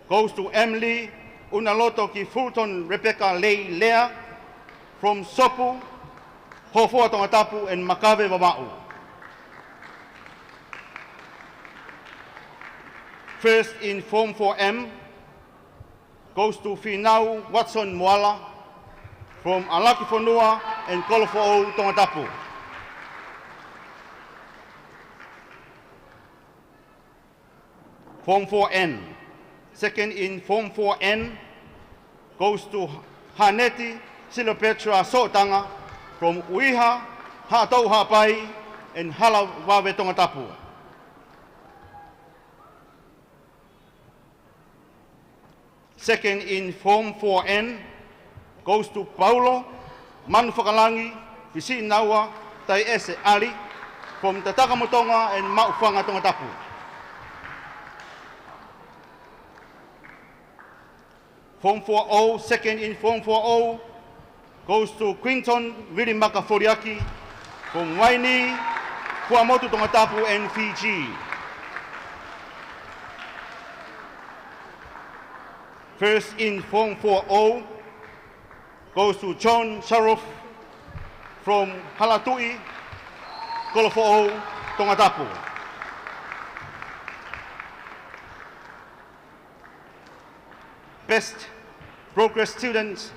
goes to Emily Unaloto Ki Fulton Rebecca Lei Lea, from Sopu, Hofua Tongatapu, and Makabe Wawau. First in Form 4M goes to Finau Watson Moala from Alaki Fonua and Kolofo Tongatapu. Form 4N. Second in Form 4N goes to Haneti Silopetra Sotanga from Uiha, Hatau Hapai, and Halawawe Tongatapu. Second in Form 4N goes to Paulo Manufakalangi, Visinawa, Taiese Ali from Tatakamutonga and Maufanga Tongatapu. Form 4O, second in Form 4O goes to Quinton Wirimaka Foriaki from Waini, Kuamotu Tongatapu and Fiji. First in Form 4O goes to John Sharoff from Halatui, Kolofo Tongatapu. Best progress students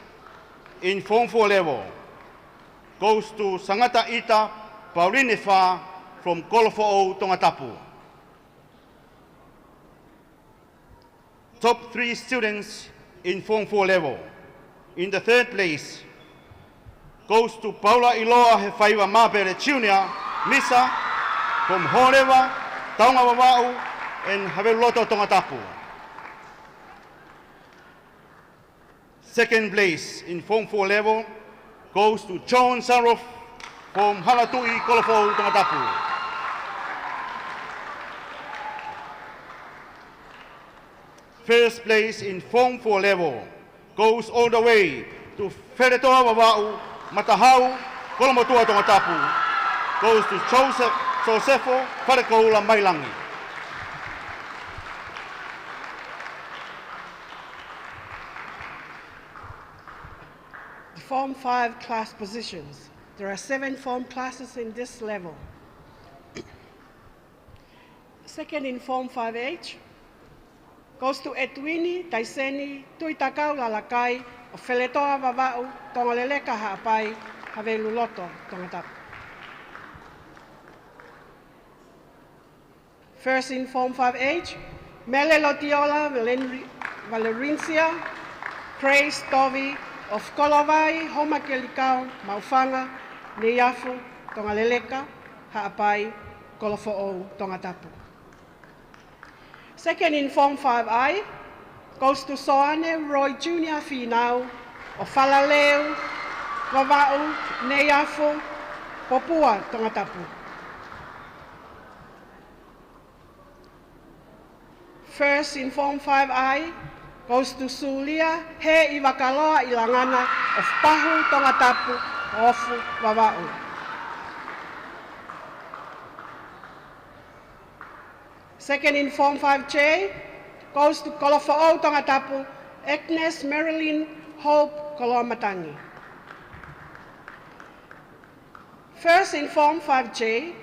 in Form 4 level goes to Sangata Ita Paurinefa from Kolofo Tongatapu. Top 3 students in Form 4 level. In the third place goes to Paula Iloa Hefaiwa Mapere Junior, Misa from Horeva, Taonga Wawau, and Haveloto Tongatapu. Second place in Form 4 level goes to John Saroff from Halatui, Kolofo Tongatapu. First place in Form 4 level goes all the way to Feretoa Wawau, Matahau, Kolomotua Tongatapu, goes to Josefo Farekoula Mailangi. The Form 5 class positions. There are 7 form classes in this level. Second in Form 5H goes to Etwini, Taiseni, Tuitakau Lalakai, o Feletoa Vavau, Tongaleleka Haapai, Haveluloto, Tongatapu. First in Form 5H, Mele Lotiola Valerincia, Praise Tovi, of Kolovai, Homakelikau, Maufanga, Neyafu, Tongaleleka, Haapai, Kolofo Tongatapu. Second in Form 5I goes to Soane Roy Junior Finau, of Falaleu, Wavau, Neyafu, Popua Tongatapu. First in Form 5I goes to Sulia He Iwakaloa Ilangana of Pahu Tongatapu, Ofu Wavau. Second in Form 5J goes to Kolofo Tongatapu, Agnes Marilyn Hope Kolomatangi. First in Form 5J,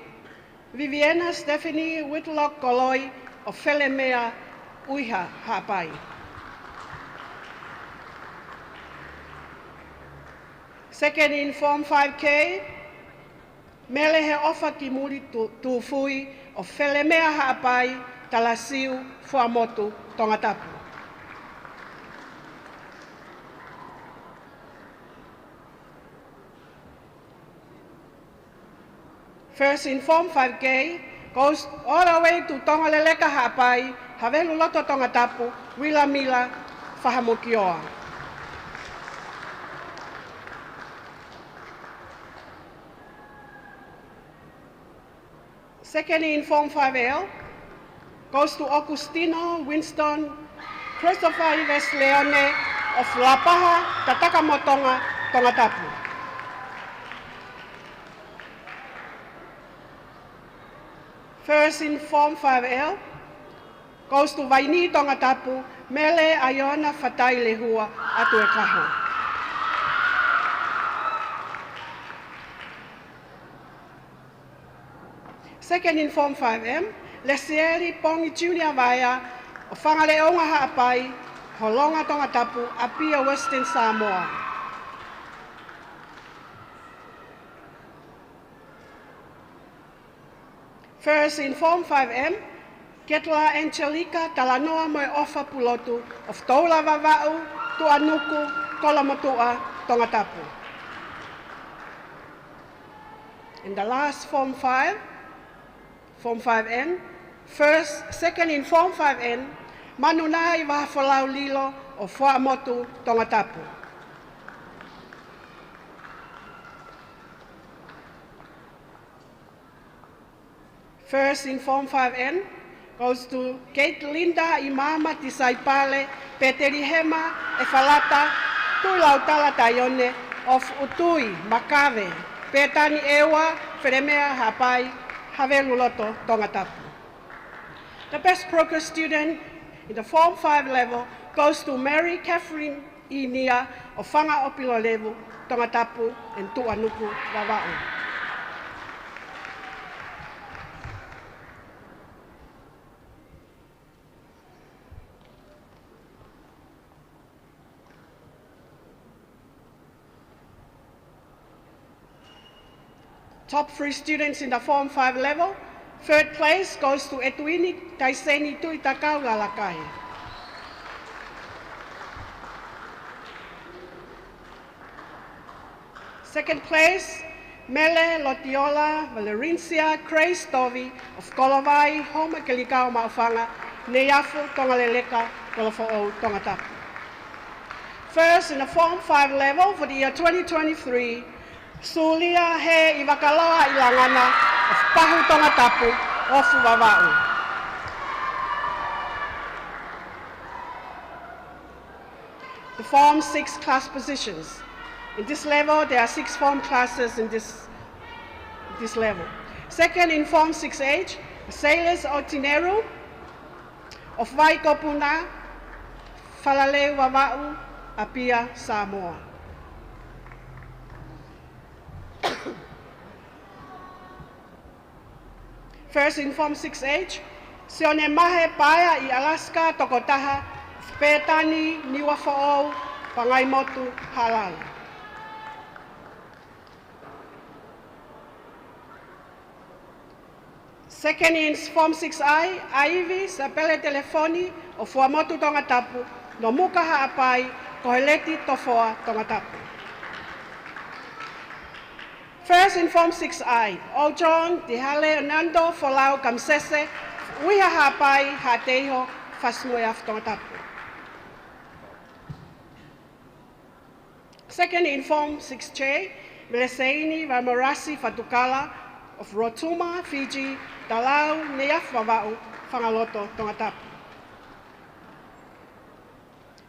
Viviana Stephanie Whitlock Koloi of Felemea Uiha Hapai. Second in Form 5K, Melehe Ofa Kimuri Tufui of Felemea Hapai, Talasiu, Fuamotu, Tongatapu. First in Form 5K goes all the way to Tongaleleka Hapai, Haveluloto Tongatapu, Wilamila, Fahamukioa. Second in Form 5L goes to Augustino Winston Christopher Ives Leone of Lapaha, Tatakamotonga, Tongatapu. First in Form 5L goes to Vaini Tongatapu, Mele Ayona Fatai Lehua, Atuekaho. Second in Form 5M, Lesieri Pongi Junior Vaya, o whangaleonga haapai, holonga Tongatapu, apia Western Samoa. First in Form 5M, Ketla Angelica Talanoa Moe Ofa Pulotu of Tola Vava'u, Tuanuku, Kolamotua, Tongatapu. In the last Form 5, Form 5N, second in Form 5N, Manunai Wahafolau Lilo of Wa'amotu, Tongatapu. First in Form 5N goes to Kate Linda Imama Tisaipale Peterihema Efalata Tuilautala Tayone of Utui Makave Petani Ewa Feremea Hapai Haveluloto Tongatapu. The best progress student in the Form 5 level goes to Mary Catherine Inia of Fanga Opilo level Tongatapu and Tuanuku Vava'u. Top 3 students in the Form 5 level. Third place goes to Etuini Taiseni Tuitakau Lalakai. Second place, Mele Lotiola Valerincia Cray Stovi of Kolovai, Homa Kelikau Maufanga, Neyafu Tongaleleka, Kolofo'o Tongatapu. First in the Form 5 level for the year 2023, Sulia He Iwakaloa Ilangana of Pahu Tongatapu, Ofu Vava'u. The Form 6 class positions. In this level, there are 6 form classes in this level. Second in Form 6H, Sailors Otineru of Waikopuna, Falale Vava'u, Apia, Samoa. First in Form 6H, Sione Mahe Paya I Alaska Tokotaha, Petani, Niwafo'o, Pangaimotu, Halal. Second in Form 6I, Aivi, Sapele Telefoni, of Wamotu Tongatapu, Nomuka Ha'apai, Koheleti Tofoa Tongatapu. First in Form 6I, Ojon, Tihale, Nando, Folau, Kamsese, Wiha Hapai, Hateho, Fasmoyaf Tongatapu. Second in Form 6J, Meleseini, Ramorasi, Fatukala, of Rotuma, Fiji, Talau, Neaf Vava'u, Whangaloto, Tongatapu.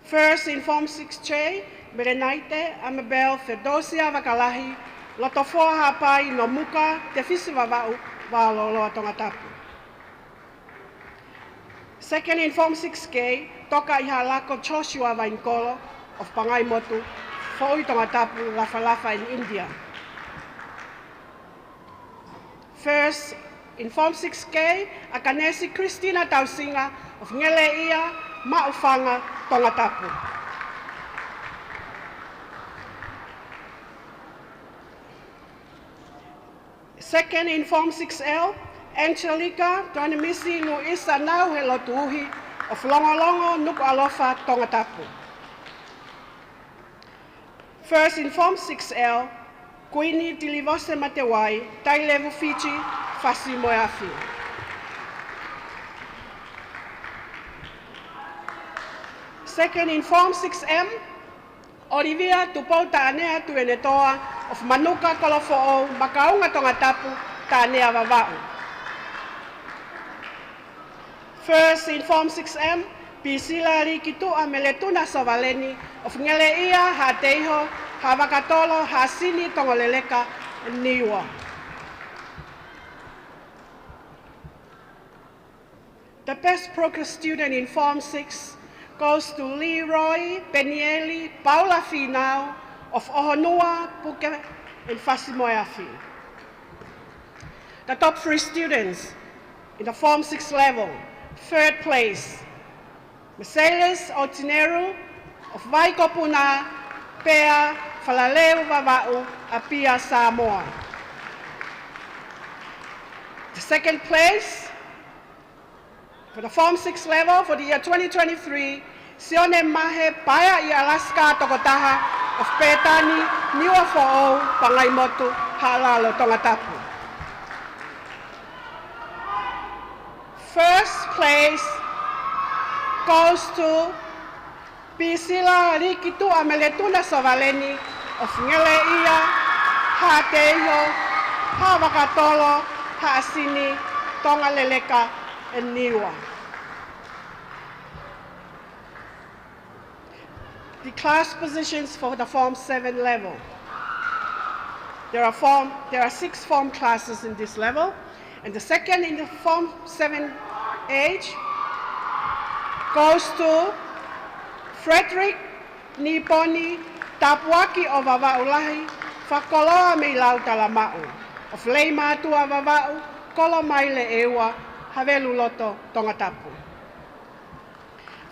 First in Form 6J, Merenaite, Amabel, Fedosia, Vakalahi, Lotofoa Hapai, Nomuka, Tefisi Vava'u, Wa'aloloa, Tongatapu. Second in Form 6K, Toka Ihalako Joshua Vainkolo of Pangaimotu, Fo'i Tongatapu, Lafalafa in India. First, in Form 6K, Akanesi Christina Tausinga of Ngeleia, Ma'ufanga, Tongatapu. Second, in Form 6L, Angelica Tuanimisi Luisa Nau Helotuhi of Longolongo, Nuku'alofa, Tongatapu. First, in Form 6L, Queenie Tilivose Matewai, Tailevu Fiji, Fasi Moyafi. Second in Form 6M, Olivia Tupouta Anea Tuenetoa of Manuka Kolofo'o, Makaunga Tongatapu, Tanea Vava'u. First in Form 6M, Pisila Rikitua Meletuna Savaleni of Ngeleia, Hateho, Havakatolo, Hasini, Tongoleleka, and Niwa. The best progress student in Form 6 goes to Leroy Penieli Paula Finau of Ohonua, Puke, and Fasimoyafi. The top 3 students in the Form 6 level, third place, Misaelis o Tineru of Vaikopuna Pea Falaleu Vava'u Apia Samoa. The second place for the Form 6 level for the year 2023, Sione Mahe Paya I Alaska Tokotaha of Petani Niua Fo'ou Pangaimotu Halalo Tongatapu. First place goes to Pisila Rikitu Ameletuna Sovaleni of Ngele Ia, Ha'ateiho, Ha'awakatolo, Ha'asini, Tonga Leleka, and Niua. The class positions for the Form 7 level. There are 6 form classes in this level, and the second in the Form 7 age goes to Frederick Niponi Tapuaki o Vava'ulahi Fakoloa me lau talama'u of Leimatu a Vava'u Kolo Maile Ewa Havelu Loto Tongatapu.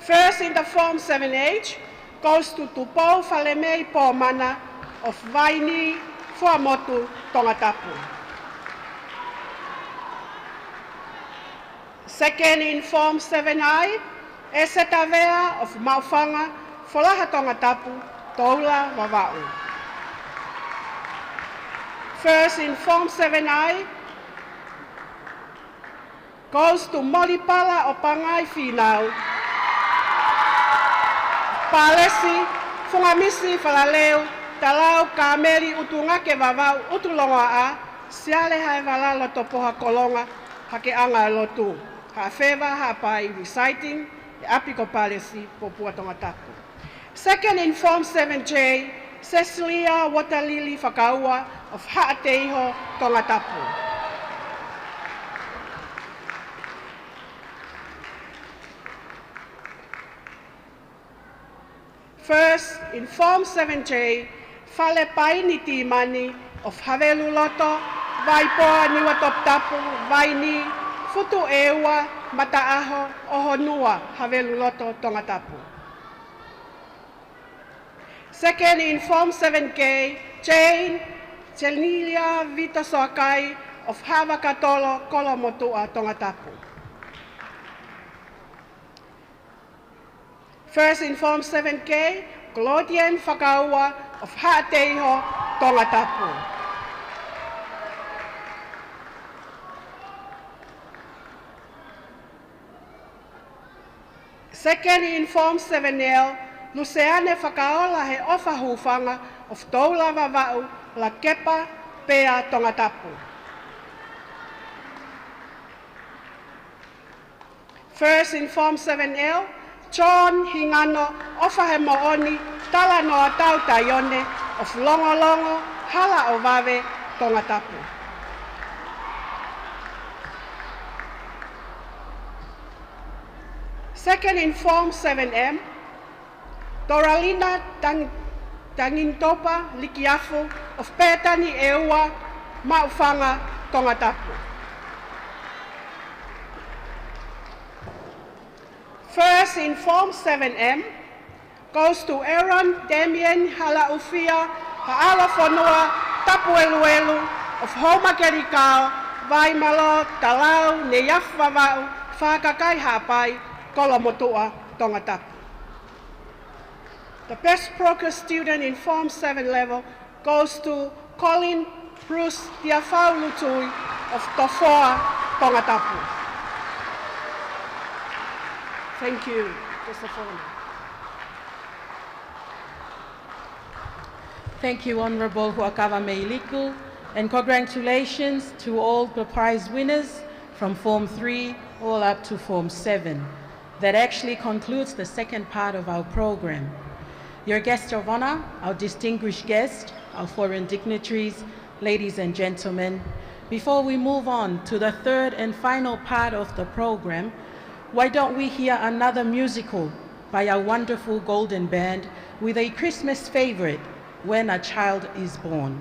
First in the Form 7H goes to Tupou Falemei Pomana of Vaini Fuamotu Tongatapu. Second in Form 7I, Esetavea of Maufanga Folaha Tongatapu Toula Vava'u. First in Form 7I goes to Molipala Opangai Finau, Palesi, Fungamisi Falaleu, Talau Kameri Utungake Vavau Utulonga A, Siale Haivala Lotopoha Kolonga, Hakeanga Lotu, Hafeva Hapai reciting the Apiko Palesi Popua Tongatapu. Second in Form 7J, Cecilia Watalili Fakaua of Ha'ateiho Tongatapu. First, in Form 7J, Fale Paini Timani of Havelu Loto, Vaipoa Niwatoptapu, Vaini, Futu Ewa, Mataaho, Ohonua, Havelu Loto, Tongatapu. Second, in Form 7K, Jane, Celilia Vita Soakai of Havakatolo, Kolomotua, Tongatapu. First in Form 7K, Claudian Fakaua of Ha'ateiho, Tongatapu. Second in Form 7L, Luciane Fakaola he Ofa Hufanga of Toula Vava'u, La Kepa, Pea, Tongatapu. First in Form 7L, John Hingano Ofa he Mo'oni, Tala Noa Tau Taione of Longolongo, Hala Ovave, Tongatapu. Second in Form 7M, Doralina Tangintopa Likiafu of Petani Ewa, Maufanga, Tongatapu. First in Form 7M goes to Aaron Damien Halaufia Ha'alafonua Tapueluelu of Homakerikao, Vaimalo, Talau, Neyafvavau, Whakakai Hapai, Kolomotua, Tongatapu. The best progress student in Form 7 level goes to Colin Bruce Diafau Lutui of Tofoa, Tongatapu. Thank you, Mr. Foreman. Thank you, Honourable Huakava Meiliku, and congratulations to all the prize winners from Form 3 all up to Form 7. That actually concludes the second part of our program. Your guest of honor, our distinguished guests, our foreign dignitaries, ladies and gentlemen, before we move on to the third and final part of the program, why don't we hear another musical by our wonderful Golden Band with a Christmas favorite, When a Child is Born.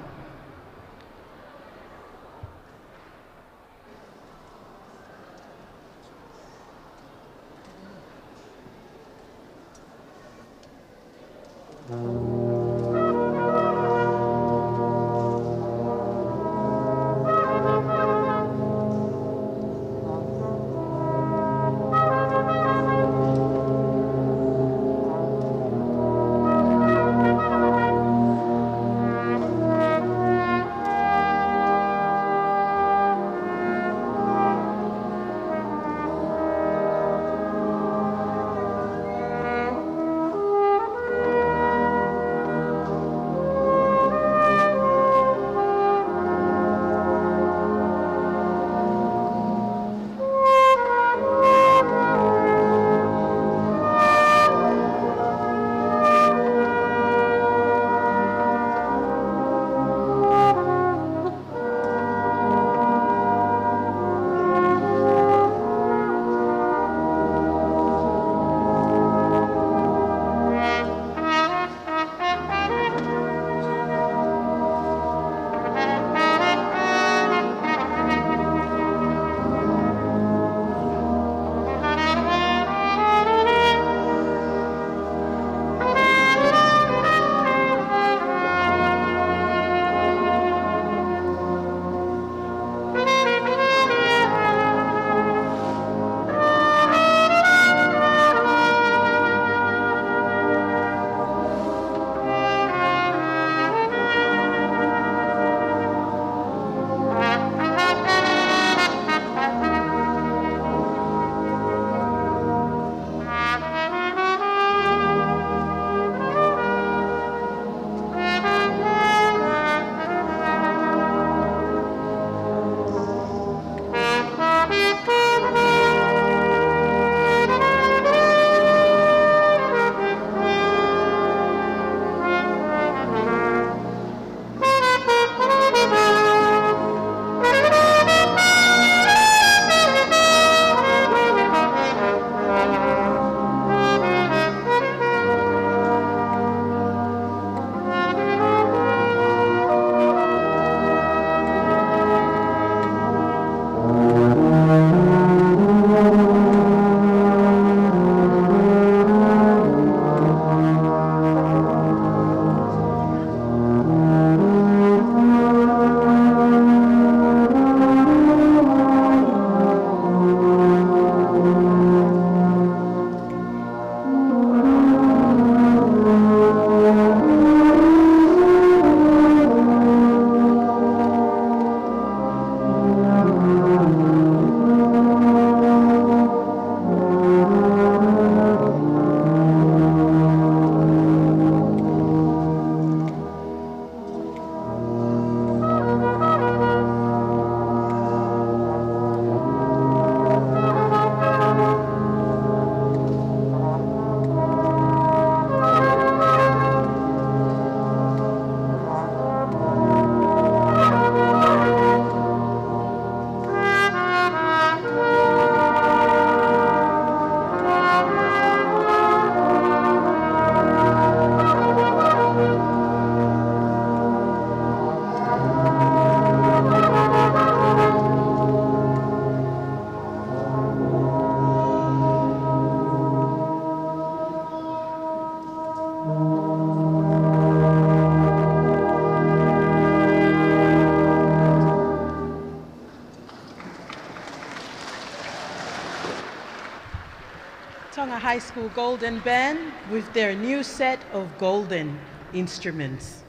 Tonga High School Golden Band with their new set of golden instruments.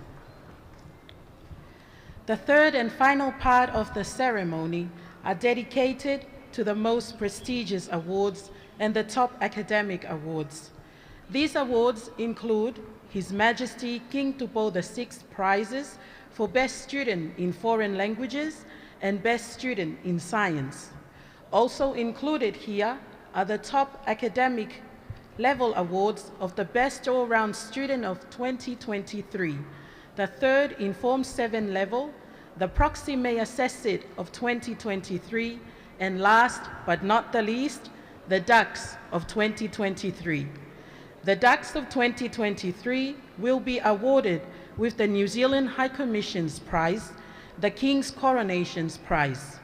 The third and final part of the ceremony are dedicated to the most prestigious awards and the top academic awards. These awards include His Majesty King Tupo VI prizes for Best Student in Foreign Languages and Best Student in Science. Also included here are the top academic level awards of the Best All-Round Student of 2023, the third in Form 7 level, the Proxime Assessed of 2023, and last but not the least, the DUCS of 2023. The DUCS of 2023 will be awarded with the New Zealand High Commission's Prize, the King's Coronation's Prize.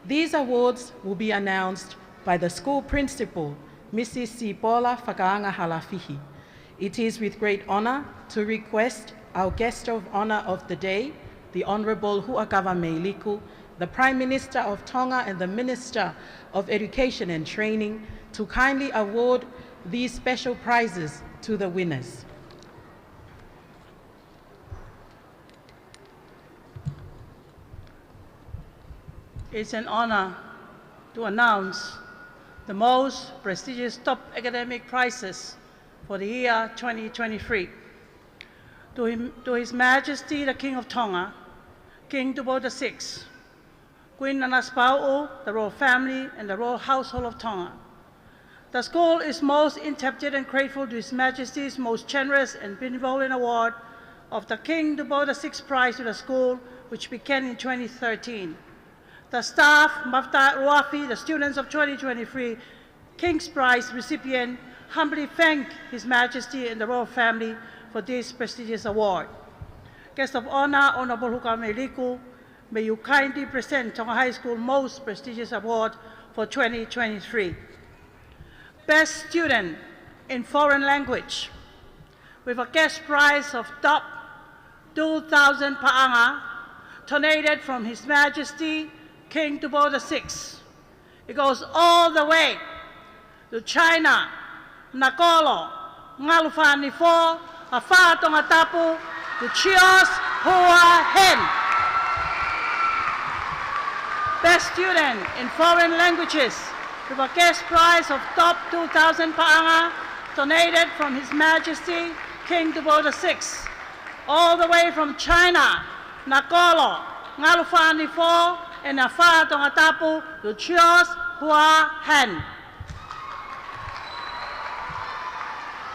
These awards will be announced by the school principal, Mrs. Sipola Whakaanga Halafihi. It is with great honor to request our guest of honor of the day, the Honorable Huakawa Meiliku, the Prime Minister of Tonga and the Minister of Education and Training, to kindly award these special prizes to the winners. It's an honor to announce the most prestigious top academic prizes for the year 2023. To His Majesty the King of Tonga, King Tupo VI, Queen Nanaspa'u, the royal family, and the royal household of Tonga. The school is most indebted and grateful to His Majesty's most generous and benevolent award of the King Tupo VI Prize to the school, which began in 2013. The staff, Mafta Ruafi, the students of 2023 King's Prize recipient, humbly thank His Majesty and the royal family for this prestigious award. Guest of honor, Honorable Huakawa Meiliku, may you kindly present Tonga High School most prestigious award for 2023. Best Student in Foreign Language, with a cash prize of top 2,000 pa'anga, donated from His Majesty King Tupo VI. It goes all the way to China, Nakolo, Ngalufani 4, Afa Tongatapu, to Chios Hua Hen. Best Student in Foreign Languages, with a cash prize of top 2,000 pa'anga, donated from His Majesty King Tupo VI. All the way from China, Nakolo, Ngalufani 4, and Afa Tongatapu, to Chios Hua Hen.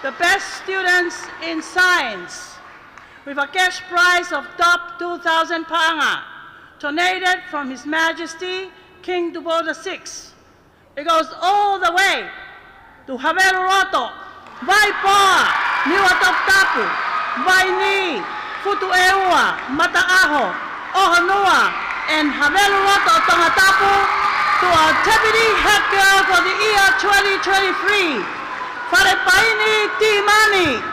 The best students in science, with a cash prize of top 2,000 pa'anga, donated from His Majesty King Tupo VI. It goes all the way to Haveruroto, Vaipoa, Niwatoptapu, Vaini, Futueua, Mataaho, Ohonua, and Haveruroto Tongatapu, to our Deputy Head Girl for the year 2023, Farepaini Timani.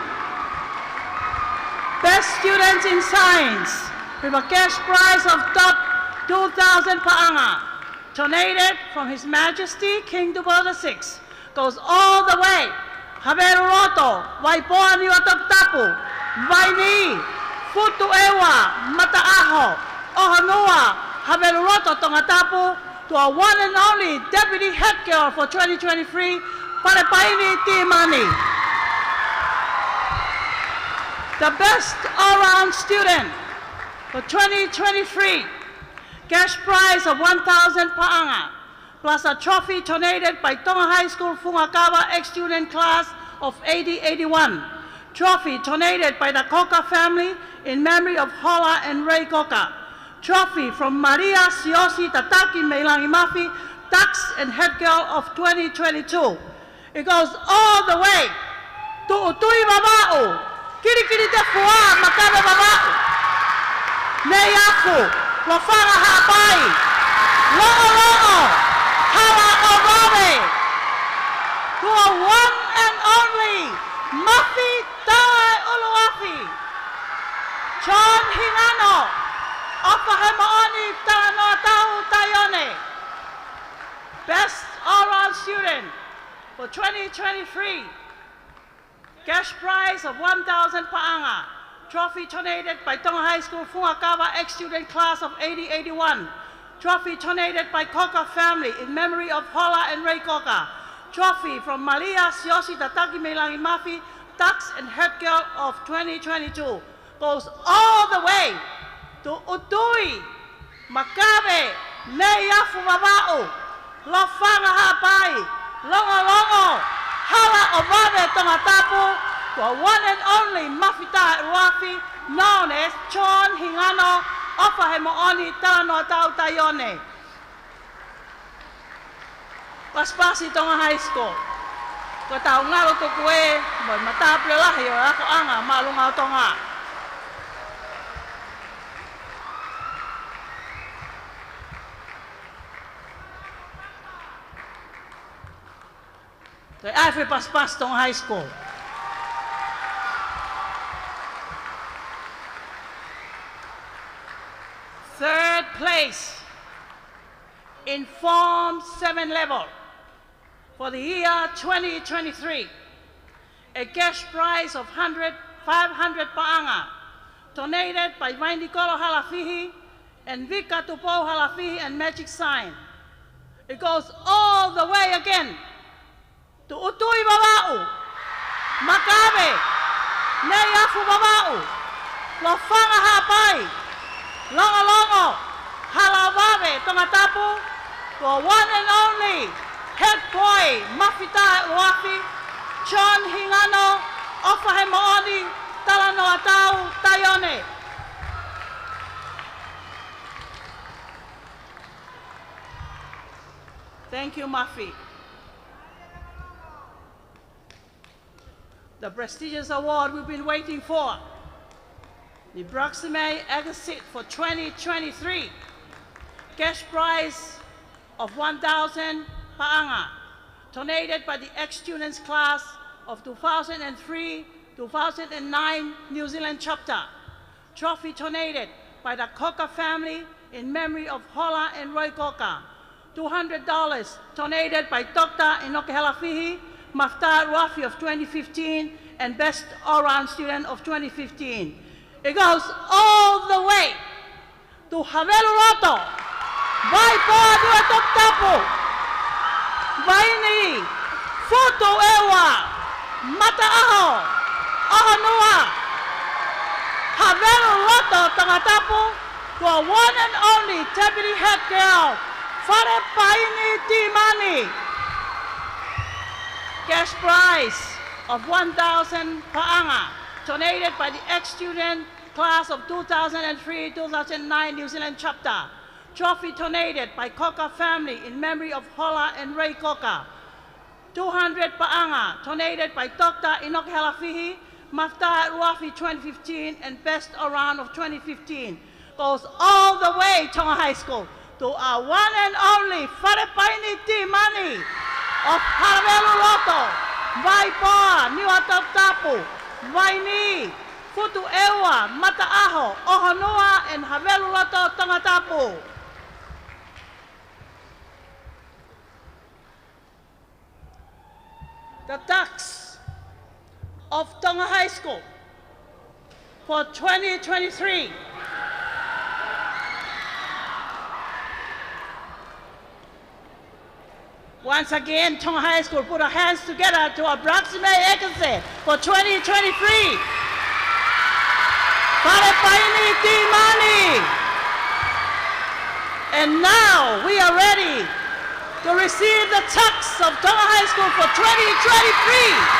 Best Students in Science, with a cash prize of top 2,000 pa'anga, donated from His Majesty King Tupo VI, goes all the way Haveruroto, Waipoa Niwatoptapu, Vaini, Futuewa, Mataaho, Ohonua, Haveruroto Tongatapu, to our one and only Deputy Head Girl for 2023, Parepaini Timani. The best all-round student for 2023, cash prize of 1,000 pa'anga, plus a trophy donated by Tonga High School Fungakawa ex-student class of 8081. Trophy donated by the Koka family in memory of Hola and Ray Koka. Trophy from Maria Siosi Tataki Meilangi Mafi, Tax and Head Girl of 2022. It goes all the way to Utui Baba'u, Kirikiri Te Fua, Makabe Baba'u, Neyafu, Wafanga Hapai, Lo'olo'o, Hala Obabe, to a one and only Mafi Tai Uluafi, John Hinano, Opahemaoni Tanoatau Tayone. Best all-round student for 2023. Cash prize of 1,000 pa'anga. Trophy donated by Tonga High School Fungakawa ex-student class of 8081. Trophy donated by Koka family in memory of Hola and Ray Koka. Trophy from Malia Siosi Tataki Melangi Mafi, Tax and Head Girl of 2022 goes all the way to Utui, Makabe, Neyafu Babao, Lofanga Hapai, Longo Longo, Hala Obade Tongatapu, to a one and only Mafita Rafi known as Chon Hingano Opahemooni Talano Tau Tayone. Paspasi Tonga High School. Ko tau ngalo to kue, mo mataple lah yo ako anga malunga Tonga. Kay afe paspas Tonga High School. Third place in Form 7 level for the year 2023, a cash prize of 500 pa'anga, donated by Vaindikolo Halafihi and Vika Tupo Halafihi and Magic Sign. It goes all the way again to Utui Babau, Makabe, Neyafu Babau, Lofanga Hapai, Longo Longo, Halawabe, Tongatapu, for one and only head boy, Mafita Wafi, Chon Hingano, Opahemooni, Talano Atau, Tayone. Thank you, Mafi. The prestigious award we've been waiting for. The Broadcom exit for 2023, cash prize of 1,000 pa'anga, donated by the ex-students class of 2003-2009 New Zealand chapter. Trophy donated by the Koka family in memory of Hola and Roy Koka. $200 donated by Dr. Inoke Halafihi, Mafta Rafi of 2015, and Best All-Round Student of 2015. It goes all the way to Haveluloto, Vaipo Dua Tongatapu, Vaini, Futu Ewa, Mata'aho, Ohonua, Haveluloto Tongatapu, for one and only deputy head girl, Fare Paini Timani. Cash prize of 1,000 pa'anga, donated by the ex-student class of 2003-2009 New Zealand chapter. Trophy donated by Koka family in memory of Hola and Ray Koka. 200 pa'anga donated by Dr. Inoke Halafihi, Mafta Ruafi 2015, and Best Around of 2015. Goes all the way to High School to our one and only Wharepaini Timani of Haveluloto, Vaipoa, Tongatapu, Vaini, Futu Ewa, Mata'aho, Ohonua, and Haveluloto Tongatapu. The tax of Tonga High School for 2023 once again, Tonga High School put our hands together to approximate exit for 2023. Wharepaini Timani. And now we are ready to receive the tax of Tonga High School for 2023.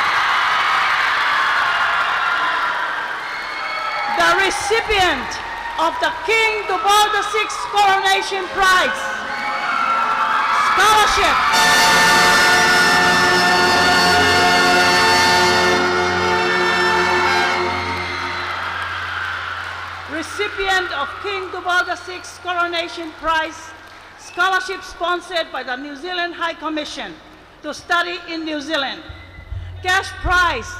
The recipient of the King Dubalda VI Coronation Prize. Scholarship. Recipient of King Dubalda VI Coronation Prize, scholarship sponsored by the New Zealand High Commission to study in New Zealand. Cash prize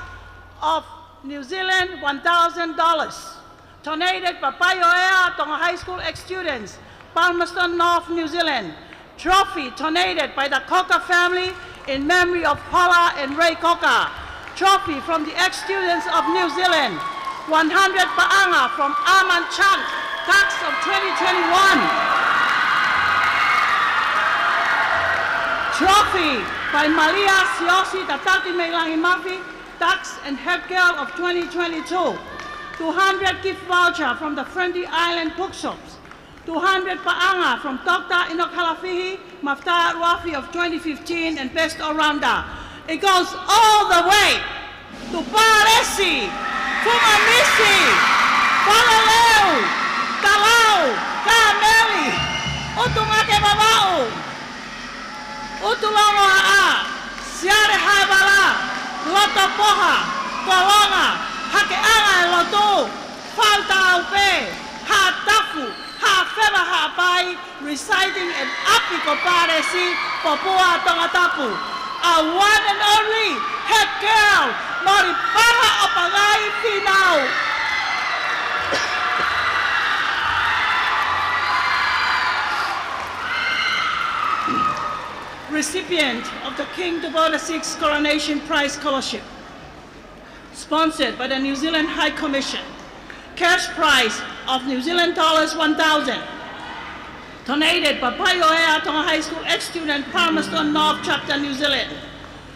of New Zealand $1,000, donated by Paioea Tonga High School ex-students, Palmerston North, New Zealand. Trophy donated by the Koka family in memory of Hola and Ray Koka. Trophy from the ex-students of New Zealand. 100 Pa'anga from Armand Chant, tax of 2021. Trophy by Malia Siosi Tatati Meilangi Mafi, tax and head girl of 2022. 200 gift voucher from the Friendly Island Bookshops. 200 Pa'anga from Dr. Inokhalafihi, Mafta Rafi of 2015 and Best All-Rounder. It goes all the way to Paresi, Fumamisi, Palaleu, Talau, Kameli, Utumake Babao, Utulongo Aa, Siare Haibala, Loto Poha, Kolonga, Hakeanga Loto, Falta Aupe, Hatafu, Hafeba Hapai, residing in Apiko Paresi, Papua Tongatapu. A one and only head girl, Moripaha Opangai Finau. Recipient of the King Tobota VI Coronation Prize Scholarship, sponsored by the New Zealand High Commission. Cash prize of New Zealand dollars 1,000. Donated by Paioea Tonga High School ex-student Palmerston North Chapter, New Zealand.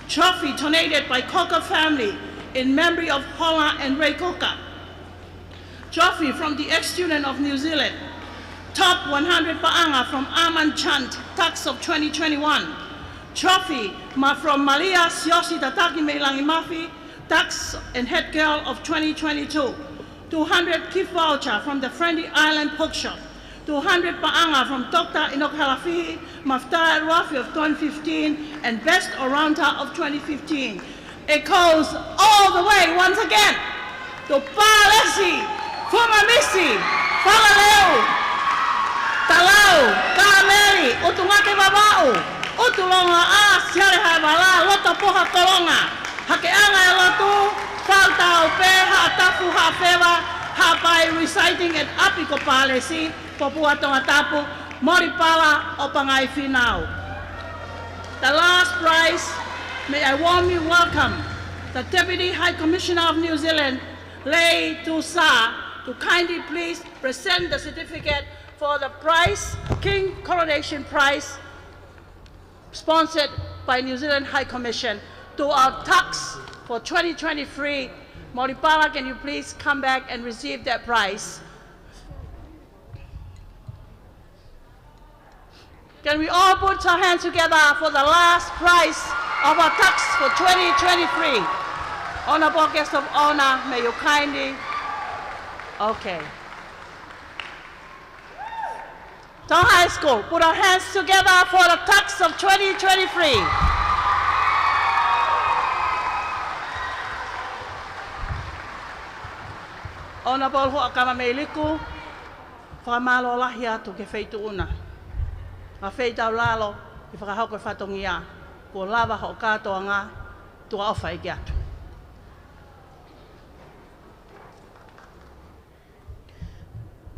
Trophy donated by Koka family in memory of Hola and Ray Koka. Trophy from the ex-student of New Zealand. Top 100 Pa'anga from Armand Chant, tax of 2021. Trophy from Malia Siosi Tataki Meilangi Mafi, tax and head girl of 2022. 200 gift voucher from the Friendly Island Bookshop. 200 Pa'anga from Dr. Inokhalafihi, Mafta Rafi of 2015, and Best All-Rounder of 2015. It goes all the way, once again, to Palesi, Fumamisi, Falaleu, Talau, Kameli, Utungake Babao, Utulonga A, Siare Haibala, Loto Poha Kolonga, Hakeanga Lotu, Falta Ope, Hatafu Hafeva, Hapai reciting at Apiko Palesi, Papua Tongatapu, Moripala Opangai Finau. The last prize, may I warmly welcome the Deputy High Commissioner of New Zealand, Lei Tusa, to kindly please present the certificate for the prize, King Coronation Prize, sponsored by New Zealand High Commission, to our tax for 2023. Moripala, can you please come back and receive that prize? Can we all put our hands together for the last prize of our tax for 2023? Honorable guest of honor, may you kindly, okay. Tonga High School, put our hands together for the tax of 2023. Honorable Ho'akama Meiliku, whakamalo lahi atu ke whaituuna. A whaitau lalo, i whakahauko e whatongia, ko lava ho katoa ngā, tua awha i atu.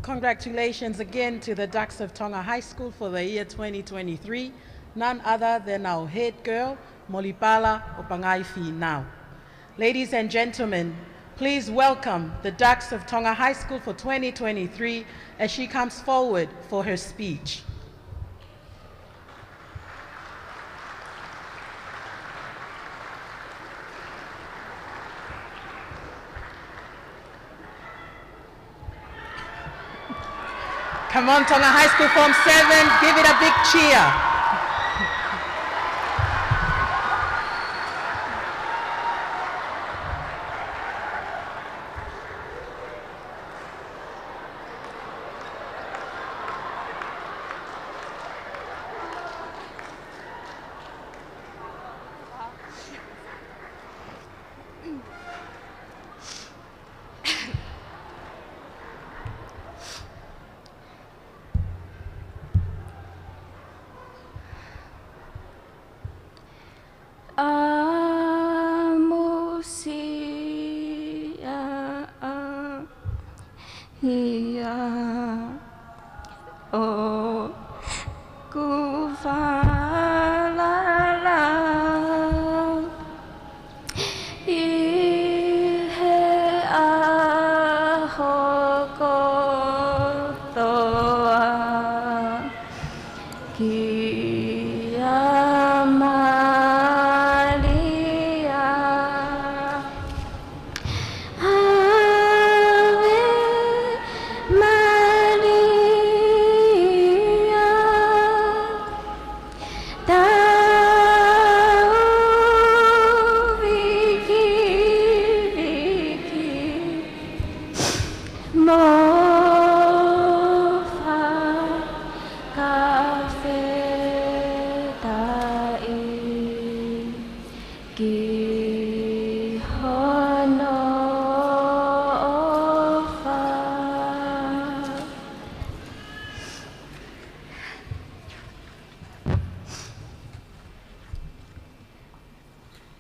Congratulations again to the Ducks of Tonga High School for the year 2023, none other than our head girl, Molipala Opangai Finau. Ladies and gentlemen, please welcome the Ducks of Tonga High School for 2023 as she comes forward for her speech. Come on, Tonga High School Form 7, give it a big cheer.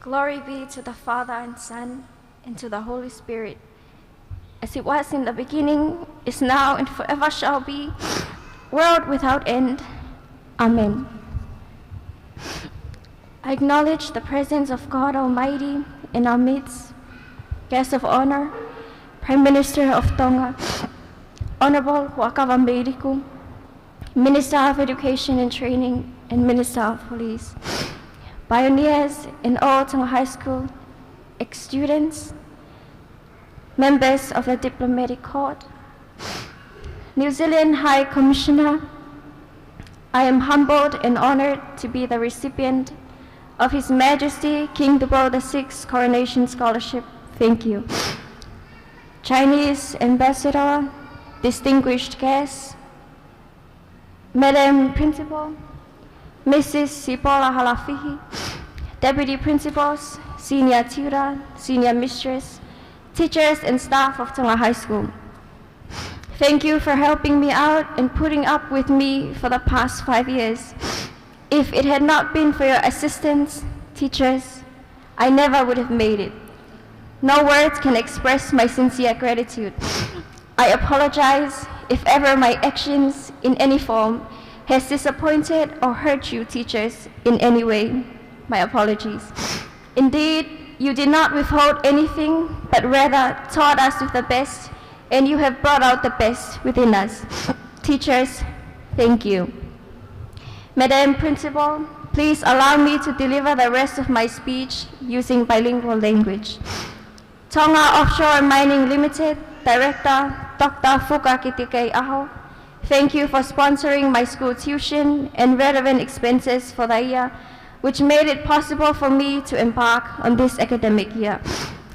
Glory be to the Father and Son, and to the Holy Spirit, as it was in the beginning, is now, and forever shall be, world without end. Amen. I acknowledge the presence of God Almighty in our midst. Guest of honor, Prime Minister of Tonga, Honorable Wakava Mediku, Minister of Education and Training, and Minister of Police, pioneers in all Tonga High School, ex-students, members of the Diplomatic Corps, New Zealand High Commissioner, I am humbled and honored to be the recipient of His Majesty King Dubo VI's Coronation Scholarship. Thank you. Chinese Ambassador, distinguished guests, Madam Principal, Mrs. Sipola Halafihi, Deputy Principals, Senior Tutor, Senior Mistress, teachers and staff of Tonga High School. Thank you for helping me out and putting up with me for the past 5 years. If it had not been for your assistance, teachers, I never would have made it. No words can express my sincere gratitude. I apologize if ever my actions in any form has disappointed or hurt you, teachers, in any way. My apologies. Indeed, you did not withhold anything, but rather taught us with the best, and you have brought out the best within us. Teachers, thank you. Madam Principal, please allow me to deliver the rest of my speech using bilingual language. Tonga Offshore Mining Limited, Director Dr. Fuka Kitike Aho, thank you for sponsoring my school tuition and relevant expenses for the year, which made it possible for me to embark on this academic year.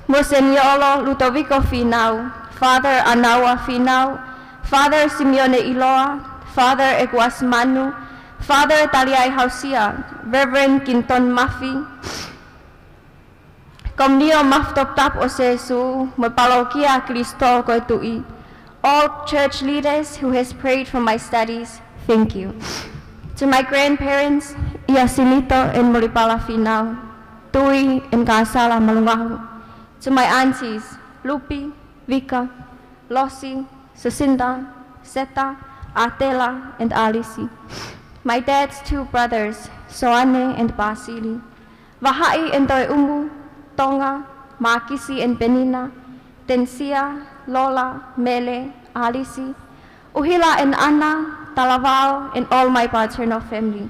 Monsignor Ludovico Finau, Father Anawa Finau, Father Simeone Iloa, Father Eguas Manu, Father Taliai Hausia, Reverend Kinton Mafi, Komnio Maftop Tap Osesu, Mapalokia Cristo Koitui, all church leaders who has prayed for my studies, thank you. To my grandparents, Iasinito and Mulipala Finau, Tui and Kasala Malungahu. To my aunties, Lupi, Vika, Lossi, Susinda, Seta, Atela, and Alisi. My dad's two brothers, Soane and Basili. Vahai and Toeumu, Tonga, Makisi and Benina, Tensia, Lola, Mele, Alisi, Uhila and Anna, Talavao, and all my paternal family.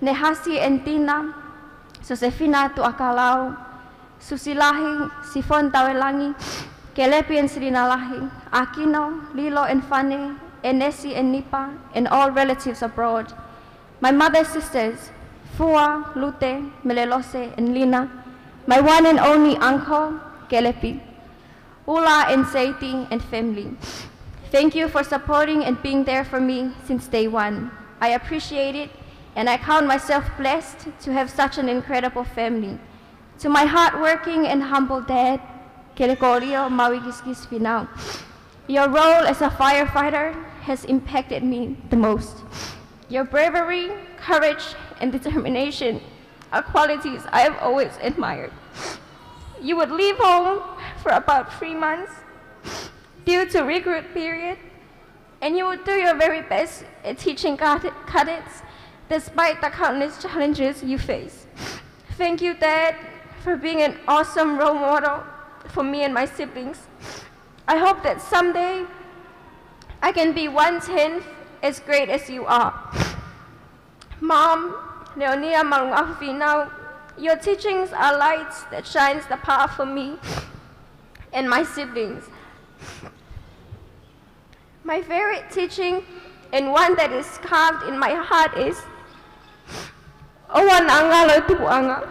Nehasi and Tina, Josefina Tuakalau, Susilahi, Sifon Tawelangi, Kelepi and Sirinalahi, Aquino, Lilo and Fane, Enesi and Nipa, and all relatives abroad. My mother's sisters, Fua, Lute, Melelose, and Lina, my one and only uncle, Kelepi, Ula and Seiti, and family. Thank you for supporting and being there for me since day one. I appreciate it, and I count myself blessed to have such an incredible family. To my hardworking and humble dad, Kelekorio Mawigiskis Finau, your role as a firefighter has impacted me the most. Your bravery, courage, and determination are qualities I have always admired. You would leave home for about 3 months due to recruit period, and you would do your very best at teaching cadets despite the countless challenges you face. Thank you, Dad, for being an awesome role model for me and my siblings. I hope that someday I can be 1/10 as great as you are. Mom, Leonia Malungafinau, your teachings are lights that shines the path for me and my siblings. My favorite teaching and one that is carved in my heart is Owan angalo tuanga.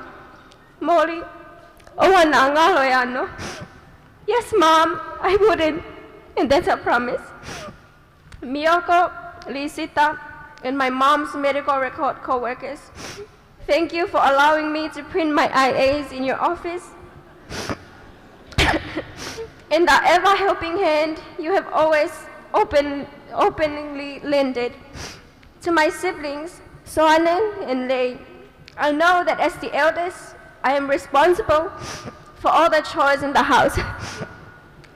Molly, Owan angalo yano. Yes, Mom, I wouldn't, and that's a promise. Miyoko, Lisita, and my mom's medical record co-workers, thank you for allowing me to print my IAs in your office. And the ever-helping hand you have always openly lended. To my siblings, Soanen and Lei, I know that as the eldest, I am responsible for all the chores in the house.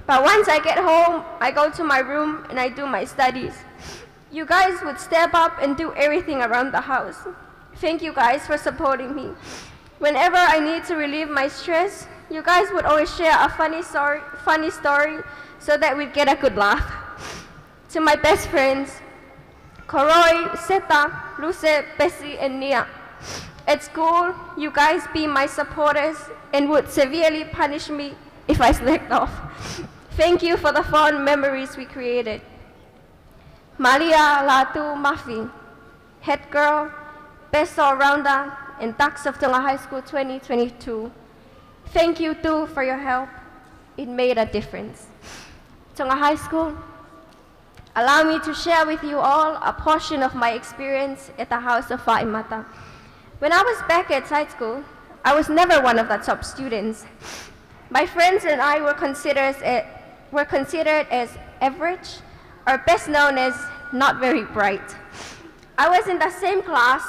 But once I get home, I go to my room and I do my studies. You guys would step up and do everything around the house. Thank you guys for supporting me. Whenever I need to relieve my stress, you guys would always share a funny story so that we'd get a good laugh. To my best friends, Koroi, Seta, Luce, Bessie, and Nia. At school, you guys be my supporters and would severely punish me if I slacked off. Thank you for the fond memories we created. Maria Latu Mafi, head girl, best all-rounder, and Ducks of Tonga High School 2022. Thank you too for your help. It made a difference. Tonga High School, allow me to share with you all a portion of my experience at the House of Whaimata. When I was back at side school, I was never one of the top students. My friends and I were considered as average, or best known as not very bright. I was in the same class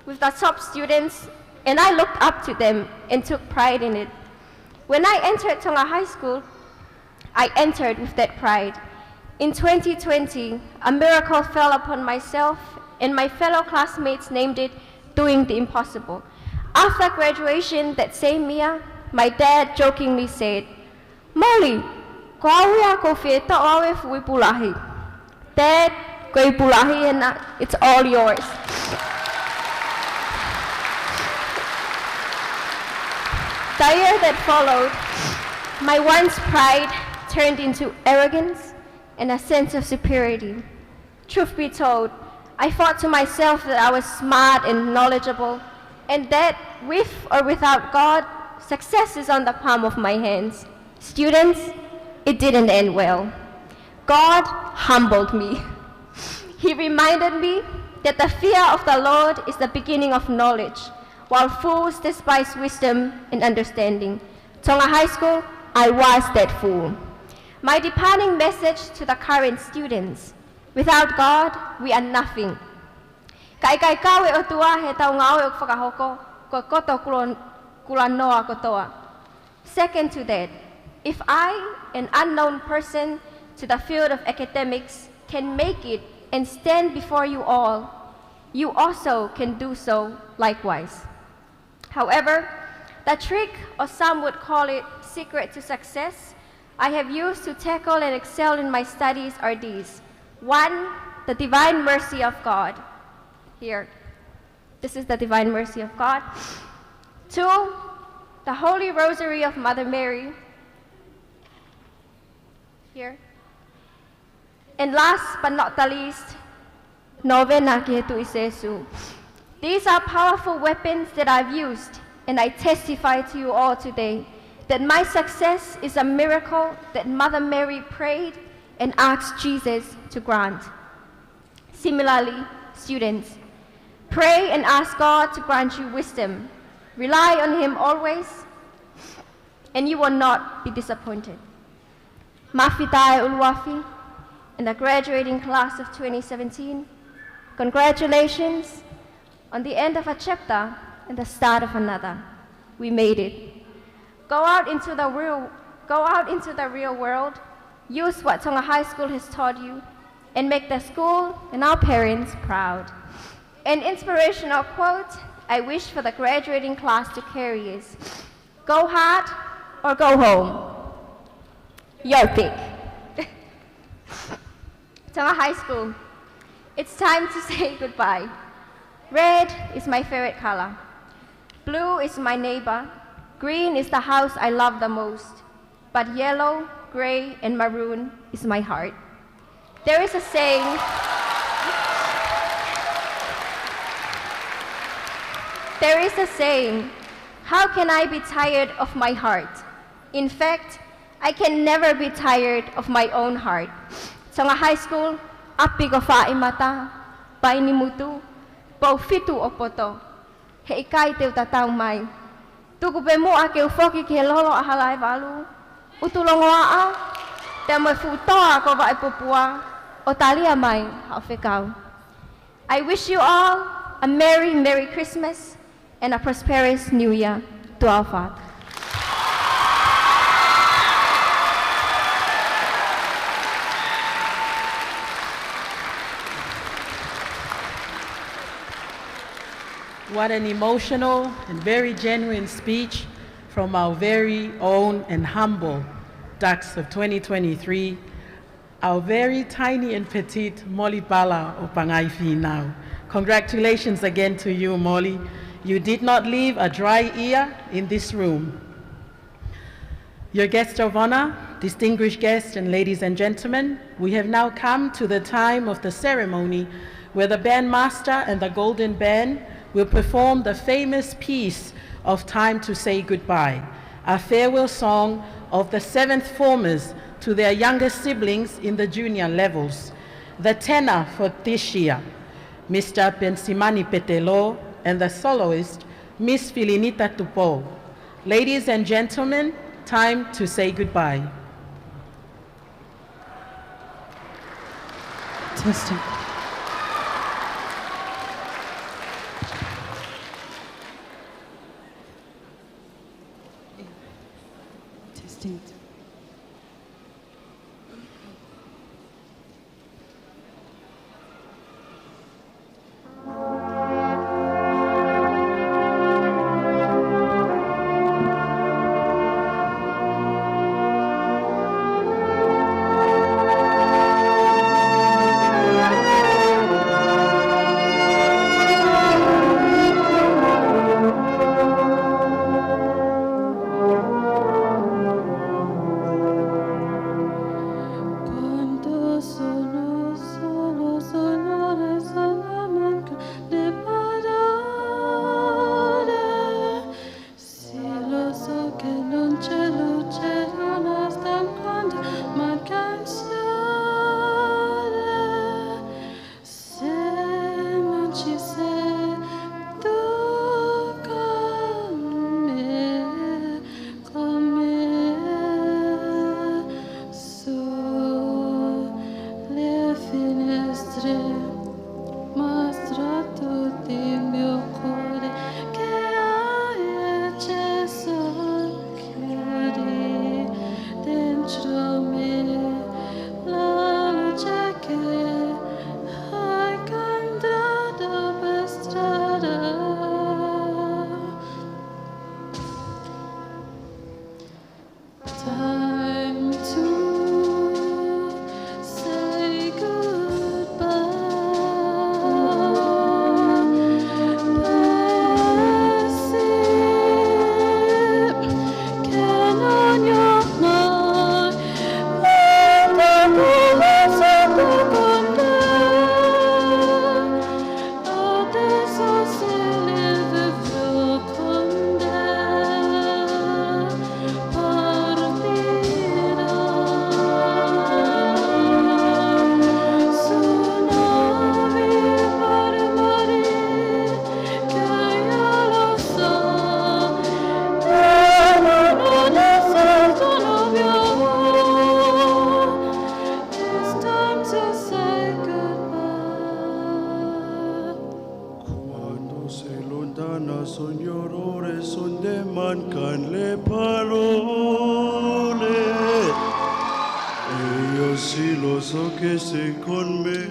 with the top students, and I looked up to them and took pride in it. When I entered Tonga High School, I entered with that pride. In 2020, a miracle fell upon myself, and my fellow classmates named it Doing the Impossible. After graduation that same year, my dad jokingly said, "Molly, ko awe ako feta awe fui pulahi." Dad, ko'y pulahi na, it's all yours. The year that followed, my once pride turned into arrogance and a sense of superiority. Truth be told, I thought to myself that I was smart and knowledgeable, and that with or without God, success is on the palm of my hands. Students, it didn't end well. God humbled me. He reminded me that the fear of the Lord is the beginning of knowledge, while fools despise wisdom and understanding. Tonga High School, I was that fool. My departing message to the current students: without God, we are nothing. Kai kawe o tua he tau ngau e whakahoko, ko koto kulanoa kotoa. Second to that, if I, an unknown person to the field of academics, can make it and stand before you all, you also can do so likewise. However, the trick, or some would call it secret to success, I have used to tackle and excel in my studies are these. 1, the divine mercy of God. Here, this is the divine mercy of God. 2, the Holy Rosary of Mother Mary. Here. And last but not the least, Novena ki Hetu Isesu. These are powerful weapons that I've used, and I testify to you all today that my success is a miracle that Mother Mary prayed and asked Jesus to grant. Similarly, students, pray and ask God to grant you wisdom. Rely on Him always, and you will not be disappointed. Mafitai Ulwafi, in the graduating class of 2017, congratulations on the end of a chapter and the start of another. We made it. Go out into the real world, use what Tonga High School has taught you, and make the school and our parents proud. An inspirational quote I wish for the graduating class to carry is, "Go hard or go home. Your pick." Tonga High School, it's time to say goodbye. Red is my favorite color. Blue is my neighbor. Green is the house I love the most. But yellow, gray, and maroon is my heart. There is a saying, how can I be tired of my heart? In fact, I can never be tired of my own heart. Tonga High School, api ko whaimata, paini mutu, pau fitu o poto. He ikai teo tatau mai. Tuku pe mo ake ufoki ke lolo a halai walu. Utulongoa a, te mo futoa ko wa ipupua, o talia mai hao whekau. I wish you all a Merry, Merry Christmas and a prosperous New Year to our Father. What an emotional and very genuine speech from our very own and humble Ducks of 2023, our very tiny and petite Molly Bala o Pangaifi now. Congratulations again to you, Molly. You did not leave a dry ear in this room. Your guest of honor, distinguished guests, and ladies and gentlemen, we have now come to the time of the ceremony where the bandmaster and the Golden Band will perform the famous piece of Time to Say Goodbye, a farewell song of the 7th formers to their younger siblings in the junior levels. The tenor for this year, Mr. Pensimani Petelo, and the soloist, Miss Filinita Tupo. Ladies and gentlemen, time to say goodbye. Testing. Testing. Con me.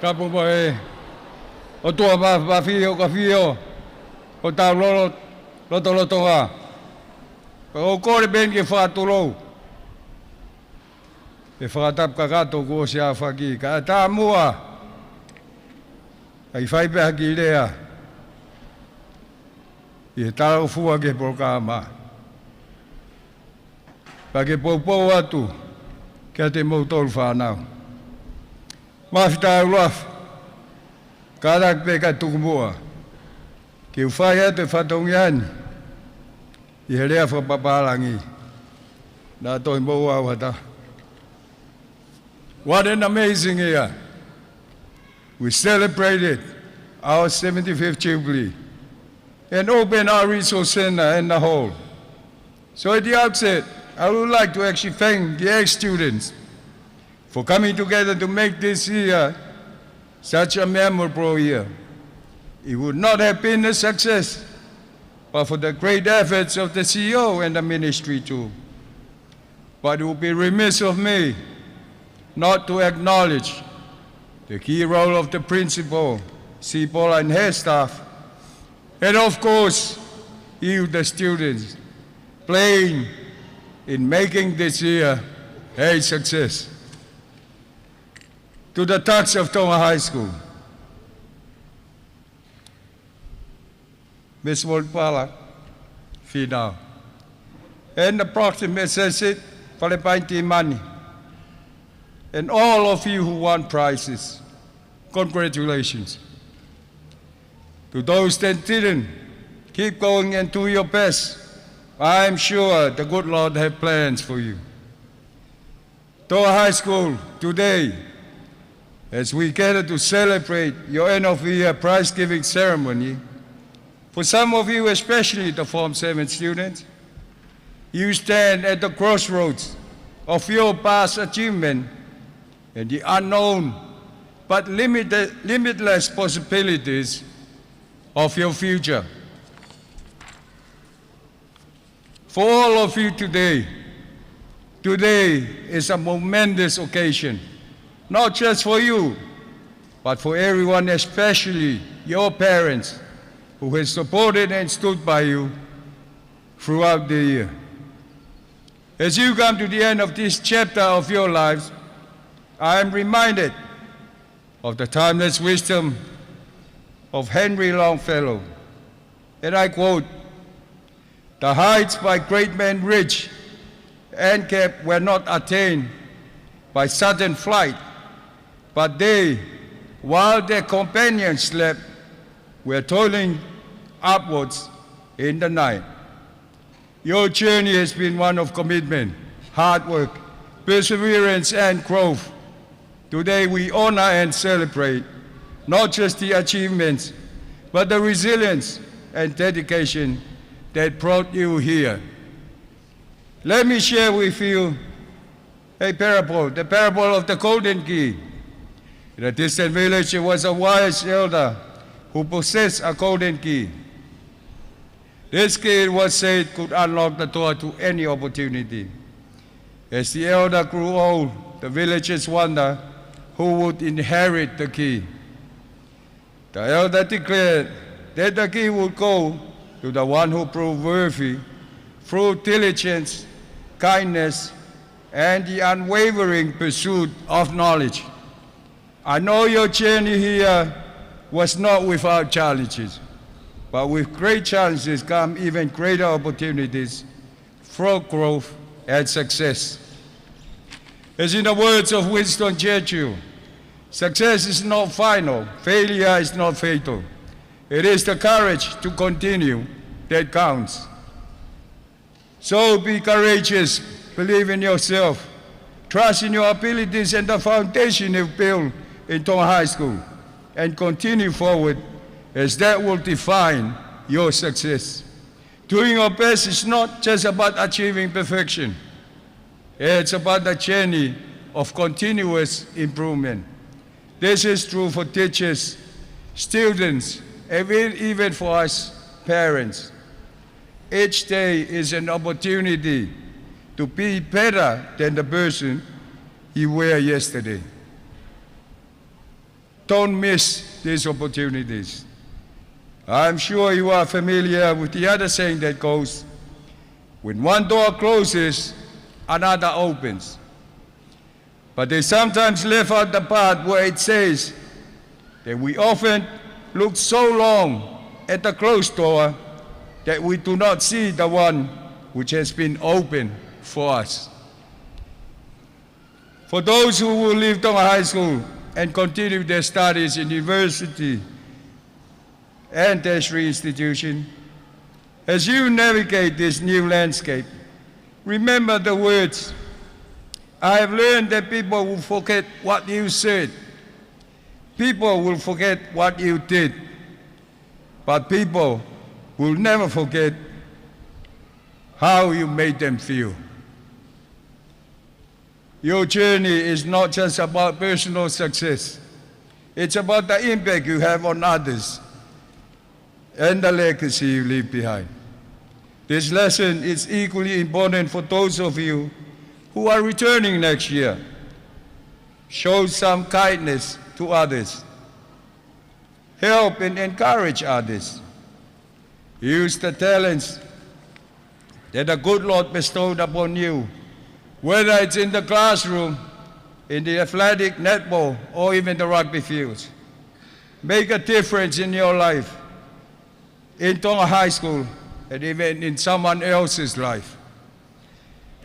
Tapu mo e o tua ma fio ka fio o tau loto nga. O kore ben ke whātolo. E whātap ka kato ko se a whaki. Ka tā mua. Ai whaipeha ki lea. I tau fua ke Broadcom. Pa ke poupou atu. Kia te mautolu whanau. Mawhita Ouau. Kārak pe ka tukumua. Ki uwhai atu whatongiani. I he rea whapapalangi. Nā toi mou au hata. What an amazing year. We celebrated our 75th Jubilee and opened our resource center and the hall. So at the outset, I would like to actually thank the ex-students for coming together to make this year such a memorable year. It would not have been a success but for the great efforts of the CEO and the ministry too. But it would be remiss of me not to acknowledge the key role of the principal, Sipola and her staff, and of course, you, the students, playing in making this year a success. To the touch of Tonga High School, Ms. Wolpala, Fina, and the proximate associate, Palepainti Mani, and all of you who won prizes, congratulations. To those that didn't, keep going and do your best. I'm sure the good Lord has plans for you. Tonga High School, today, as we gather to celebrate your end of the year prize-giving ceremony, for some of you, especially the Form 7 students, you stand at the crossroads of your past achievement and the unknown but limitless possibilities of your future. For all of you today is a momentous occasion, not just for you, but for everyone, especially your parents, who has supported and stood by you throughout the year. As you come to the end of this chapter of your lives, I am reminded of the timeless wisdom of Henry Longfellow, and I quote, "The heights by great men reached and kept were not attained by sudden flight, but they, while their companions slept, were toiling upwards in the night." Your journey has been one of commitment, hard work, perseverance, and growth. Today we honor and celebrate not just the achievements, but the resilience and dedication that brought you here. Let me share with you a parable, the parable of the golden key. In a distant village, there was a wise elder who possessed a golden key. This key, it was said, could unlock the door to any opportunity. As the elder grew old, the villagers wondered who would inherit the key. The elder declared that the key would go to the one who proved worthy through diligence, kindness, and the unwavering pursuit of knowledge. I know your journey here was not without challenges, but with great challenges come even greater opportunities for growth and success. As in the words of Winston Churchill, success is not final, failure is not fatal. It is the courage to continue that counts. So be courageous, believe in yourself, trust in your abilities and the foundation you've built in Tonga High School, and continue forward, as that will define your success. Doing your best is not just about achieving perfection. It's about the journey of continuous improvement. This is true for teachers, students, and even for us parents. Each day is an opportunity to be better than the person you were yesterday. Don't miss these opportunities. I'm sure you are familiar with the other saying that goes, when one door closes, another opens. But they sometimes leave out the part where it says that we often look so long at the closed door that we do not see the one which has been opened for us. For those who will leave Tonga High School and continue their studies in university and tertiary institution, as you navigate this new landscape, remember the words, I have learned that people will forget what you said. People will forget what you did. But people will never forget how you made them feel. Your journey is not just about personal success. It's about the impact you have on others and the legacy you leave behind. This lesson is equally important for those of you who are returning next year. Show some kindness to others. Help and encourage others. Use the talents that the good Lord bestowed upon you, whether it's in the classroom, in the athletic netball, or even the rugby fields. Make a difference in your life, in Tonga High School, and even in someone else's life.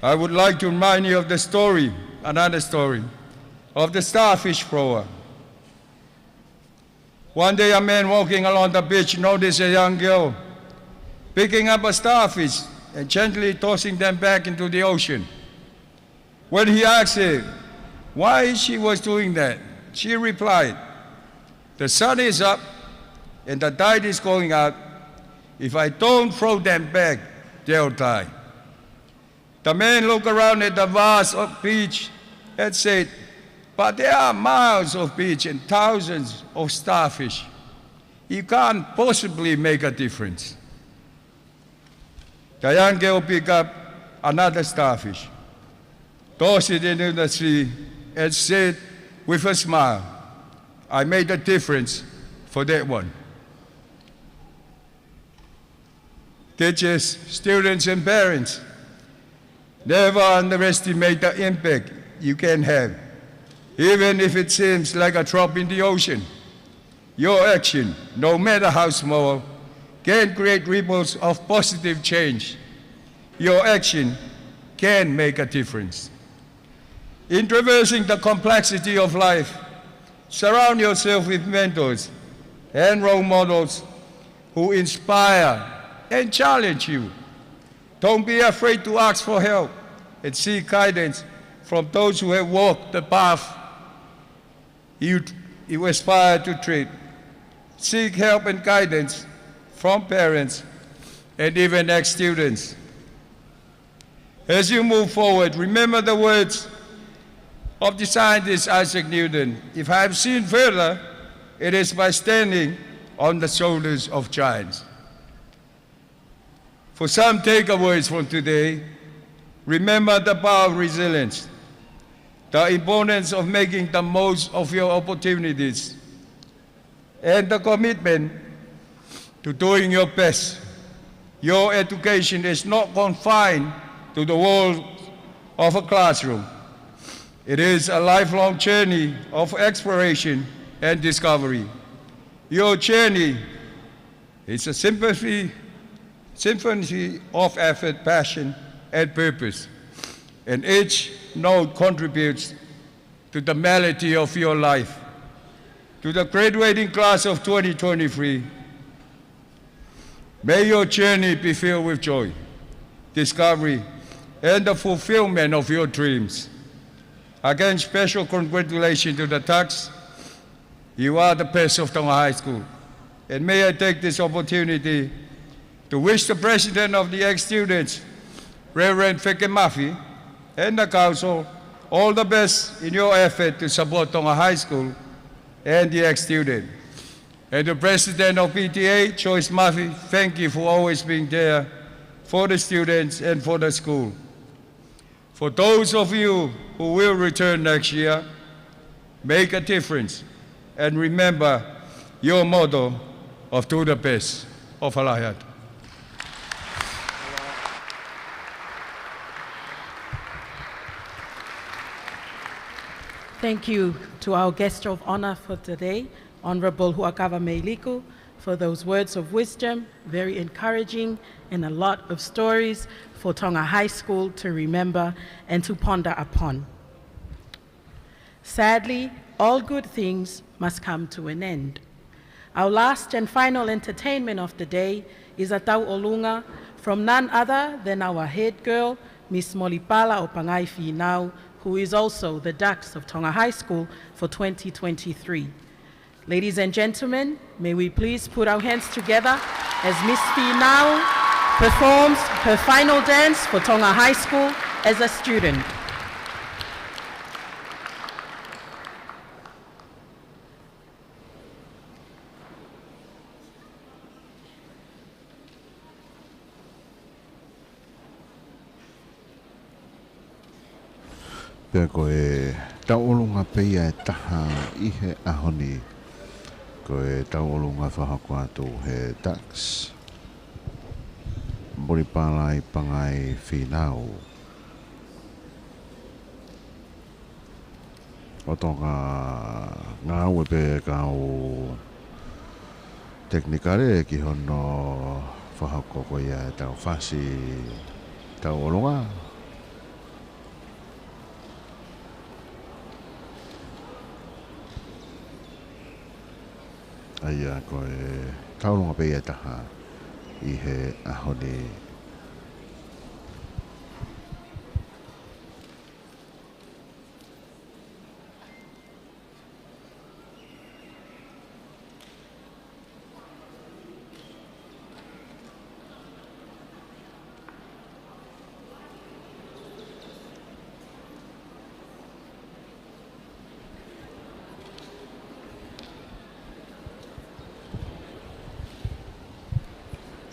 I would like to remind you of the story, another story, of the starfish thrower. One day a man walking along the beach noticed a young girl picking up a starfish and gently tossing them back into the ocean. When he asked her why she was doing that, she replied, the sun is up and the tide is going out. If I don't throw them back, they'll die. The man looked around at the vast beach and said, but there are miles of beach and thousands of starfish. You can't possibly make a difference. The young girl picked up another starfish, tossed it into the sea, and said with a smile, I made a difference for that one. Teachers, students, and parents, never underestimate the impact you can have, even if it seems like a drop in the ocean. Your action, no matter how small, can create ripples of positive change. Your action can make a difference. In traversing the complexity of life, surround yourself with mentors and role models who inspire and challenge you. Don't be afraid to ask for help and seek guidance from those who have walked the path you aspire to tread. Seek help and guidance from parents and even ex-students. As you move forward, remember the words of the scientist Isaac Newton. If I have seen further, it is by standing on the shoulders of giants. For some takeaways from today, remember the power of resilience, the importance of making the most of your opportunities, and the commitment to doing your best. Your education is not confined to the walls of a classroom. It is a lifelong journey of exploration and discovery. Your journey is a symphony of effort, passion, and purpose. And each note contributes to the melody of your life. To the graduating class of 2023, may your journey be filled with joy, discovery, and the fulfillment of your dreams. Again, special congratulations to the Tucks. You are the best of Tonga High School. And may I take this opportunity to wish the President of the ex-students, Reverend Feke Mafi, and the Council all the best in your effort to support Tonga High School and the ex-student. And the President of PTA, Joyce Mafi, thank you for always being there for the students and for the school. For those of you who will return next year, make a difference and remember your motto of do the best. Ofalahayat. Thank you to our guest of honor for today, Honorable Huakava Meiliku, for those words of wisdom, very encouraging, and a lot of stories for Tonga High School to remember and to ponder upon. Sadly, all good things must come to an end. Our last and final entertainment of the day is a tau olunga from none other than our head girl, Miss Molipala Opangai Finau, who is also the Dux of Tonga High School for 2023. Ladies and gentlemen, may we please put our hands together as Miss Finau performs her final dance for Tonga High School as a student. Pea koe tauolunga peia e taha I he ahoni. Koe tauolunga whahako atu he tax. Moripala I pangai Finau. O tonga ngā ue pe kau teknikare ki hono whahako koe ia tau whasi tauolunga. Aia koe taurunga peia taha I he ahoni.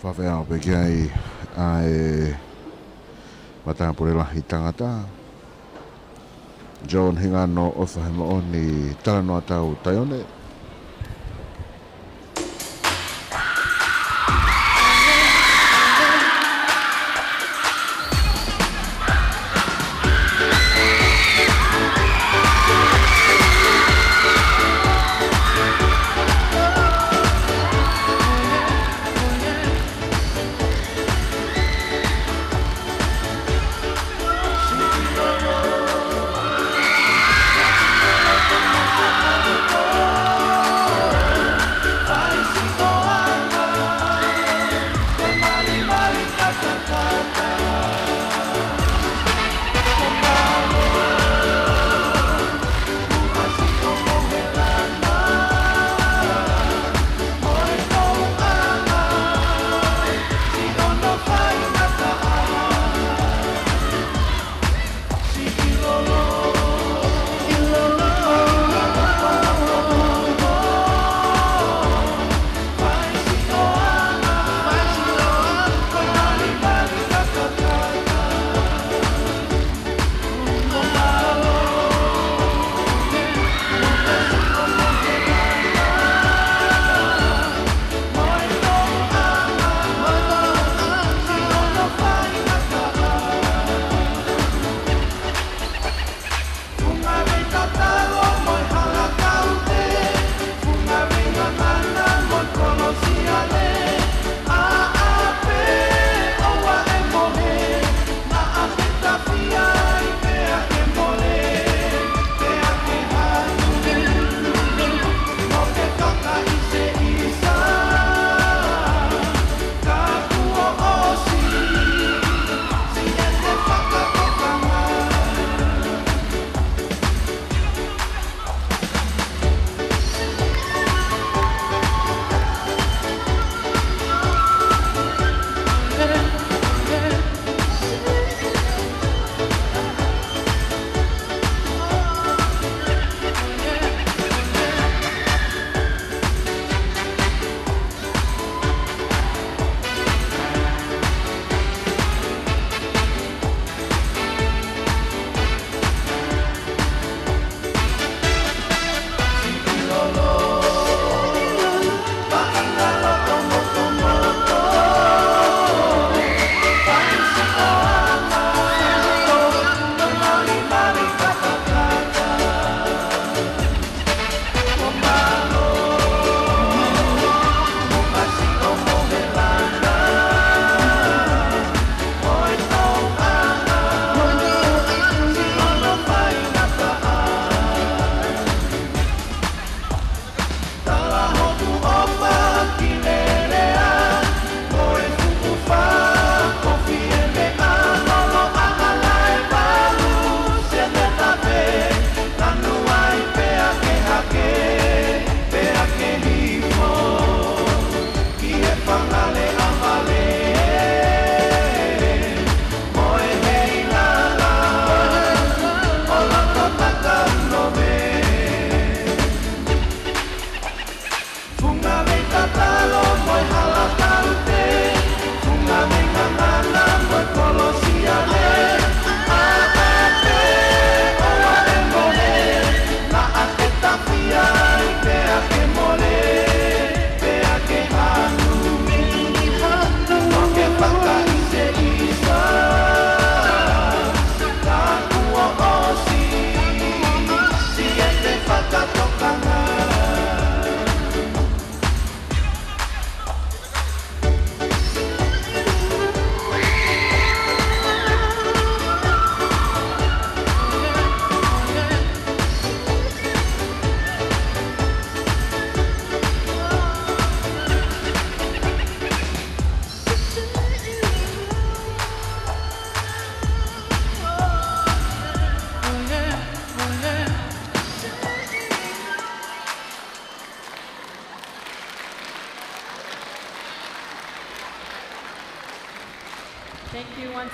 Whawhea o peke ai a e matapure lahi tangata. John Hingano o whahema o ni talanoa tau taione.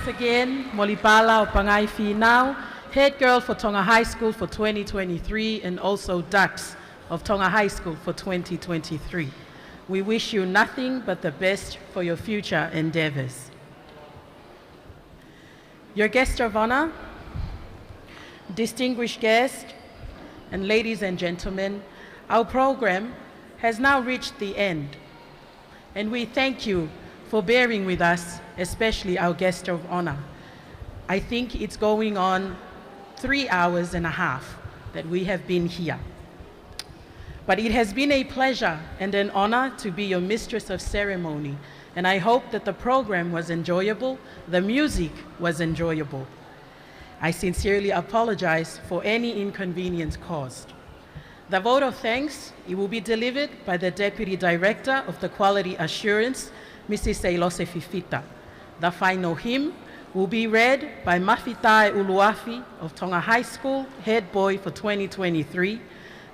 once again, Molipala o Pangai Finau, head girl for Tonga High School for 2023 and also Dux of Tonga High School for 2023. We wish you nothing but the best for your future endeavors. Your guest of honor, distinguished guests, and ladies and gentlemen, our program has now reached the end, and we thank you for bearing with us, especially our guest of honor. I think it's going on 3.5 hours that we have been here. But it has been a pleasure and an honor to be your mistress of ceremony, and I hope that the program was enjoyable, the music was enjoyable. I sincerely apologize for any inconvenience caused. The vote of thanks, it will be delivered by the Deputy Director of the Quality Assurance, Mrs. Salote Fifita. The final hymn will be read by Mafitai Uluafi of Tonga High School, head boy for 2023,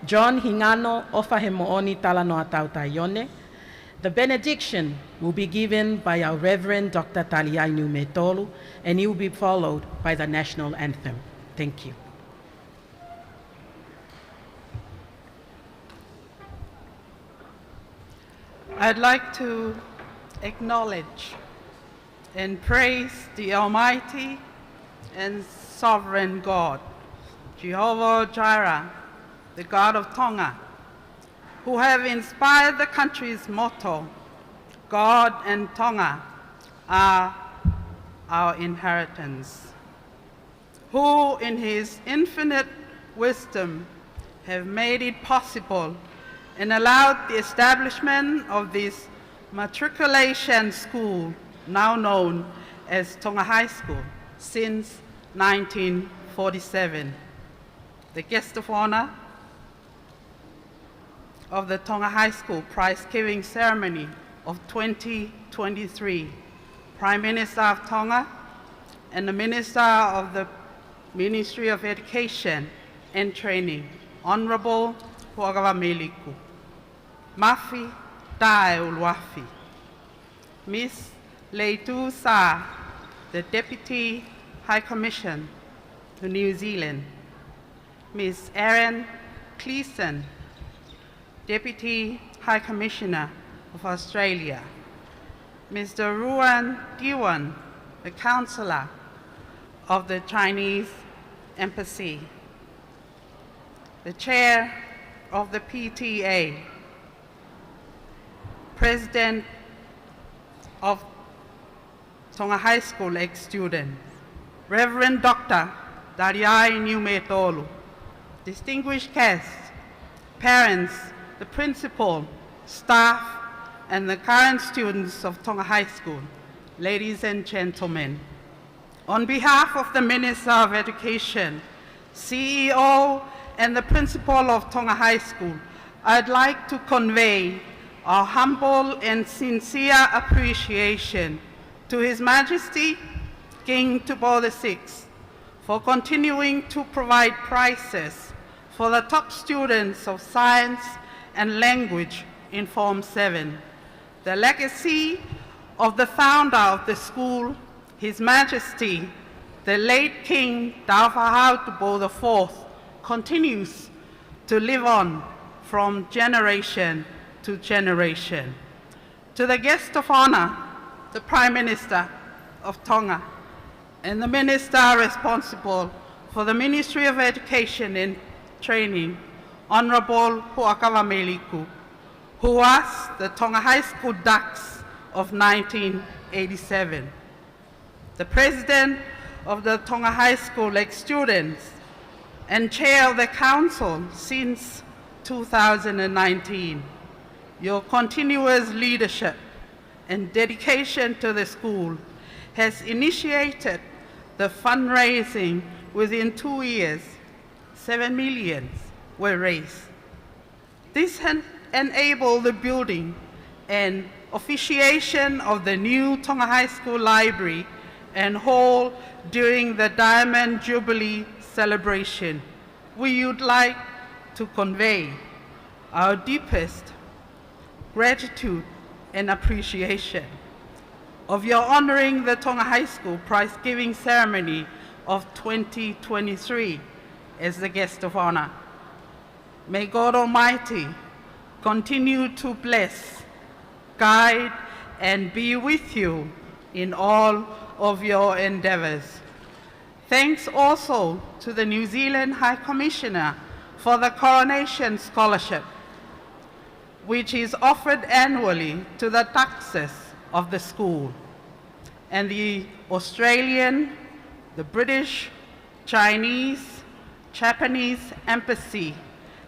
John Hingano Ofahemooni Talanoa Tautaione. The benediction will be given by our Reverend Dr. Taliainu Metolu, and it will be followed by the national anthem. Thank you. I'd like to acknowledge and praise the Almighty and Sovereign God, Jehovah Jireh, the God of Tonga, who have inspired the country's motto, God and Tonga are our inheritance, who in his infinite wisdom have made it possible and allowed the establishment of this matriculation school, now known as Tonga High School, since 1947. The guest of honor of the Tonga High School prize-giving ceremony of 2023, Prime Minister of Tonga and the Minister of the Ministry of Education and Training, Honorable Puagawa Meliku, Mafi Tae Uluafi, Miss Leitu Sa, the Deputy High Commissioner to New Zealand, Miss Erin Cleason, Deputy High Commissioner of Australia, Mr. Ruan Diwan, the Counselor of the Chinese Embassy, the Chair of the PTA, President of Tonga High School ex-student, Reverend Dr. Dariai Niumetolu, distinguished guests, parents, the principal, staff, and the current students of Tonga High School, ladies and gentlemen. On behalf of the Minister of Education, CEO, and the principal of Tonga High School, I'd like to convey our humble and sincere appreciation to His Majesty, King Tupo VI, for continuing to provide prizes for the top students of science and language in Form 7. The legacy of the founder of the school, His Majesty, the late King Taufahau Tupo IV, continues to live on from generation to generation. To the guest of honor, the Prime Minister of Tonga, and the Minister responsible for the Ministry of Education and Training, Honorable Puagawa Meliku, who was the Tonga High School Dux of 1987. The President of the Tonga High School ex-students and Chair of the Council since 2019. Your continuous leadership and dedication to the school has initiated the fundraising. Within 2 years, 7 million were raised. This enabled the building and officiation of the new Tonga High School Library and Hall during the Diamond Jubilee celebration. We would like to convey our deepest gratitude and appreciation of your honoring the Tonga High School prize-giving ceremony of 2023 as the guest of honor. May God Almighty continue to bless, guide, and be with you in all of your endeavors. Thanks also to the New Zealand High Commissioner for the Coronation Scholarship, which is offered annually to the taxes of the school, and the Australian, the British, Chinese, Japanese Embassy,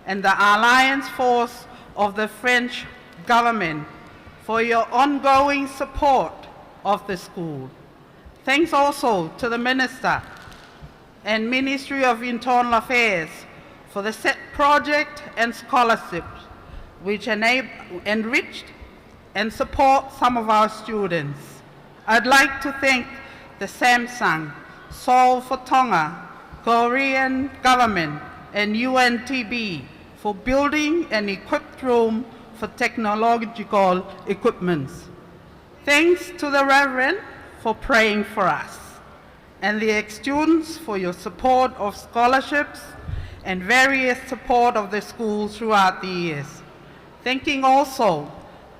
and the Alliance Force of the French government for your ongoing support of the school. Thanks also to the Minister and Ministry of Internal Affairs for the set project and scholarships which enriched and support some of our students. I'd like to thank the Samsung, Seoul for Tonga, Korean government, and UNTB for building an equipped room for technological equipments. Thanks to the Reverend for praying for us, and the ex-students for your support of scholarships and various support of the school throughout the years. Thanking also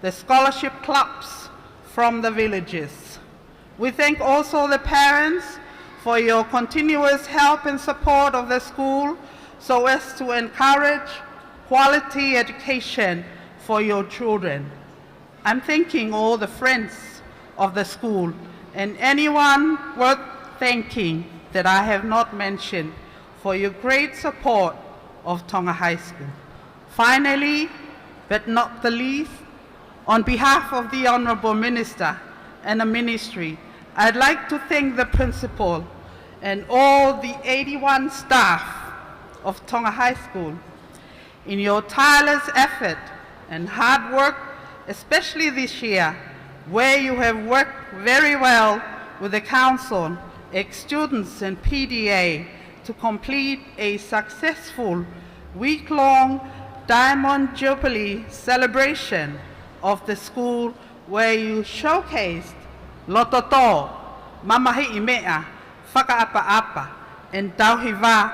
the scholarship clubs from the villages. We thank also the parents for your continuous help and support of the school so as to encourage quality education for your children. I'm thanking all the friends of the school and anyone worth thanking that I have not mentioned for your great support of Tonga High School. Finally, but not the least, on behalf of the Honourable Minister and the Ministry, I'd like to thank the Principal and all the 81 staff of Tonga High School in your tireless effort and hard work, especially this year, where you have worked very well with the Council, ex-students and PDA to complete a successful week-long Diamond Jubilee celebration of the school where you showcased lototo, mamahi imea, whakaapa-apa, and tauhiva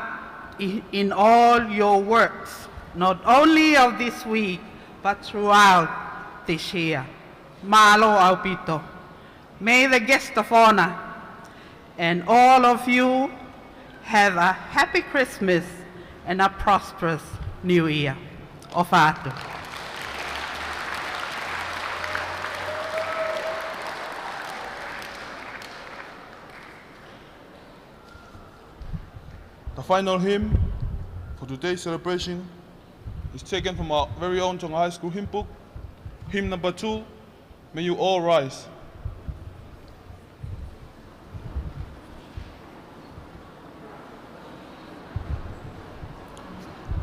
in all your works, not only of this week, but throughout this year. Malo aupito. May the guest of honor and all of you have a happy Christmas and a prosperous New Year. Ofato. The final hymn for today's celebration is taken from our very own Tonga High School hymn book, hymn number 2, May You All Rise.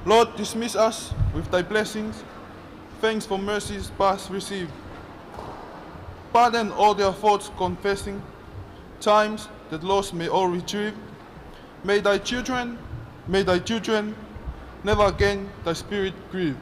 Lord, dismiss us with thy blessings. Thanks for mercies past received. Pardon all their faults confessing, times that lost may all retrieve. May thy children never again thy spirit grieve.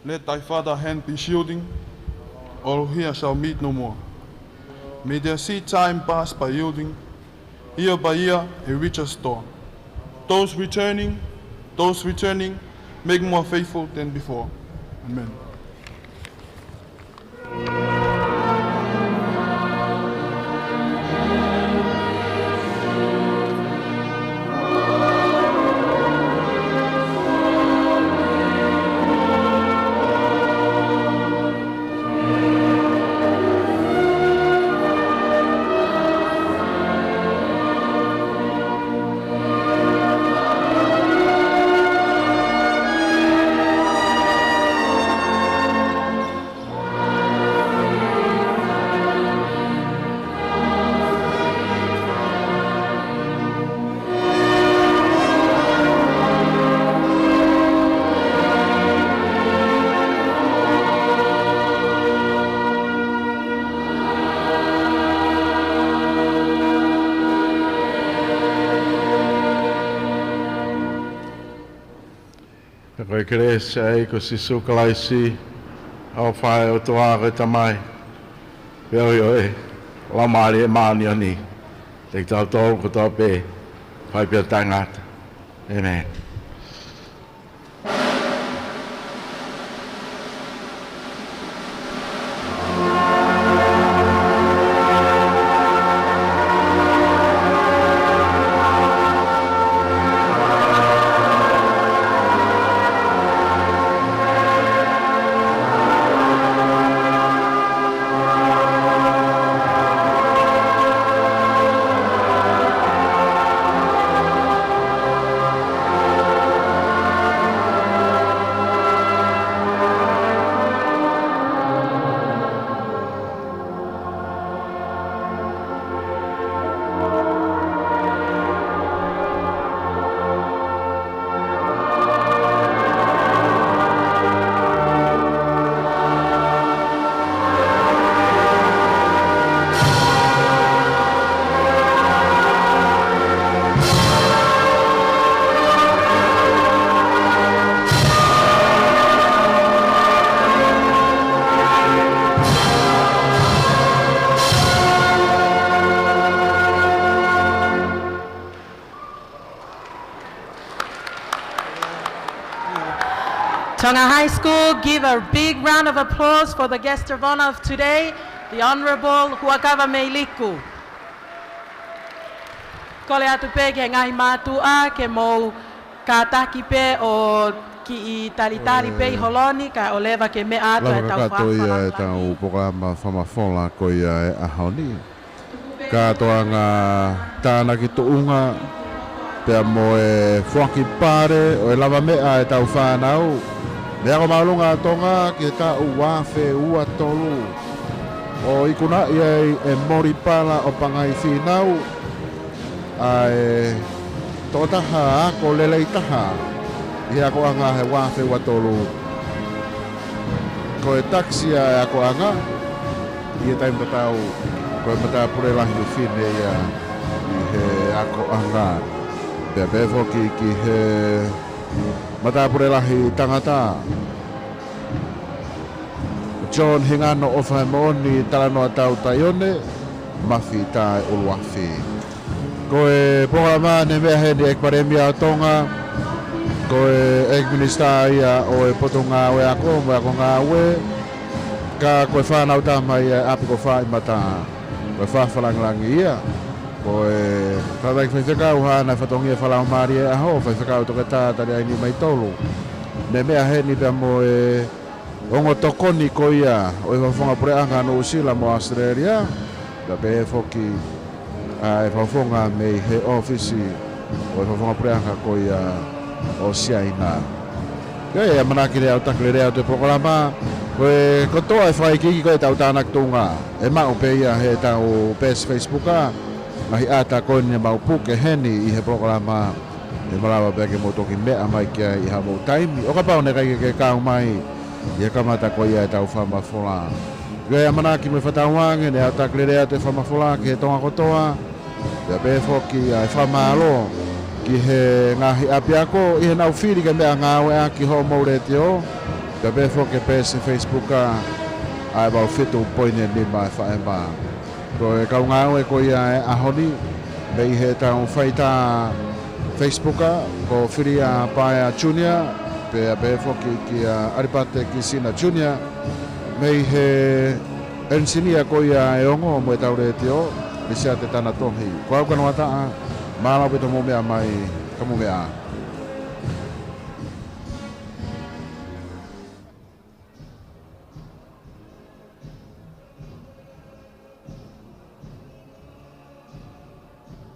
Let thy father hand be shielding, all here shall meet no more. May their seed time pass by yielding, year by year a richer store. Those returning, make more faithful than before. Amen. Koe kerese ai ko si sukalaisi au whae o toa koe tamai. Peo i oe, la maari e maani ani. Te tau tō ko tō pē, whai pia tangata. Amen. Tonga High School, give a big round of applause for the guest of honor of today, the Honourable Huakava Meiliku. Ko le atu pe ke ngai mātua ke mou kātaki pe o ki I talitari pe I holoni ka o lewa ke me atu e tau whakakato ia e tau programa whamafola ko ia e ahoni. Katoa ngā Tanaki tuunga pea mo e whaki pare o e lava mea e tau whanau. Mea ko maulunga Tonga ki ta uafe ua tolu. O ikuna ia e moripala o pangai whinau. Ai totaha ko lelei taha. Ia ko anga he wafe ua tolu. Ko e taksia e ako anga. Ia taim tatau. Ko e mata pure lahi whine ia. I he ako anga. Pea befo ki he mata pure lahi tangata. John Hingano o Whaimoni talanoa tau taione. Mafi tae uluafi. Ko e programa ne mea hedi ek paremia Tonga. Ko e ek minista ia o e potonga o e ako ngā ue. Ka ko e whanau tama ia api ko whai mata. Ko e whawhalangalangi ia. Ko e tātai whaifekau hana whatongi e whalau maari e aho. Whaifekau toke tātari aini mai tolu. Ne mea hedi pia mo e ongo tokoni ko ia. O e whawhonga pureanga no usila mo Australia. Da pe e foki e whawhonga mei he ofisi. O e whawhonga pureanga ko ia o siaina. Kaya manaki rea o takle rea o te programa. Koe kotoa e whaikiki koe tau tānak tunga. E mau pe ia he tau pes Facebooka. Mahi ata koe ni mau puke heni I he programa. E malawa peke mo toki mea mai kia I hamo taimi. O ka pao ne kai ke kau mai. Ia kamata koe ia e tau whamafola. Kaya manaki me whatauange ne au takle rea o te whamafola ki he tonga kotoa. Ia pe foki ai whamalo. Ki he ngahi api ako, I he nau whiri ka mea ngāwe a ki ho maure te o. Ka befo ke pese Facebooka, ai wau whitu poine ni mai whae mā. Ko e kau ngāwe ko ia e ahoni, me I he tau whaita Facebooka, ko whiri a Paia Junior, pe be foki ki aripate ki sina junior mei he engineer ko ia e ongo mo taure tio bisa te tana tongi ko ka no ata mala pe to mo mea mai ka mo mea